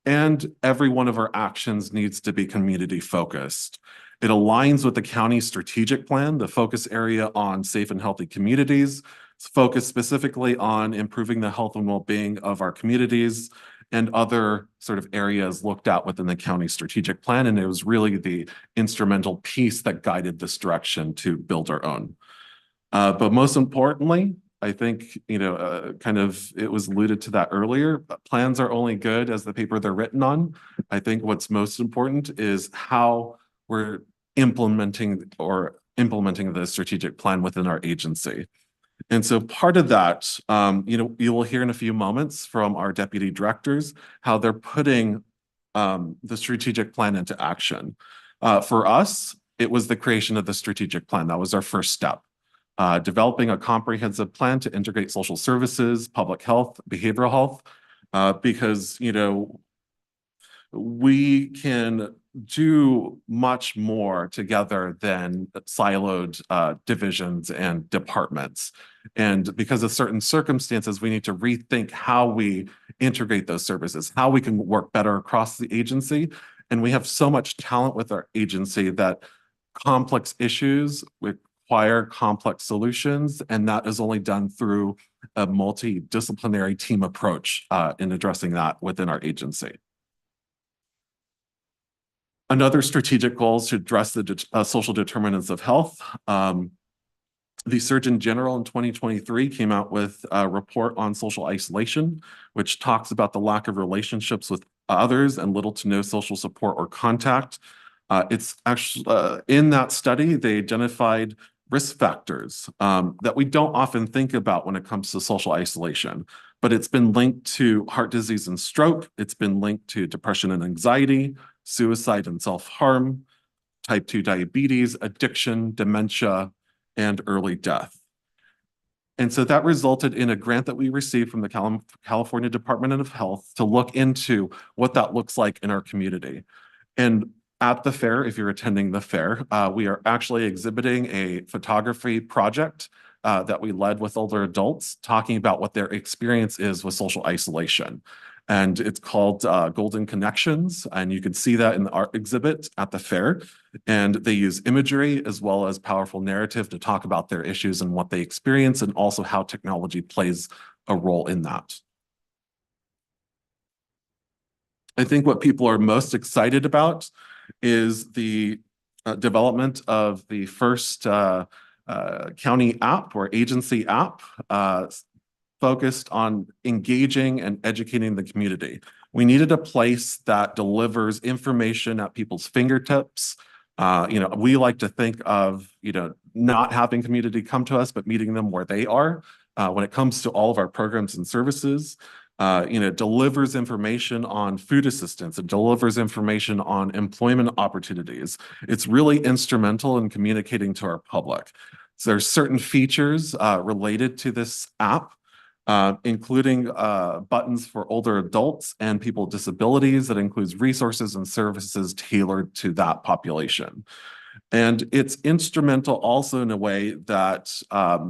And every one of our actions needs to be community focused. It aligns with the county strategic plan, the focus area on safe and healthy communities. It's focused specifically on improving the health and well-being of our communities and other sort of areas looked at within the county strategic plan. And it was really the instrumental piece that guided this direction to build our own. But most importantly, I think, you know, kind of it was alluded to that earlier, but plans are only good as the paper they're written on. I think what's most important is how we're implementing the strategic plan within our agency. And so part of that, you know, you will hear in a few moments from our deputy directors how they're putting the strategic plan into action. For us, it was the creation of the strategic plan. That was our first step. Developing a comprehensive plan to integrate social services, public health, behavioral health, because, you know, we can do much more together than siloed divisions and departments. And because of certain circumstances, we need to rethink how we integrate those services, how we can work better across the agency. And we have so much talent with our agency that complex issues require complex solutions, and that is only done through a multidisciplinary team approach in addressing that within our agency. Another strategic goal is to address the social determinants of health. The Surgeon General in 2023 came out with a report on social isolation, which talks about the lack of relationships with others and little to no social support or contact. It's actually in that study, they identified risk factors that we don't often think about when it comes to social isolation, but it's been linked to heart disease and stroke. It's been linked to depression and anxiety, suicide and self-harm, type 2 diabetes, addiction, dementia, and early death. And so that resulted in a grant that we received from the California Department of Health to look into what that looks like in our community. And at the fair, if you're attending the fair, we are actually exhibiting a photography project that we led with older adults, talking about what their experience is with social isolation. And it's called Golden Connections. And you can see that in the art exhibit at the fair. And they use imagery as well as powerful narrative to talk about their issues and what they experience, and also how technology plays a role in that. I think what people are most excited about is the development of the first county app or agency app focused on engaging and educating the community. We needed a place that delivers information at people's fingertips. You know, we like to think of, you know, not having community come to us, but meeting them where they are. When it comes to all of our programs and services, you know, it delivers information on food assistance. It delivers information on employment opportunities. It's really instrumental in communicating to our public. So there's certain features related to this app, including buttons for older adults and people with disabilities that includes resources and services tailored to that population. And it's instrumental also in a way that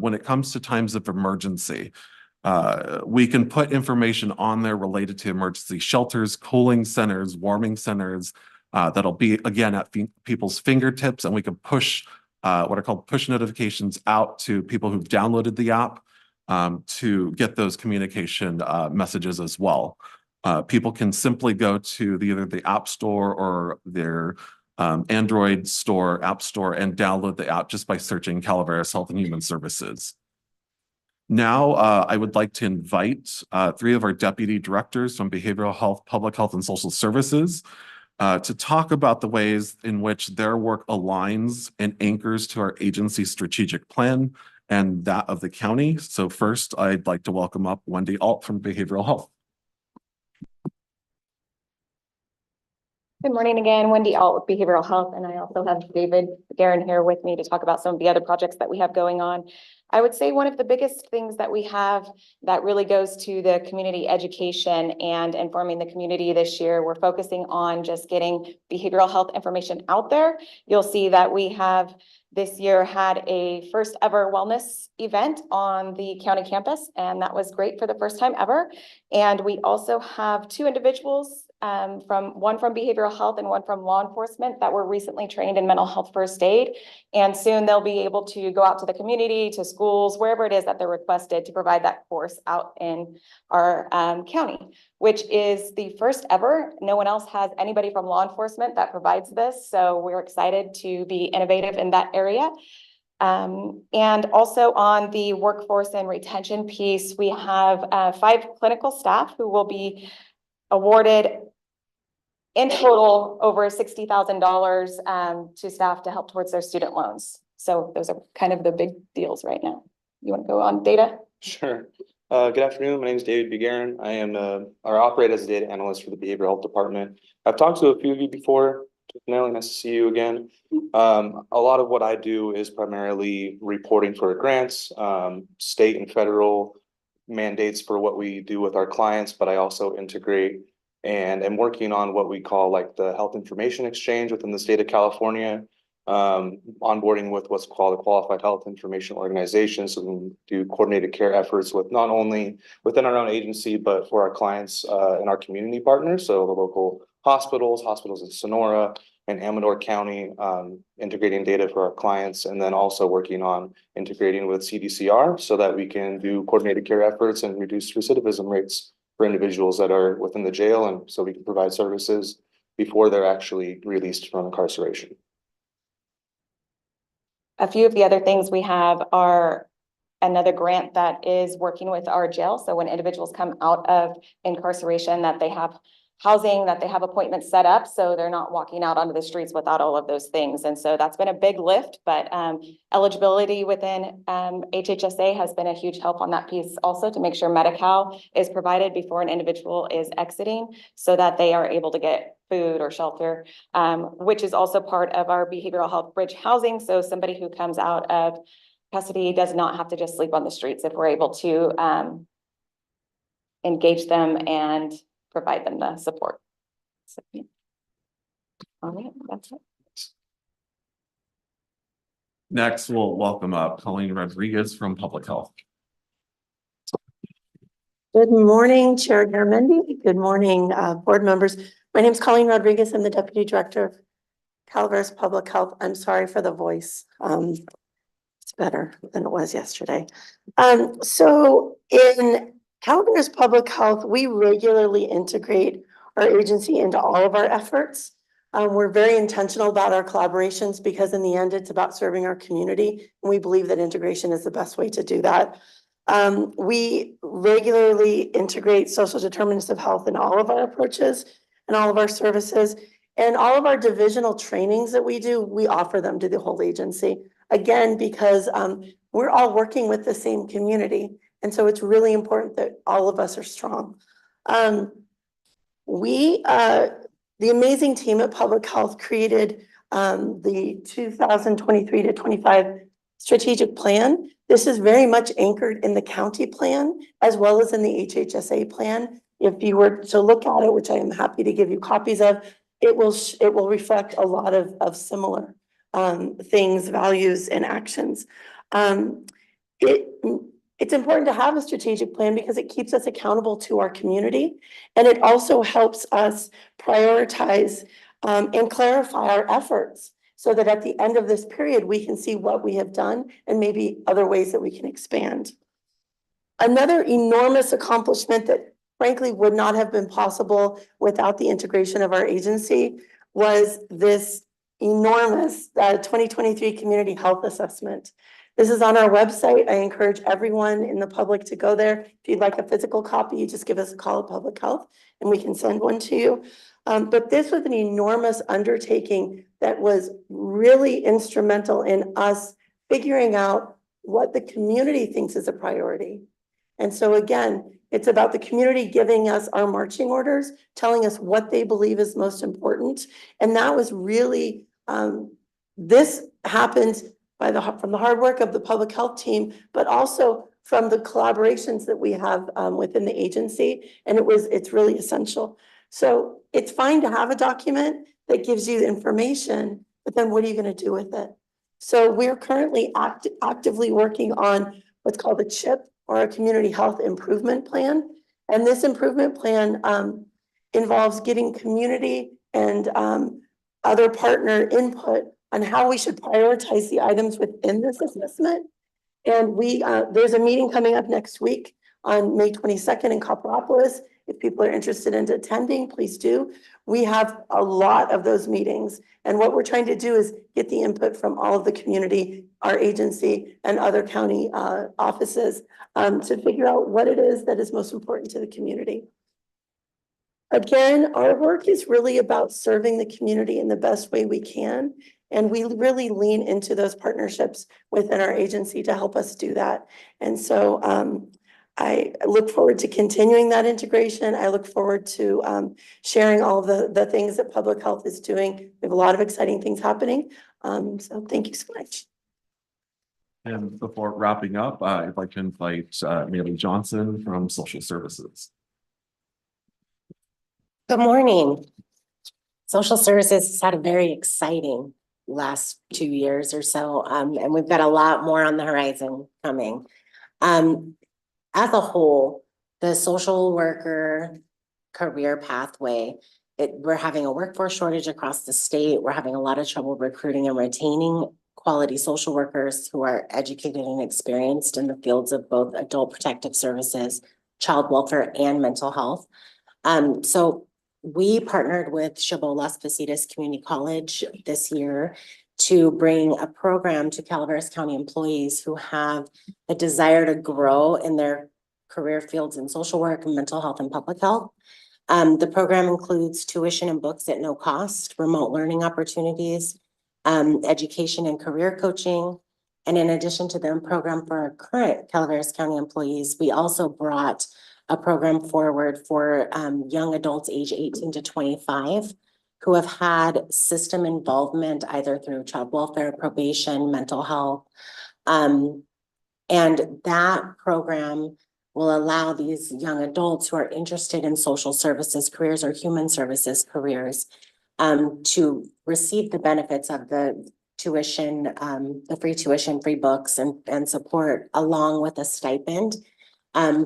when it comes to times of emergency, we can put information on there related to emergency shelters, cooling centers, warming centers, that'll be, again, at people's fingertips, and we can push what are called push notifications out to people who've downloaded the app to get those communication messages as well. People can simply go to either the App Store or their Android store, App Store, and download the app just by searching Calaveras Health and Human Services. Now, I would like to invite 3 of our deputy directors from Behavioral Health, Public Health, and Social Services to talk about the ways in which their work aligns and anchors to our agency's strategic plan and that of the county. So first, I'd like to welcome up Wendy Alt from Behavioral Health. Good morning again, Wendy Alt with Behavioral Health, and I also have David Guerin here with me to talk about some of the other projects that we have going on. I would say one of the biggest things that we have that really goes to the community education and informing the community this year, we're focusing on just getting behavioral health information out there. You'll see that we have this year had a first ever wellness event on the county campus, and that was great for the first time ever. And we also have 2 individuals one from behavioral health and one from law enforcement that were recently trained in mental health first aid. And soon they'll be able to go out to the community, to schools, wherever it is that they're requested to provide that course out in our county, which is the first ever. No one else has anybody from law enforcement that provides this. So we're excited to be innovative in that area. And also on the workforce and retention piece, we have 5 clinical staff who will be awarded in total over $60,000 to staff to help towards their student loans. So those are kind of the big deals right now. You want to go on data? Sure. Good afternoon. My name is David Begarin. I am or operate as a data analyst for the Behavioral Health Department. I've talked to a few of you before. Nelly, nice to see you again. A lot of what I do is primarily reporting for grants, state and federal mandates for what we do with our clients, but I also integrate and am working on what we call like the health information exchange within the state of California, onboarding with what's called a qualified health information organization. So we do coordinated care efforts with not only within our own agency, but for our clients and our community partners. So the local hospitals in Sonora and Amador County, integrating data for our clients, and then also working on integrating with CDCR so that we can do coordinated care efforts and reduce recidivism rates for individuals that are within the jail, and so we can provide services before they're actually released from incarceration. A few of the other things we have are another grant that is working with our jail. So when individuals come out of incarceration, that they have housing, that they have appointments set up, so they're not walking out onto the streets without all of those things. And so that's been a big lift, but eligibility within HHSA has been a huge help on that piece also, to make sure Medi-Cal is provided before an individual is exiting so that they are able to get food or shelter, which is also part of our behavioral health bridge housing. So somebody who comes out of custody does not have to just sleep on the streets if we're able to engage them and provide them the support. So, yeah. All right, that's it. Next, we'll welcome up Colleen Rodriguez from Public Health. Good morning, Chair Garamendi. Good morning, board members. My name is Colleen Rodriguez. I'm the Deputy Director of Calaveras Public Health. I'm sorry for the voice. It's better than it was yesterday. So in Calaveras Public Health, we regularly integrate our agency into all of our efforts. We're very intentional about our collaborations because in the end, it's about serving our community. And we believe that integration is the best way to do that. We regularly integrate social determinants of health in all of our approaches and all of our services. And all of our divisional trainings that we do, we offer them to the whole agency. Again, because we're all working with the same community. And so it's really important that all of us are strong. The amazing team at Public Health created the 2023 to 25 strategic plan. This is very much anchored in the county plan as well as in the HHSA plan. If you were to look at it, which I am happy to give you copies of, it will reflect a lot of similar things, values, and actions. It's important to have a strategic plan because it keeps us accountable to our community, and it also helps us prioritize and clarify our efforts. so that at the end of this period, we can see what we have done and maybe other ways that we can expand. Another enormous accomplishment that frankly would not have been possible without the integration of our agency was this enormous 2023 community health assessment. This is on our website. I encourage everyone in the public to go there. If you'd like a physical copy, you just give us a call at Public Health and we can send one to you. But this was an enormous undertaking that was really instrumental in us figuring out what the community thinks is a priority. And so again, it's about the community giving us our marching orders, telling us what they believe is most important. And that was really, this happened from the hard work of the public health team, but also from the collaborations that we have within the agency. And it's really essential. So it's fine to have a document that gives you information, but then what are you going to do with it? So we're currently actively working on what's called a CHIP, or a community health improvement plan. And this improvement plan involves getting community and other partner input on how we should prioritize the items within this assessment. And there's a meeting coming up next week on May 22nd in Copperopolis. If people are interested in attending, please do. We have a lot of those meetings. And what we're trying to do is get the input from all of the community, our agency, and other county offices to figure out what it is that is most important to the community. Again, our work is really about serving the community in the best way we can. And we really lean into those partnerships within our agency to help us do that. And so I look forward to continuing that integration. I look forward to sharing all of the things that public health is doing. We have a lot of exciting things happening. So thank you so much. And before wrapping up, I'd like to invite Maylee Johnson from Social Services. Good morning. Social Services has had a very exciting last 2 years or so, and we've got a lot more on the horizon coming. As a whole, the social worker career pathway, we're having a workforce shortage across the state. We're having a lot of trouble recruiting and retaining quality social workers who are educated and experienced in the fields of both adult protective services, child welfare, and mental health. So we partnered with Chabot Las Positas Community College this year to bring a program to Calaveras County employees who have a desire to grow in their career fields in social work, mental health, and public health. The program includes tuition and books at no cost, remote learning opportunities, education and career coaching. And in addition to the program for our current Calaveras County employees, we also brought a program forward for young adults age 18 to 25 who have had system involvement either through child welfare, probation, mental health. And that program will allow these young adults who are interested in social services careers or human services careers to receive the benefits of the tuition, the free tuition, free books, and support, along with a stipend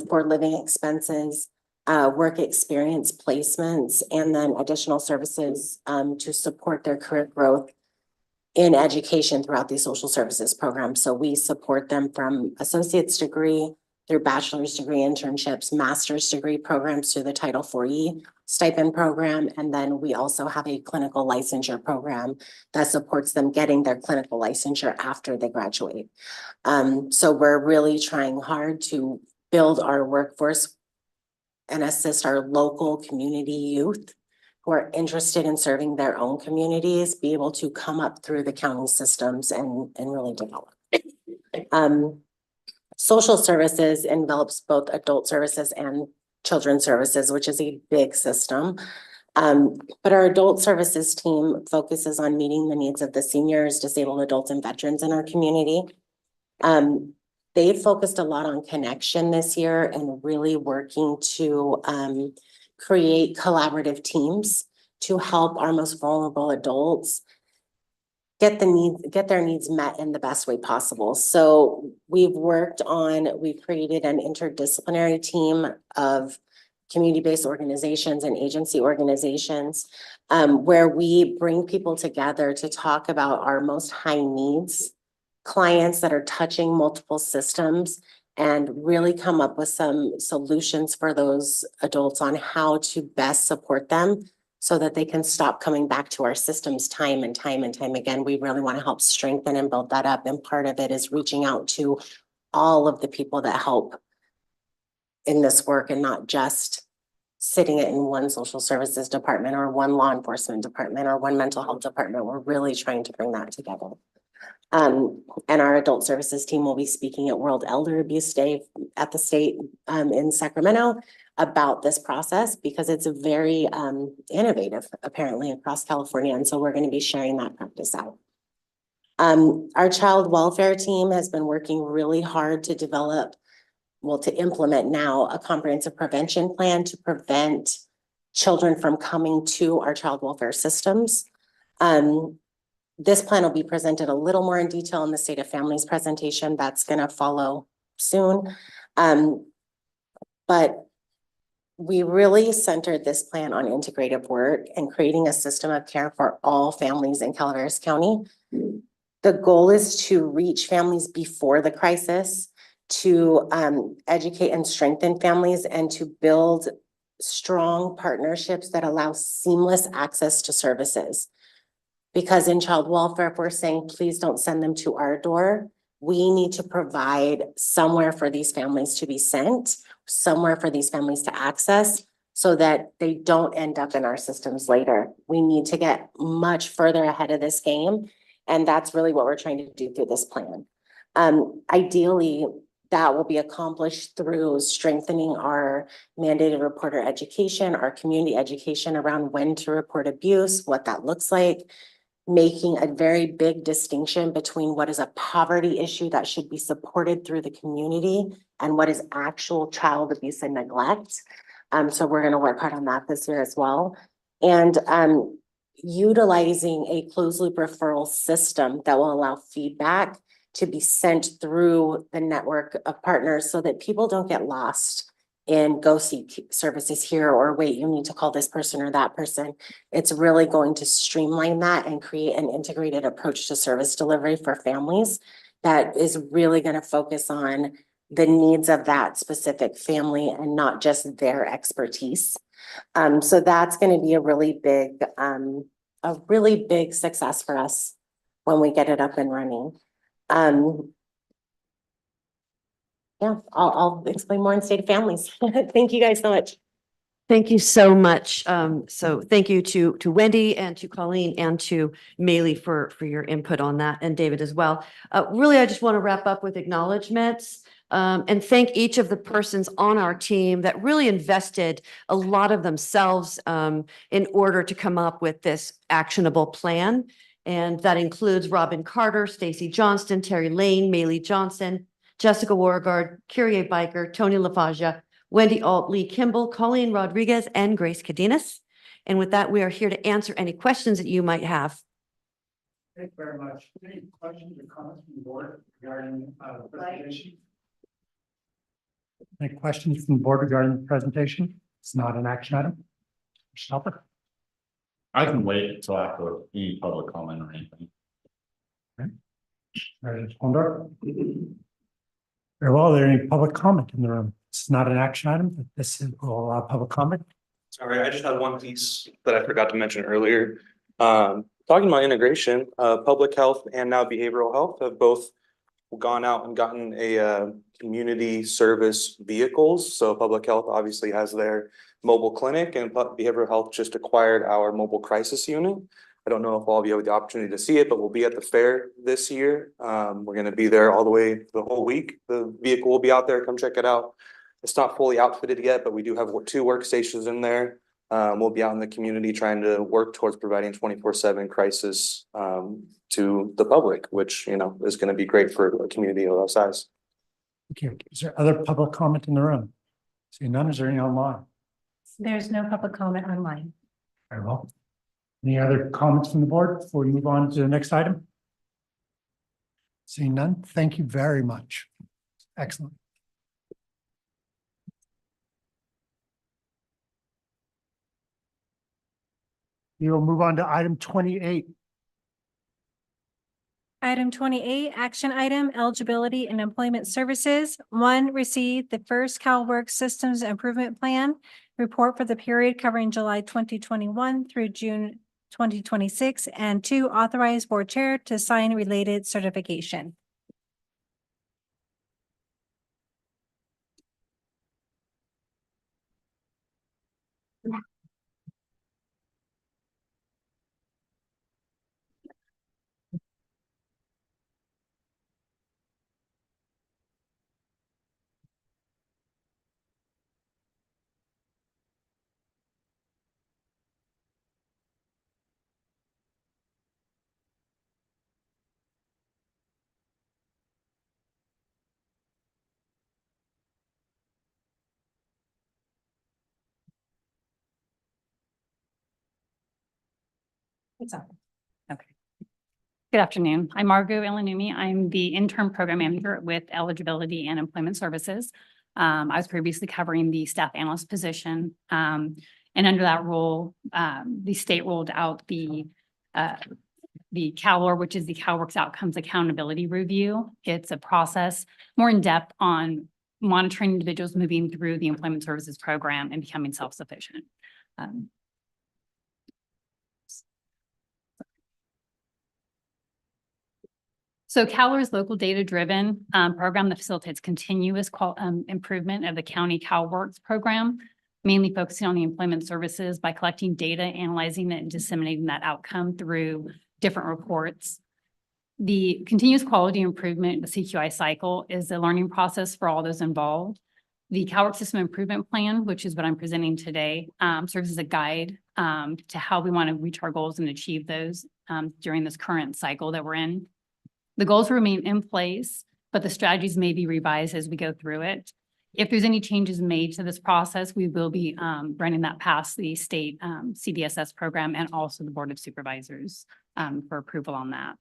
for living expenses, work experience placements, and then additional services to support their career growth in education throughout these social services programs. So we support them from associate's degree through bachelor's degree internships, master's degree programs through the Title IV stipend program. And then we also have a clinical licensure program that supports them getting their clinical licensure after they graduate. So we're really trying hard to build our workforce and assist our local community youth who are interested in serving their own communities, be able to come up through the county systems and really develop. Social services envelops both adult services and children's services, which is a big system. But our adult services team focuses on meeting the needs of the seniors, disabled adults, and veterans in our community. They focused a lot on connection this year and really working to create collaborative teams to help our most vulnerable adults get their needs met in the best way possible. So we've created an interdisciplinary team of community-based organizations and agency organizations where we bring people together to talk about our most high needs clients that are touching multiple systems and really come up with some solutions for those adults on how to best support them so that they can stop coming back to our systems time and time and time again. We really want to help strengthen and build that up. And part of it is reaching out to all of the people that help in this work and not just sitting it in one social services department or one law enforcement department or one mental health department. We're really trying to bring that together. And our adult services team will be speaking at World Elder Abuse Day at the state in Sacramento about this process because it's a very innovative apparently across California. And so we're going to be sharing that practice out. Our child welfare team has been working really hard to develop, to implement now a comprehensive prevention plan to prevent children from coming to our child welfare systems. This plan will be presented a little more in detail in the State of Families presentation that's going to follow soon. But we really centered this plan on integrative work and creating a system of care for all families in Calaveras County. The goal is to reach families before the crisis, to educate and strengthen families, and to build strong partnerships that allow seamless access to services. Because in child welfare, if we're saying, please don't send them to our door, we need to provide somewhere for these families to be sent, somewhere for these families to access so that they don't end up in our systems later. We need to get much further ahead of this game. And that's really what we're trying to do through this plan. Ideally, that will be accomplished through strengthening our mandated reporter education, our community education around when to report abuse, what that looks like, making a very big distinction between what is a poverty issue that should be supported through the community and what is actual child abuse and neglect. So we're going to work hard on that this year as well. And utilizing a closed loop referral system that will allow feedback to be sent through the network of partners so that people don't get lost and go seek services here or wait, you need to call this person or that person. It's really going to streamline that and create an integrated approach to service delivery for families that is really going to focus on the needs of that specific family and not just their expertise. So that's going to be a really big success for us when we get it up and running. Yeah, I'll explain more in State of Families. Thank you guys so much. Thank you so much. So thank you to Wendy and to Colleen and to Maylee for your input on that, and David as well. Really, I just want to wrap up with acknowledgements and thank each of the persons on our team that really invested a lot of themselves in order to come up with this actionable plan. And that includes Robin Carter, Stacy Johnston, Terry Lane, Maylee Johnson, Jessica Wargard, Kyrie Biker, Tony LaFagia, Wendy Alt, Lee Kimball, Colleen Rodriguez, and Grace Cadenas. And with that, we are here to answer any questions that you might have. Thank you very much. Any questions or comments from the board regarding the presentation? Any questions from the board regarding the presentation? It's not an action item. Stopper. I can wait until after any public comment or anything. Very well. Are there any public comment in the room? It's not an action item, but this will allow public comment. Sorry, I just had one piece that I forgot to mention earlier. Talking about integration, public health and now behavioral health have both gone out and gotten a community service vehicles. So public health obviously has their mobile clinic, and behavioral health just acquired our mobile crisis unit. I don't know if all of you have the opportunity to see it, but we'll be at the fair this year. We're going to be there all the way the whole week. The vehicle will be out there. Come check it out. It's not fully outfitted yet, but we do have 2 workstations in there. We'll be out in the community trying to work towards providing 24/7 crisis to the public, which, you know, is going to be great for a community of our size. Thank you. Is there other public comment in the room? See none. Is there any online? There's no public comment online. Very well. Any other comments from the board before we move on to the next item? Seeing none, thank you very much. Excellent. We will move on to item 28. Item 28, action item, eligibility and employment services. 1, receive the first CalWorks Systems Improvement Plan report for the period covering July 2021 through June 2026. And 2, authorize board chair to sign related certification. It's on. Okay. Good afternoon. I'm Margot Ilanumi. I'm the interim program manager with Eligibility and Employment Services. I was previously covering the staff analyst position. And under that role, the state rolled out the CalOR, which is the CalWorks Outcomes Accountability Review. It's a process more in depth on monitoring individuals moving through the employment services program and becoming self-sufficient. So CalOR is local data-driven program that facilitates continuous improvement of the county CalWorks program, mainly focusing on the employment services by collecting data, analyzing it, and disseminating that outcome through different reports. The continuous quality improvement, the CQI cycle, is the learning process for all those involved. The CalWorks System Improvement Plan, which is what I'm presenting today, serves as a guide to how we want to reach our goals and achieve those during this current cycle that we're in. The goals remain in place, but the strategies may be revised as we go through it. If there's any changes made to this process, we will be running that past the state CDSS program and also the Board of Supervisors for approval on that.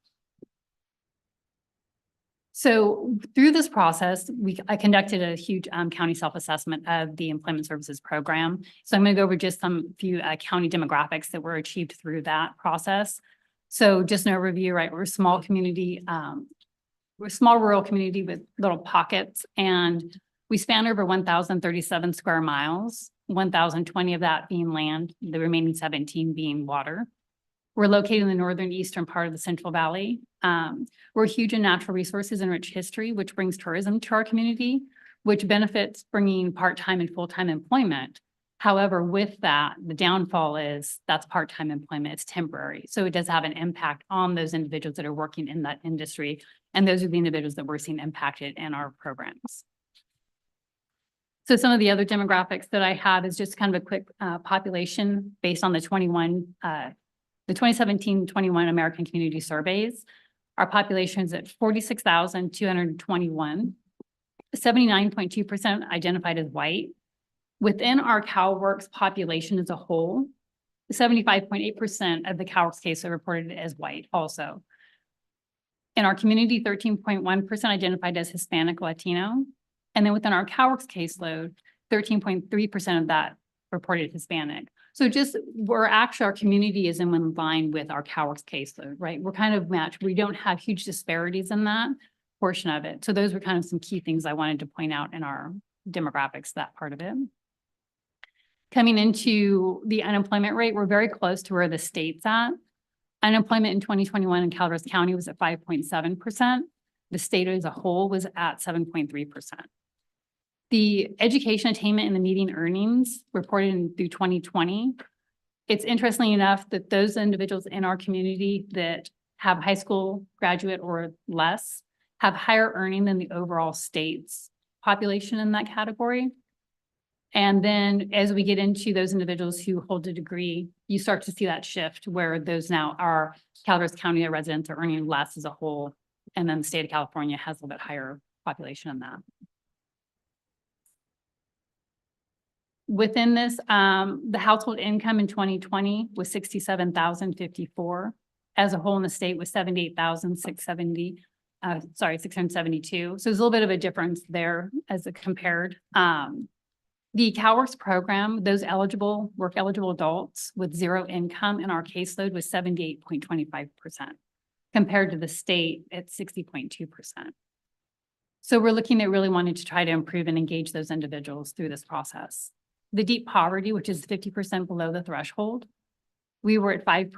So through this process, I conducted a huge county self-assessment of the employment services program. So I'm going to go over just some few county demographics that were achieved through that process. So just an overview, right? We're a small community, we're a small rural community with little pockets, and we span over 1,037 square miles, 1,020 of that being land, the remaining 17 being water. We're located in the northern eastern part of the Central Valley. We're huge in natural resources and rich history, which brings tourism to our community, which benefits bringing part-time and full-time employment. However, with that, the downfall is that's part-time employment, it's temporary. So it does have an impact on those individuals that are working in that industry. And those are the individuals that we're seeing impacted in our programs. So some of the other demographics that I have is just kind of a quick population based on the 2017-21 American Community Surveys. Our population is at 46,221. 79.2% identified as white. Within our CalWorks population as a whole, 75.8% of the CalWorks cases are reported as white also. In our community, 13.1% identified as Hispanic Latino. And then within our CalWorks caseload, 13.3% of that reported Hispanic. So just our community is in line with our CalWorks caseload, right? We're kind of matched. We don't have huge disparities in that portion of it. So those were kind of some key things I wanted to point out in our demographics, that part of it. Coming into the unemployment rate, we're very close to where the state's at. Unemployment in 2021 in Calaveras County was at 5.7%. The state as a whole was at 7.3%. The education attainment and the median earnings reported through 2020. It's interesting enough that those individuals in our community that have high school graduate or less have higher earning than the overall state's population in that category. And then as we get into those individuals who hold a degree, you start to see that shift where those now are Calaveras County residents are earning less as a whole. And then the state of California has a little bit higher population than that. Within this, the household income in 2020 was $67,054. As a whole in the state was $78,672. So there's a little bit of a difference there as it compared. The CalWORKS program, those eligible, work eligible adults with zero income in our caseload was 78.25%, compared to the state at 60.2%. So we're looking at really wanting to try to improve and engage those individuals through this process. The deep poverty, which is 50% below the threshold, we were at 5%,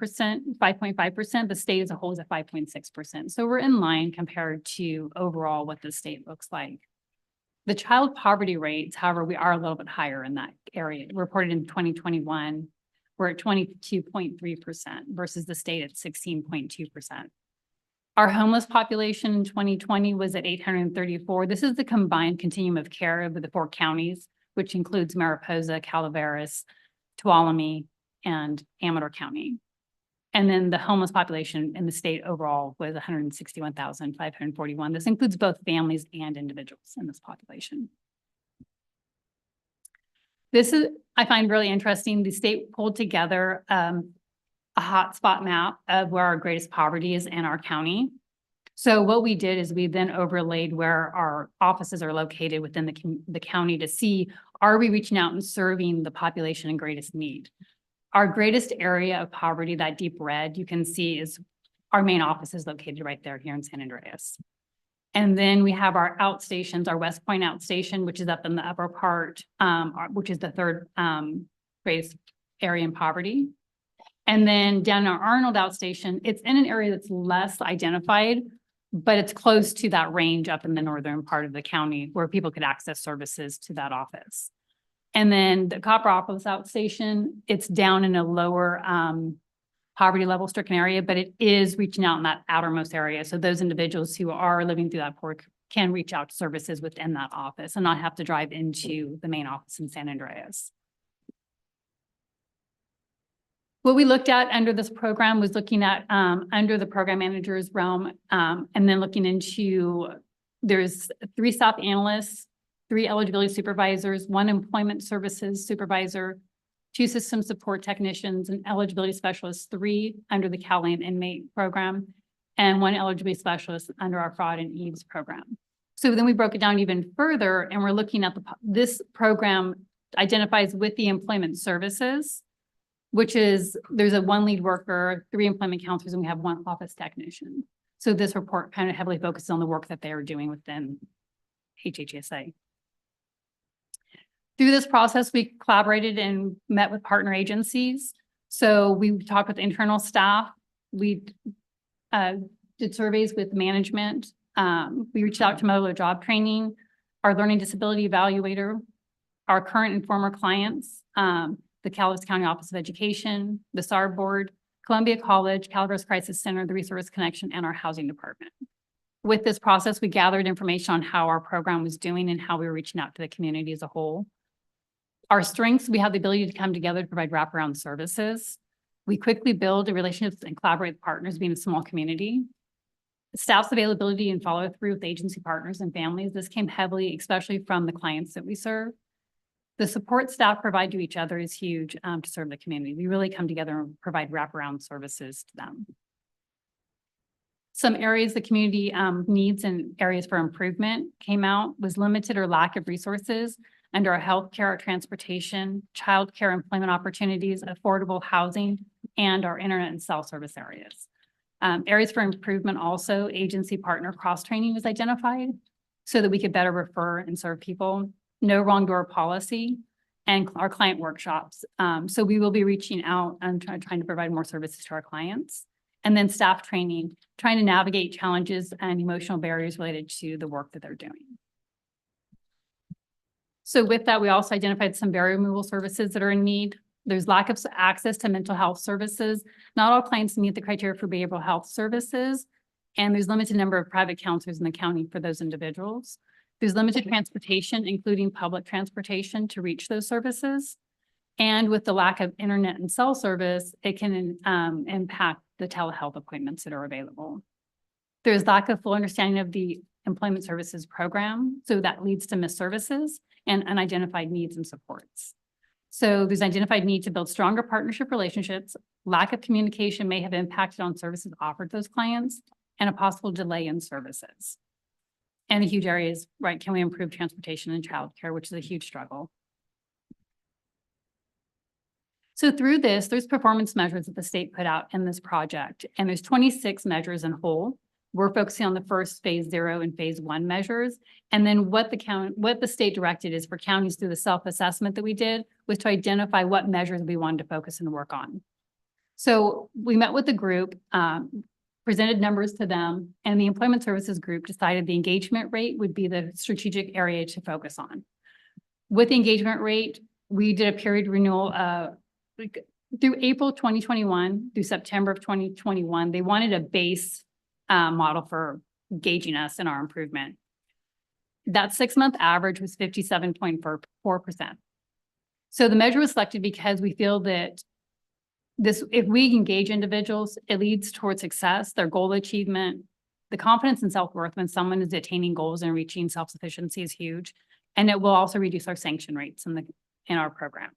5.5%. The state as a whole is at 5.6%. So we're in line compared to overall what the state looks like. The child poverty rates, however, we are a little bit higher in that area. Reported in 2021, we're at 22.3% versus the state at 16.2%. Our homeless population in 2020 was at 834. This is the combined continuum of care of the 4 counties, which includes Mariposa, Calaveras, Tuolumne, and Amador County. And then the homeless population in the state overall was 161,541. This includes both families and individuals in this population. This is, I find really interesting. The state pulled together a hotspot map of where our greatest poverty is in our county. So what we did is we then overlaid where our offices are located within the county to see, are we reaching out and serving the population in greatest need? Our greatest area of poverty, that deep red you can see, is our main office is located right there here in San Andreas. And then we have our outstations, our West Point outstation, which is up in the upper part, which is the 3rd greatest area in poverty. And then down our Arnold outstation, it's in an area that's less identified, but it's close to that range up in the northern part of the county where people could access services to that office. And then the Copperopolis outstation, it's down in a lower poverty level stricken area, but it is reaching out in that outermost area. So those individuals who are living through that poor can reach out to services within that office and not have to drive into the main office in San Andreas. What we looked at under this program was looking at under the program manager's realm and then looking into, there's 3 staff analysts, 3 eligibility supervisors, 1 employment services supervisor, 2 system support technicians, and eligibility specialists, 3 under the CalAIM inmate program, and 1 eligibility specialist under our fraud and EVES program. So then we broke it down even further, and we're looking at this program identifies with the employment services, which is there's a 1 lead worker, 3 employment counselors, and we have 1 office technician. So this report kind of heavily focuses on the work that they are doing within HHSA. Through this process, we collaborated and met with partner agencies. So we talked with internal staff. We did surveys with management. We reached out to Modular Job Training, our learning disability evaluator, our current and former clients, the Calaveras County Office of Education, the SAR Board, Columbia College, Calaveras Crisis Center, the Resource Connection, and our housing department. With this process, we gathered information on how our program was doing and how we were reaching out to the community as a whole. Our strengths, we have the ability to come together to provide wraparound services. We quickly build relationships and collaborate with partners, being a small community. Staff's availability and follow through with agency partners and families. This came heavily, especially from the clients that we serve. The support staff provide to each other is huge to serve the community. We really come together and provide wraparound services to them. Some areas the community needs and areas for improvement came out was limited or lack of resources under our healthcare, our transportation, childcare, employment opportunities, affordable housing, and our internet and cell service areas. Areas for improvement also, agency partner cross-training was identified so that we could better refer and serve people. No wrong door policy and our client workshops. So we will be reaching out and trying to provide more services to our clients. And then staff training, trying to navigate challenges and emotional barriers related to the work that they're doing. So with that, we also identified some barrier removal services that are in need. There's lack of access to mental health services. Not all clients meet the criteria for behavioral health services, and there's limited number of private counselors in the county for those individuals. There's limited transportation, including public transportation, to reach those services. And with the lack of internet and cell service, it can impact the telehealth appointments that are available. There's lack of full understanding of the employment services program, so that leads to missed services and unidentified needs and supports. So there's identified need to build stronger partnership relationships. Lack of communication may have impacted on services offered to those clients and a possible delay in services. And a huge area is, right, can we improve transportation and childcare, which is a huge struggle. So through this, there's performance measures that the state put out in this project, and there's 26 measures in whole. We're focusing on the first phase 0 and phase 1 measures. And then what the state directed is for counties through the self-assessment that we did was to identify what measures we wanted to focus and work on. So we met with the group, presented numbers to them, and the employment services group decided the engagement rate would be the strategic area to focus on. With the engagement rate, we did a period renewal through April 2021 through September of 2021. They wanted a base model for gauging us in our improvement. That 6-month average was 57.4%. So the measure was selected because we feel that if we engage individuals, it leads towards success, their goal achievement, the confidence and self-worth when someone is attaining goals and reaching self-sufficiency is huge. And it will also reduce our sanction rates in our program.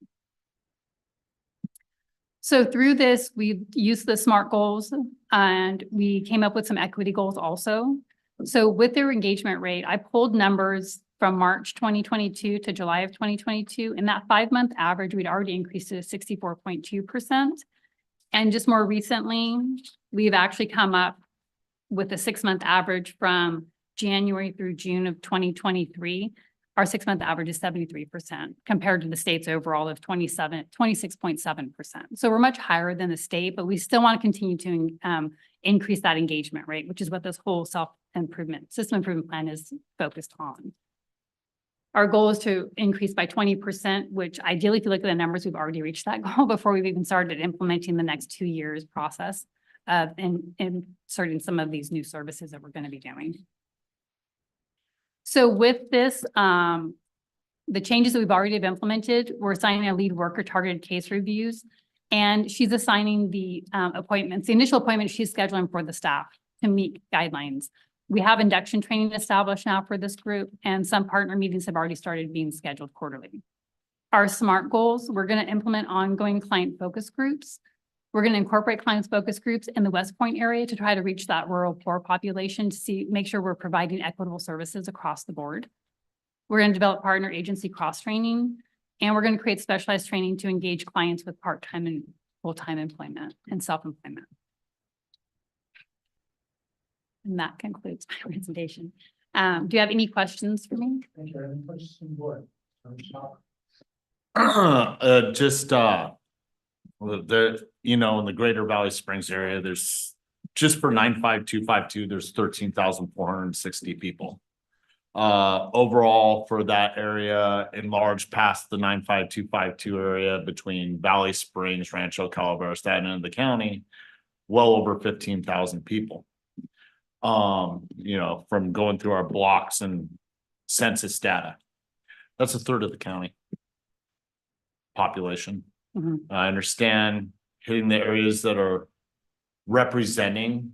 So through this, we used the SMART goals and we came up with some equity goals also. So with their engagement rate, I pulled numbers from March 2022 to July of 2022. And that 5-month average, we'd already increased to 64.2%. And just more recently, we've actually come up with a 6-month average from January through June of 2023. Our 6-month average is 73% compared to the state's overall of 26.7%. So we're much higher than the state, but we still want to continue to increase that engagement rate, which is what this whole system improvement plan is focused on. Our goal is to increase by 20%, which ideally, if you look at the numbers, we've already reached that goal before we've even started implementing the next 2 years process of inserting some of these new services that we're going to be doing. So with this, the changes that we've already implemented, we're assigning a lead worker targeted case reviews, and she's assigning the appointments, the initial appointment she's scheduling for the staff to meet guidelines. We have induction training established now for this group, and some partner meetings have already started being scheduled quarterly. Our SMART goals, we're going to implement ongoing client focus groups. We're going to incorporate clients focus groups in the West Point area to try to reach that rural poor population to make sure we're providing equitable services across the board. We're going to develop partner agency cross training, and we're going to create specialized training to engage clients with part-time and full-time employment and self-employment. And that concludes my presentation. Do you have any questions for me? There, in the Greater Valley Springs area, there's just for 95252, there's 13,460 people. Overall for that area, enlarged past the 95252 area between Valley Springs, Rancho Calaveras, that end of the county, well over 15,000 people. From going through our blocks and census data, that's 1/3 of the county population. Mm-hmm. I understand hitting the areas that are representing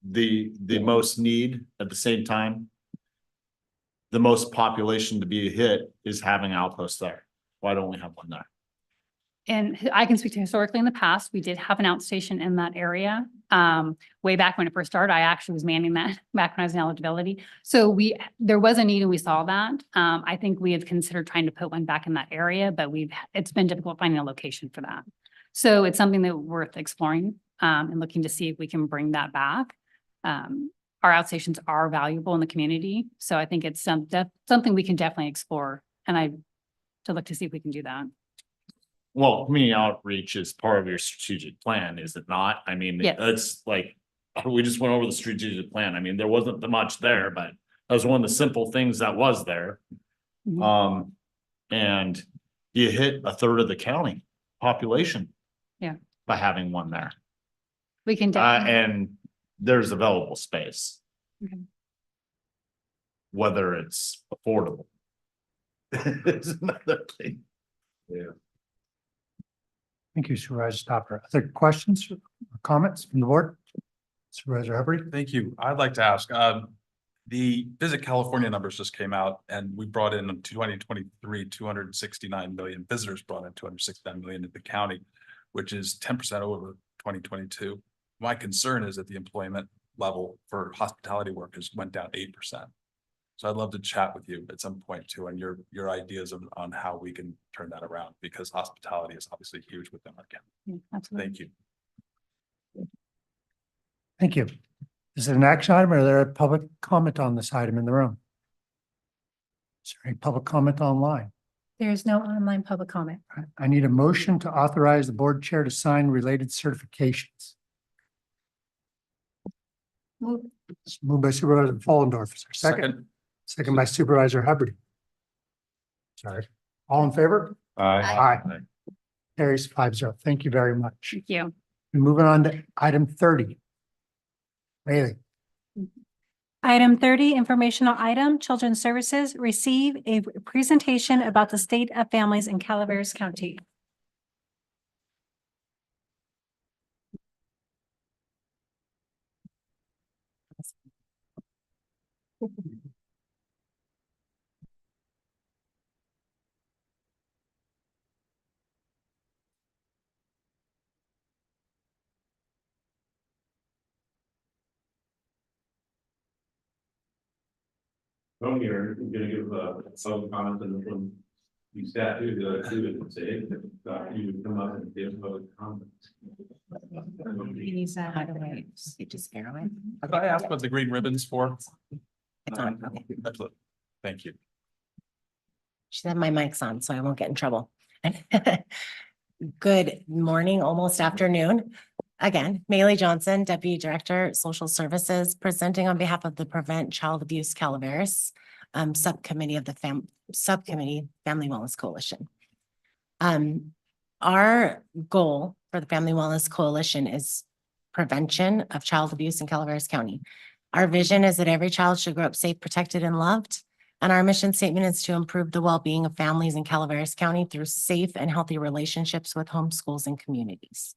the most need at the same time. The most population to be hit is having outposts there. Why don't we have one there? And I can speak to historically in the past, we did have an outstation in that area. Way back when it first started, I actually was manning that back when I was in eligibility. So there was a need and we saw that. I think we have considered trying to put one back in that area, but it's been difficult finding a location for that. So it's something that we're worth exploring and looking to see if we can bring that back. Our outstations are valuable in the community. So I think it's something we can definitely explore to look to see if we can do that. Well, community outreach is part of your strategic plan, is it not? I mean, Yes. It's like, we just went over the strategic plan. I mean, there wasn't much there, but that was one of the simple things that was there. Mm-hmm. And you hit 1/3 of the county population. Yeah. By having one there. We can definitely. And there's available space. Okay. Whether it's affordable. It's another thing. Yeah. Thank you, Supervisor Stopper. Other questions or comments from the board? Supervisor Hubbard? Thank you. I'd like to ask, the Visit California numbers just came out and we brought in 2023, 269 million visitors brought in 269 million into the county, which is 10% over 2022. My concern is that the employment level for hospitality workers went down 8%. So I'd love to chat with you at some point too, and your ideas on how we can turn that around, because hospitality is obviously huge within our county. Absolutely. Thank you. Thank you. Is it an action item or is there a public comment on this item in the room? Is there any public comment online? There is no online public comment. I need a motion to authorize the board chair to sign related certifications. Move. It's moved by Supervisor Follendorf. Is there a second? Second by Supervisor Hubbard. Sorry. All in favor? Aye. Carries 5-0. Thank you very much. Thank you. And moving on to item 30. Bailey. Item 30, informational item, Children's Services receive a presentation about the state of families in Calaveras County. From here, I'm gonna give some comments from you staff who would say, you would come up and give public comments. How do I, you just arrow it? Could I ask what the green ribbon's for? It's on, okay. Absolutely. Thank you. She said my mic's on, so I won't get in trouble. Good morning, almost afternoon. Again, Maylee Johnson, Deputy Director, Social Services, presenting on behalf of the Prevent Child Abuse Calaveras subcommittee of the Family Wellness Coalition. Our goal for the Family Wellness Coalition is prevention of child abuse in Calaveras County. Our vision is that every child should grow up safe, protected, and loved. And our mission statement is to improve the well-being of families in Calaveras County through safe and healthy relationships with home schools and communities.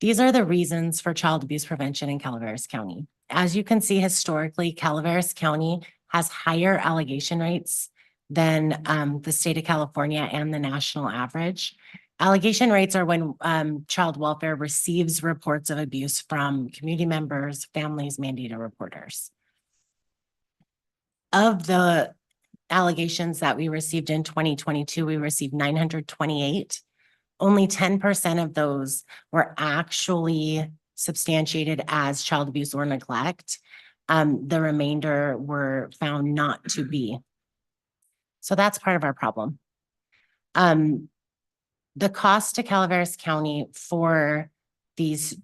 These are the reasons for child abuse prevention in Calaveras County. As you can see, historically, Calaveras County has higher allegation rates than the state of California and the national average. Allegation rates are when child welfare receives reports of abuse from community members, families, mandated reporters. Of the allegations that we received in 2022, we received 928. Only 10% of those were actually substantiated as child abuse or neglect. The remainder were found not to be. So that's part of our problem. The cost to Calaveras County for these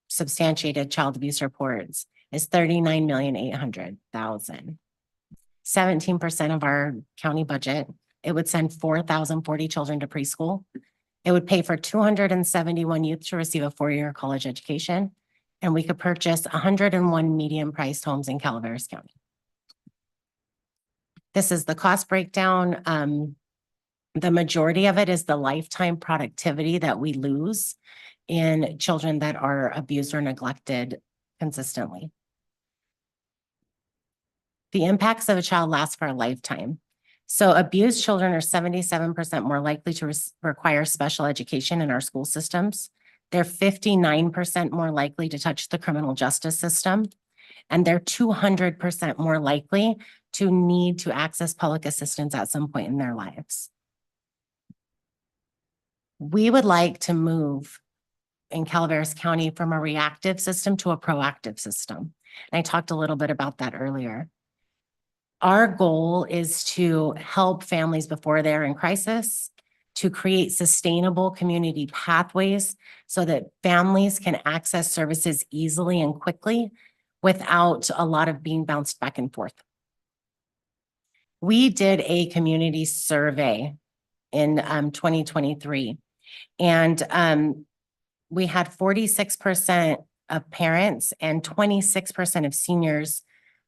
substantiated child abuse reports is $39,800,000. 17% of our county budget. It would send 4,040 children to preschool. It would pay for 271 youth to receive a 4-year college education. And we could purchase 101 medium-priced homes in Calaveras County. This is the cost breakdown. The majority of it is the lifetime productivity that we lose in children that are abused or neglected consistently. The impacts of a child last for a lifetime. So abused children are 77% more likely to require special education in our school systems. They're 59% more likely to touch the criminal justice system. And they're 200% more likely to need to access public assistance at some point in their lives. We would like to move in Calaveras County from a reactive system to a proactive system. And I talked a little bit about that earlier. Our goal is to help families before they're in crisis, to create sustainable community pathways so that families can access services easily and quickly without a lot of being bounced back and forth. We did a community survey in 2023, and we had 46% of parents and 26% of seniors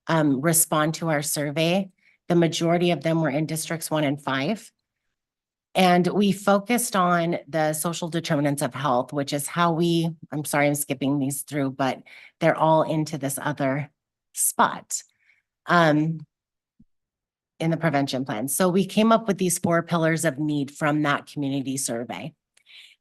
respond to our survey. The majority of them were in districts 1 and 5. And we focused on the social determinants of health, which is how I'm sorry, I'm skipping these through, but they're all into this other spot in the prevention plan. So we came up with these 4 pillars of need from that community survey.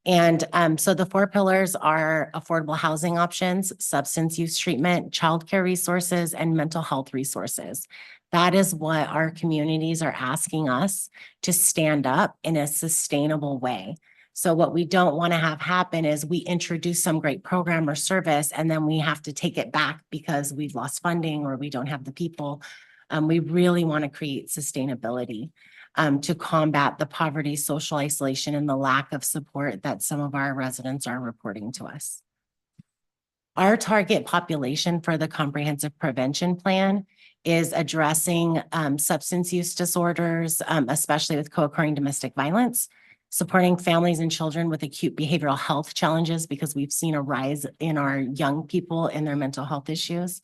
And so the 4 pillars are affordable housing options, substance use treatment, childcare resources, and mental health resources. That is what our communities are asking us to stand up in a sustainable way. So what we don't want to have happen is we introduce some great program or service, and then we have to take it back because we've lost funding or we don't have the people. We really want to create sustainability to combat the poverty, social isolation, and the lack of support that some of our residents are reporting to us. Our target population for the comprehensive prevention plan is addressing substance use disorders, especially with co-occurring domestic violence, supporting families and children with acute behavioral health challenges because we've seen a rise in our young people in their mental health issues,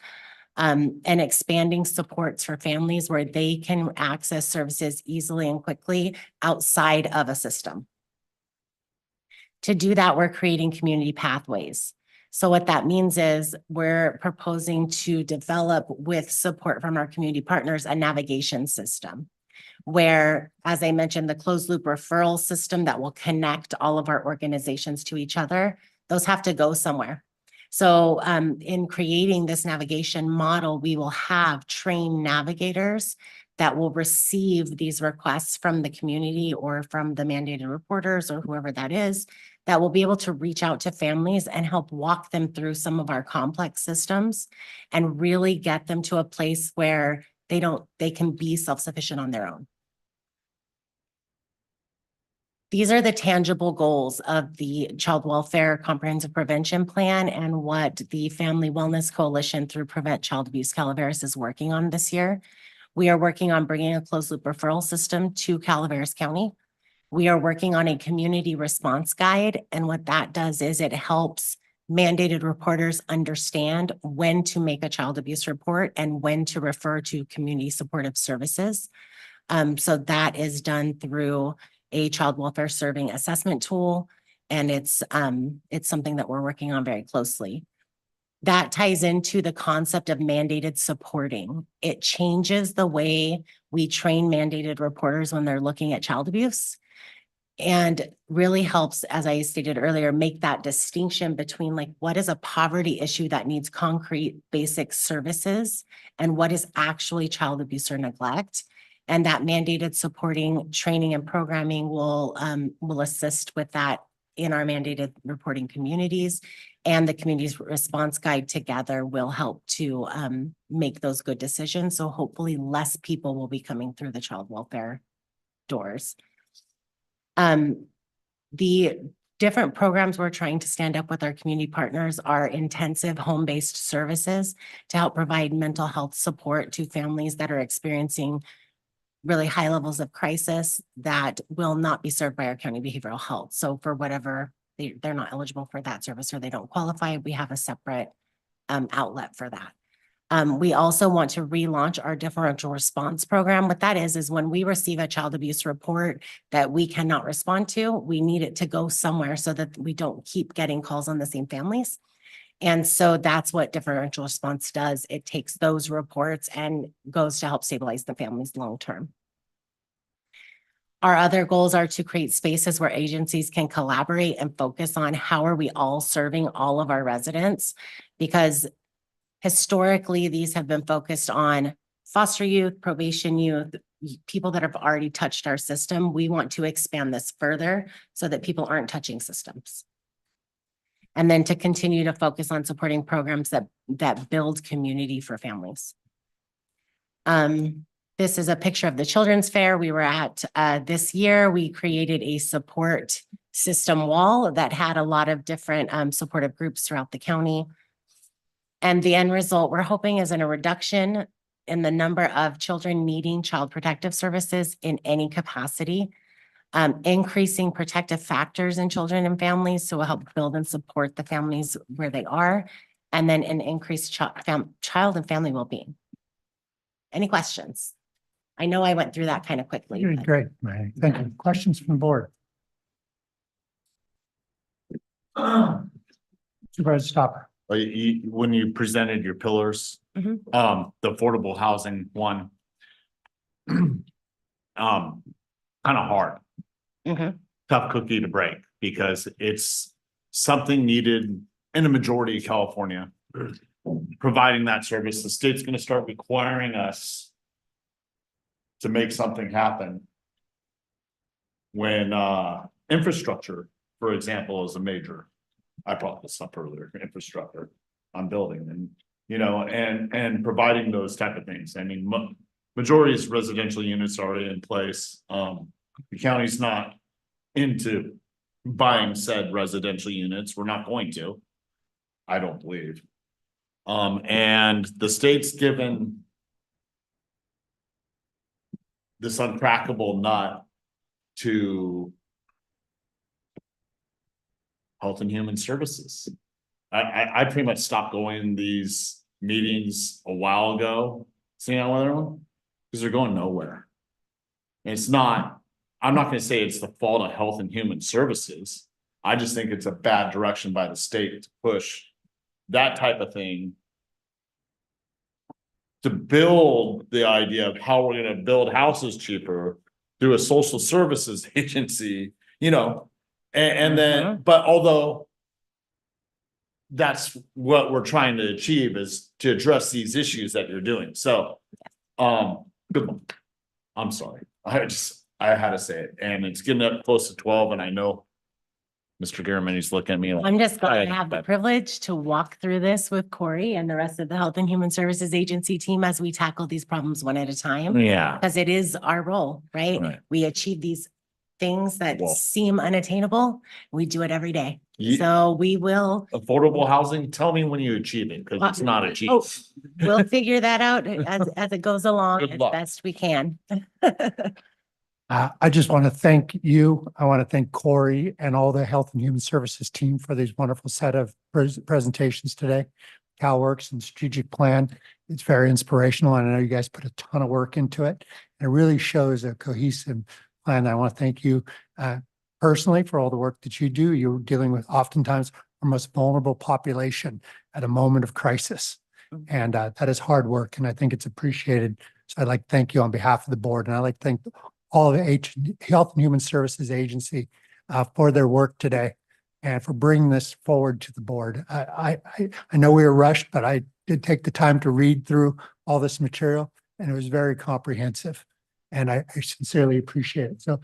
and expanding supports for families where they can access services easily and quickly outside of a system. To do that, we're creating community pathways. So what that means is we're proposing to develop, with support from our community partners, a navigation system where, as I mentioned, the closed loop referral system that will connect all of our organizations to each other, those have to go somewhere. So in creating this navigation model, we will have trained navigators that will receive these requests from the community or from the mandated reporters or whoever that is, that will be able to reach out to families and help walk them through some of our complex systems and really get them to a place where they can be self-sufficient on their own. These are the tangible goals of the Child Welfare Comprehensive Prevention Plan and what the Family Wellness Coalition through Prevent Child Abuse Calaveras is working on this year. We are working on bringing a closed loop referral system to Calaveras County. We are working on a community response guide, and what that does is it helps mandated reporters understand when to make a child abuse report and when to refer to community supportive services. So that is done through a child welfare serving assessment tool, and it's something that we're working on very closely. That ties into the concept of mandated supporting. It changes the way we train mandated reporters when they're looking at child abuse, and really helps, as I stated earlier, make that distinction between like what is a poverty issue that needs concrete basic services and what is actually child abuse or neglect. And that mandated supporting training and programming will assist with that in our mandated reporting communities, and the community's response guide together will help to make those good decisions. So hopefully less people will be coming through the child welfare doors. The different programs we're trying to stand up with our community partners are intensive home-based services to help provide mental health support to families that are experiencing really high levels of crisis that will not be served by our county behavioral health. So for whatever they're not eligible for that service or they don't qualify, we have a separate outlet for that. We also want to relaunch our differential response program. What that is when we receive a child abuse report that we cannot respond to, we need it to go somewhere so that we don't keep getting calls on the same families. And so that's what differential response does. It takes those reports and goes to help stabilize the families long-term. Our other goals are to create spaces where agencies can collaborate and focus on how are we all serving all of our residents, because historically these have been focused on foster youth, probation youth, people that have already touched our system. We want to expand this further so that people aren't touching systems. And then to continue to focus on supporting programs that build community for families. This is a picture of the Children's Fair we were at this year. We created a support system wall that had a lot of different supportive groups throughout the county. And the end result we're hoping is in a reduction in the number of children needing child protective services in any capacity. Increasing protective factors in children and families to help build and support the families where they are, and then an increased child and family well-being. Any questions? I know I went through that kind of quickly. You're great, Mary. Thank you. Questions from the board? Supervisor Stopper. When you presented your pillars, the affordable housing one, kind of hard. Tough cookie to break. because it's something needed in the majority of California. Providing that service, the state's gonna start requiring us to make something happen. When infrastructure, for example, is a major, I brought this up earlier, infrastructure on building and, you know, and providing those type of things. I mean, majority is residential units already in place. The county's not into buying said residential units. We're not going to. I don't believe. And the state's given this uncrackable nut to Health and Human Services. I pretty much stopped going to these meetings a while ago, seeing out with everyone, because they're going nowhere. And it's not, I'm not gonna say it's the fault of Health and Human Services. I just think it's a bad direction by the state to push that type of thing. To build the idea of how we're gonna build houses cheaper through a social services agency, you know, and then, but although that's what we're trying to achieve is to address these issues that you're doing. So, good one. I'm sorry. I had to say it, and it's getting up close to 12, and I know Mr. Garamendi's looking at me like. I'm just going to have the privilege to walk through this with Corey and the rest of the Health and Human Services Agency team as we tackle these problems one at a time. Yeah. Because it is our role, right? Right. We achieve these things that Well- seem unattainable. We do it every day. Ye- So we will, Affordable housing, tell me when you achieve it, because it's not achieved. oh, we'll figure that out as it goes along Good as luck. best we can. I just want to thank you. I want to thank Corey and all the Health and Human Services team for these wonderful set of presentations today. CalWorks and strategic plan. It's very inspirational. And I know you guys put a ton of work into it. And it really shows a cohesive plan. I want to thank you personally for all the work that you do. You're dealing with oftentimes our most vulnerable population at a moment of crisis. And that is hard work. And I think it's appreciated. So I'd like to thank you on behalf of the board. And I'd like to thank all of the Health and Human Services Agency for their work today and for bringing this forward to the board. I know we were rushed, but I did take the time to read through all this material, and it was very comprehensive. And I sincerely appreciate it. So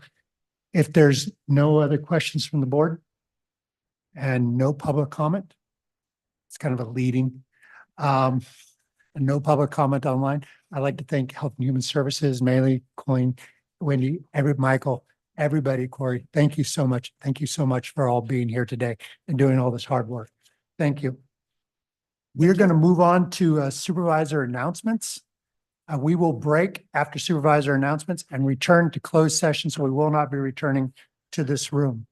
if there's no other questions from the board and no public comment, it's kind of a leading, and no public comment online. I'd like to thank Health and Human Services, Maylee, Coyne, Wendy, Michael, everybody, Corey. Thank you so much. Thank you so much for all being here today and doing all this hard work. Thank you. We're going to move on to supervisor announcements. We will break after supervisor announcements and return to closed session, so we will not be returning to this room.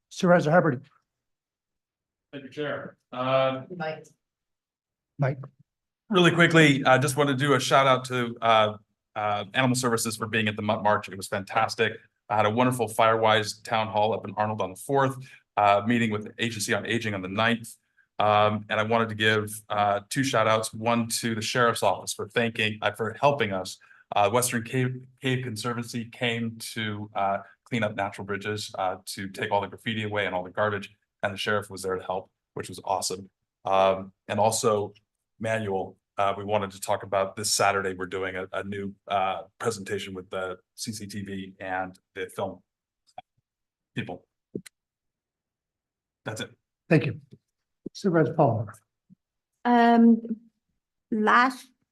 Supervisor Hubbard. Thank you, Chair. Mike. Really quickly, I just want to do a shout out to Animal Services for being at the March. It was fantastic. I had a wonderful Firewise town hall up in Arnold on the 4th, meeting with the Agency on Aging on the 9th. And I wanted to give two shout outs, one to the Sheriff's Office for for helping us. Western Cave Conservancy came to clean up natural bridges, to take all the graffiti away and all the garbage, and the sheriff was there to help, which was awesome. And also Manual, we wanted to talk about this Saturday. We're doing a new presentation with the CCTV and the film people. That's it. Thank you. Supervisor Paul.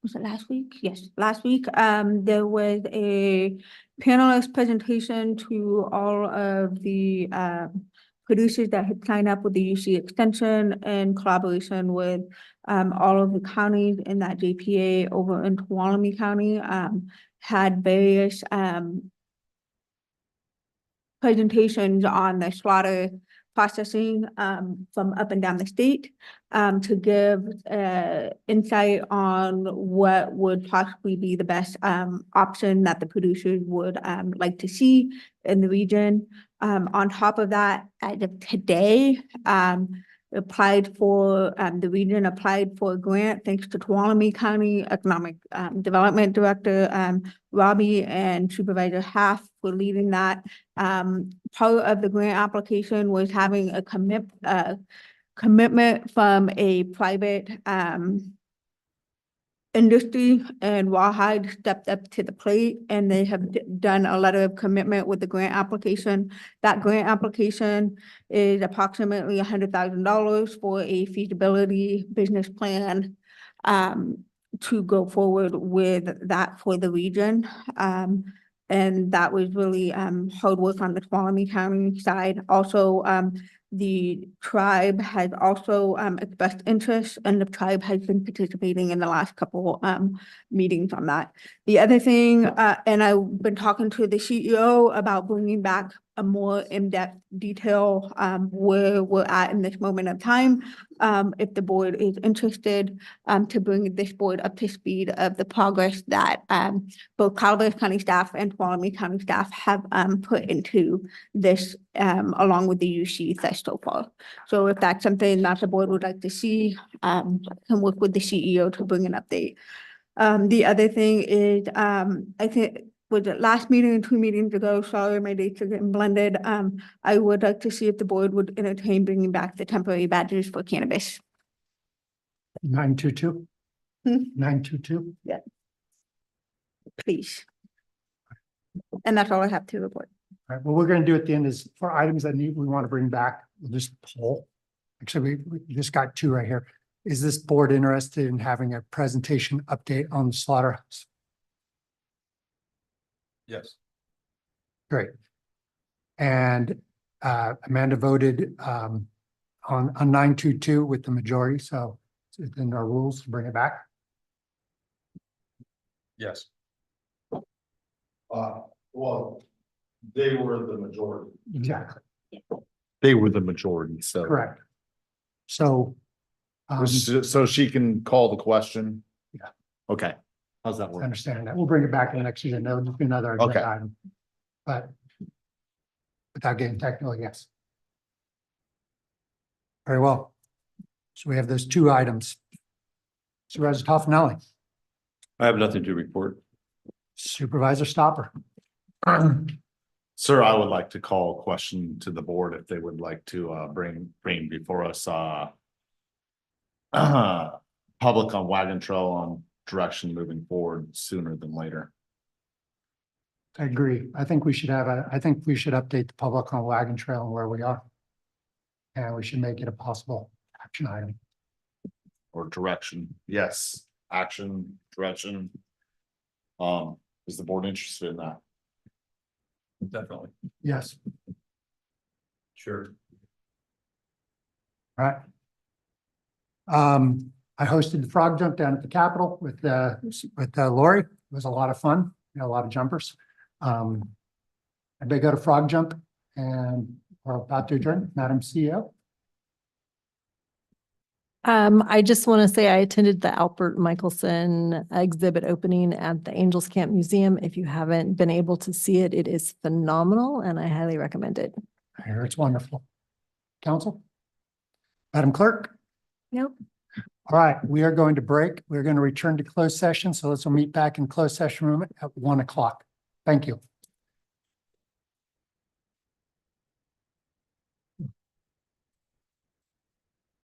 Was it last week? Yes, last week, there was a panelist presentation to all of the producers that had signed up with the UC Extension in collaboration with all of the counties in that JPA over in Tuolumne County, had various presentations on the slaughter processing from up and down the state to give insight on what would possibly be the best option that the producers would like to see in the region. On top of that, as of today, applied for, the region applied for a grant, thanks to Tuolumne County Economic, Development Director, Robbie and Supervisor Half for leading that. Part of the grant application was having a commitment from a private, industry, and Rawhide stepped up to the plate, and they have done a letter of commitment with the grant application. That grant application is approximately $100,000 for a feasibility business plan to go forward with that for the region. And that was really hard work on the Tuolumne County side. Also, the tribe has also expressed interest, and the tribe has been participating in the last couple meetings on that. The other thing, and I've been talking to the CEO about bringing back a more in-depth detail where we're at in this moment of time. If the board is interested to bring this board up to speed of the progress that both Calaveras County staff and Tuolumne County staff have put into this along with the UC thus so far. So if that's something that the board would like to see, can work with the CEO to bring an update. The other thing is, I think was it last meeting and 2 meetings ago, sorry, my dates are getting blended. I would like to see if the board would entertain bringing back the temporary badges for cannabis. 922? 922? Yeah. Please. And that's all I have to report. All right, what we're gonna do at the end is for items that we want to bring back, we'll just poll. Actually, we just got 2 right here. Is this board interested in having a presentation update on the slaughterhouse? Yes. Great. And Amanda voted on 922 with the majority, so it's within our rules to bring it back. Yes. Well, they were the majority. Exactly, They were the majority, so. correct. So So she can call the question? Yeah. Okay, how's that I work? understand that. We'll bring it back in the next agenda. It'll just be another agenda Okay. item. But without getting technical, yes. Very well. So we have those 2 items. Supervisor Toffenelli, I have nothing to report. Supervisor Stopper. Sir, I would like to call a question to the board if they would like to bring before us public on Wagon Trail on direction moving forward sooner than later. I agree. I think we should update the public on Wagon Trail and where we are. And we should make it a possible action item. Or direction, yes, action, direction. Is the board interested in that? Definitely. Yes. Sure. All right. I hosted the frog jump down at the Capitol with Lori. It was a lot of fun. We had a lot of jumpers. Everybody got a frog jump, and we're about to adjourn. Madam CEO. I just want to say I attended the Albert Michelson exhibit opening at the Angels Camp Museum. If you haven't been able to see it, it is phenomenal and I highly recommend it. I hear it's wonderful. Council? Madam Clerk? Nope. All right, we are going to break. We're going to return to closed session. So let's meet back in closed session room at 1 o'clock. Thank you.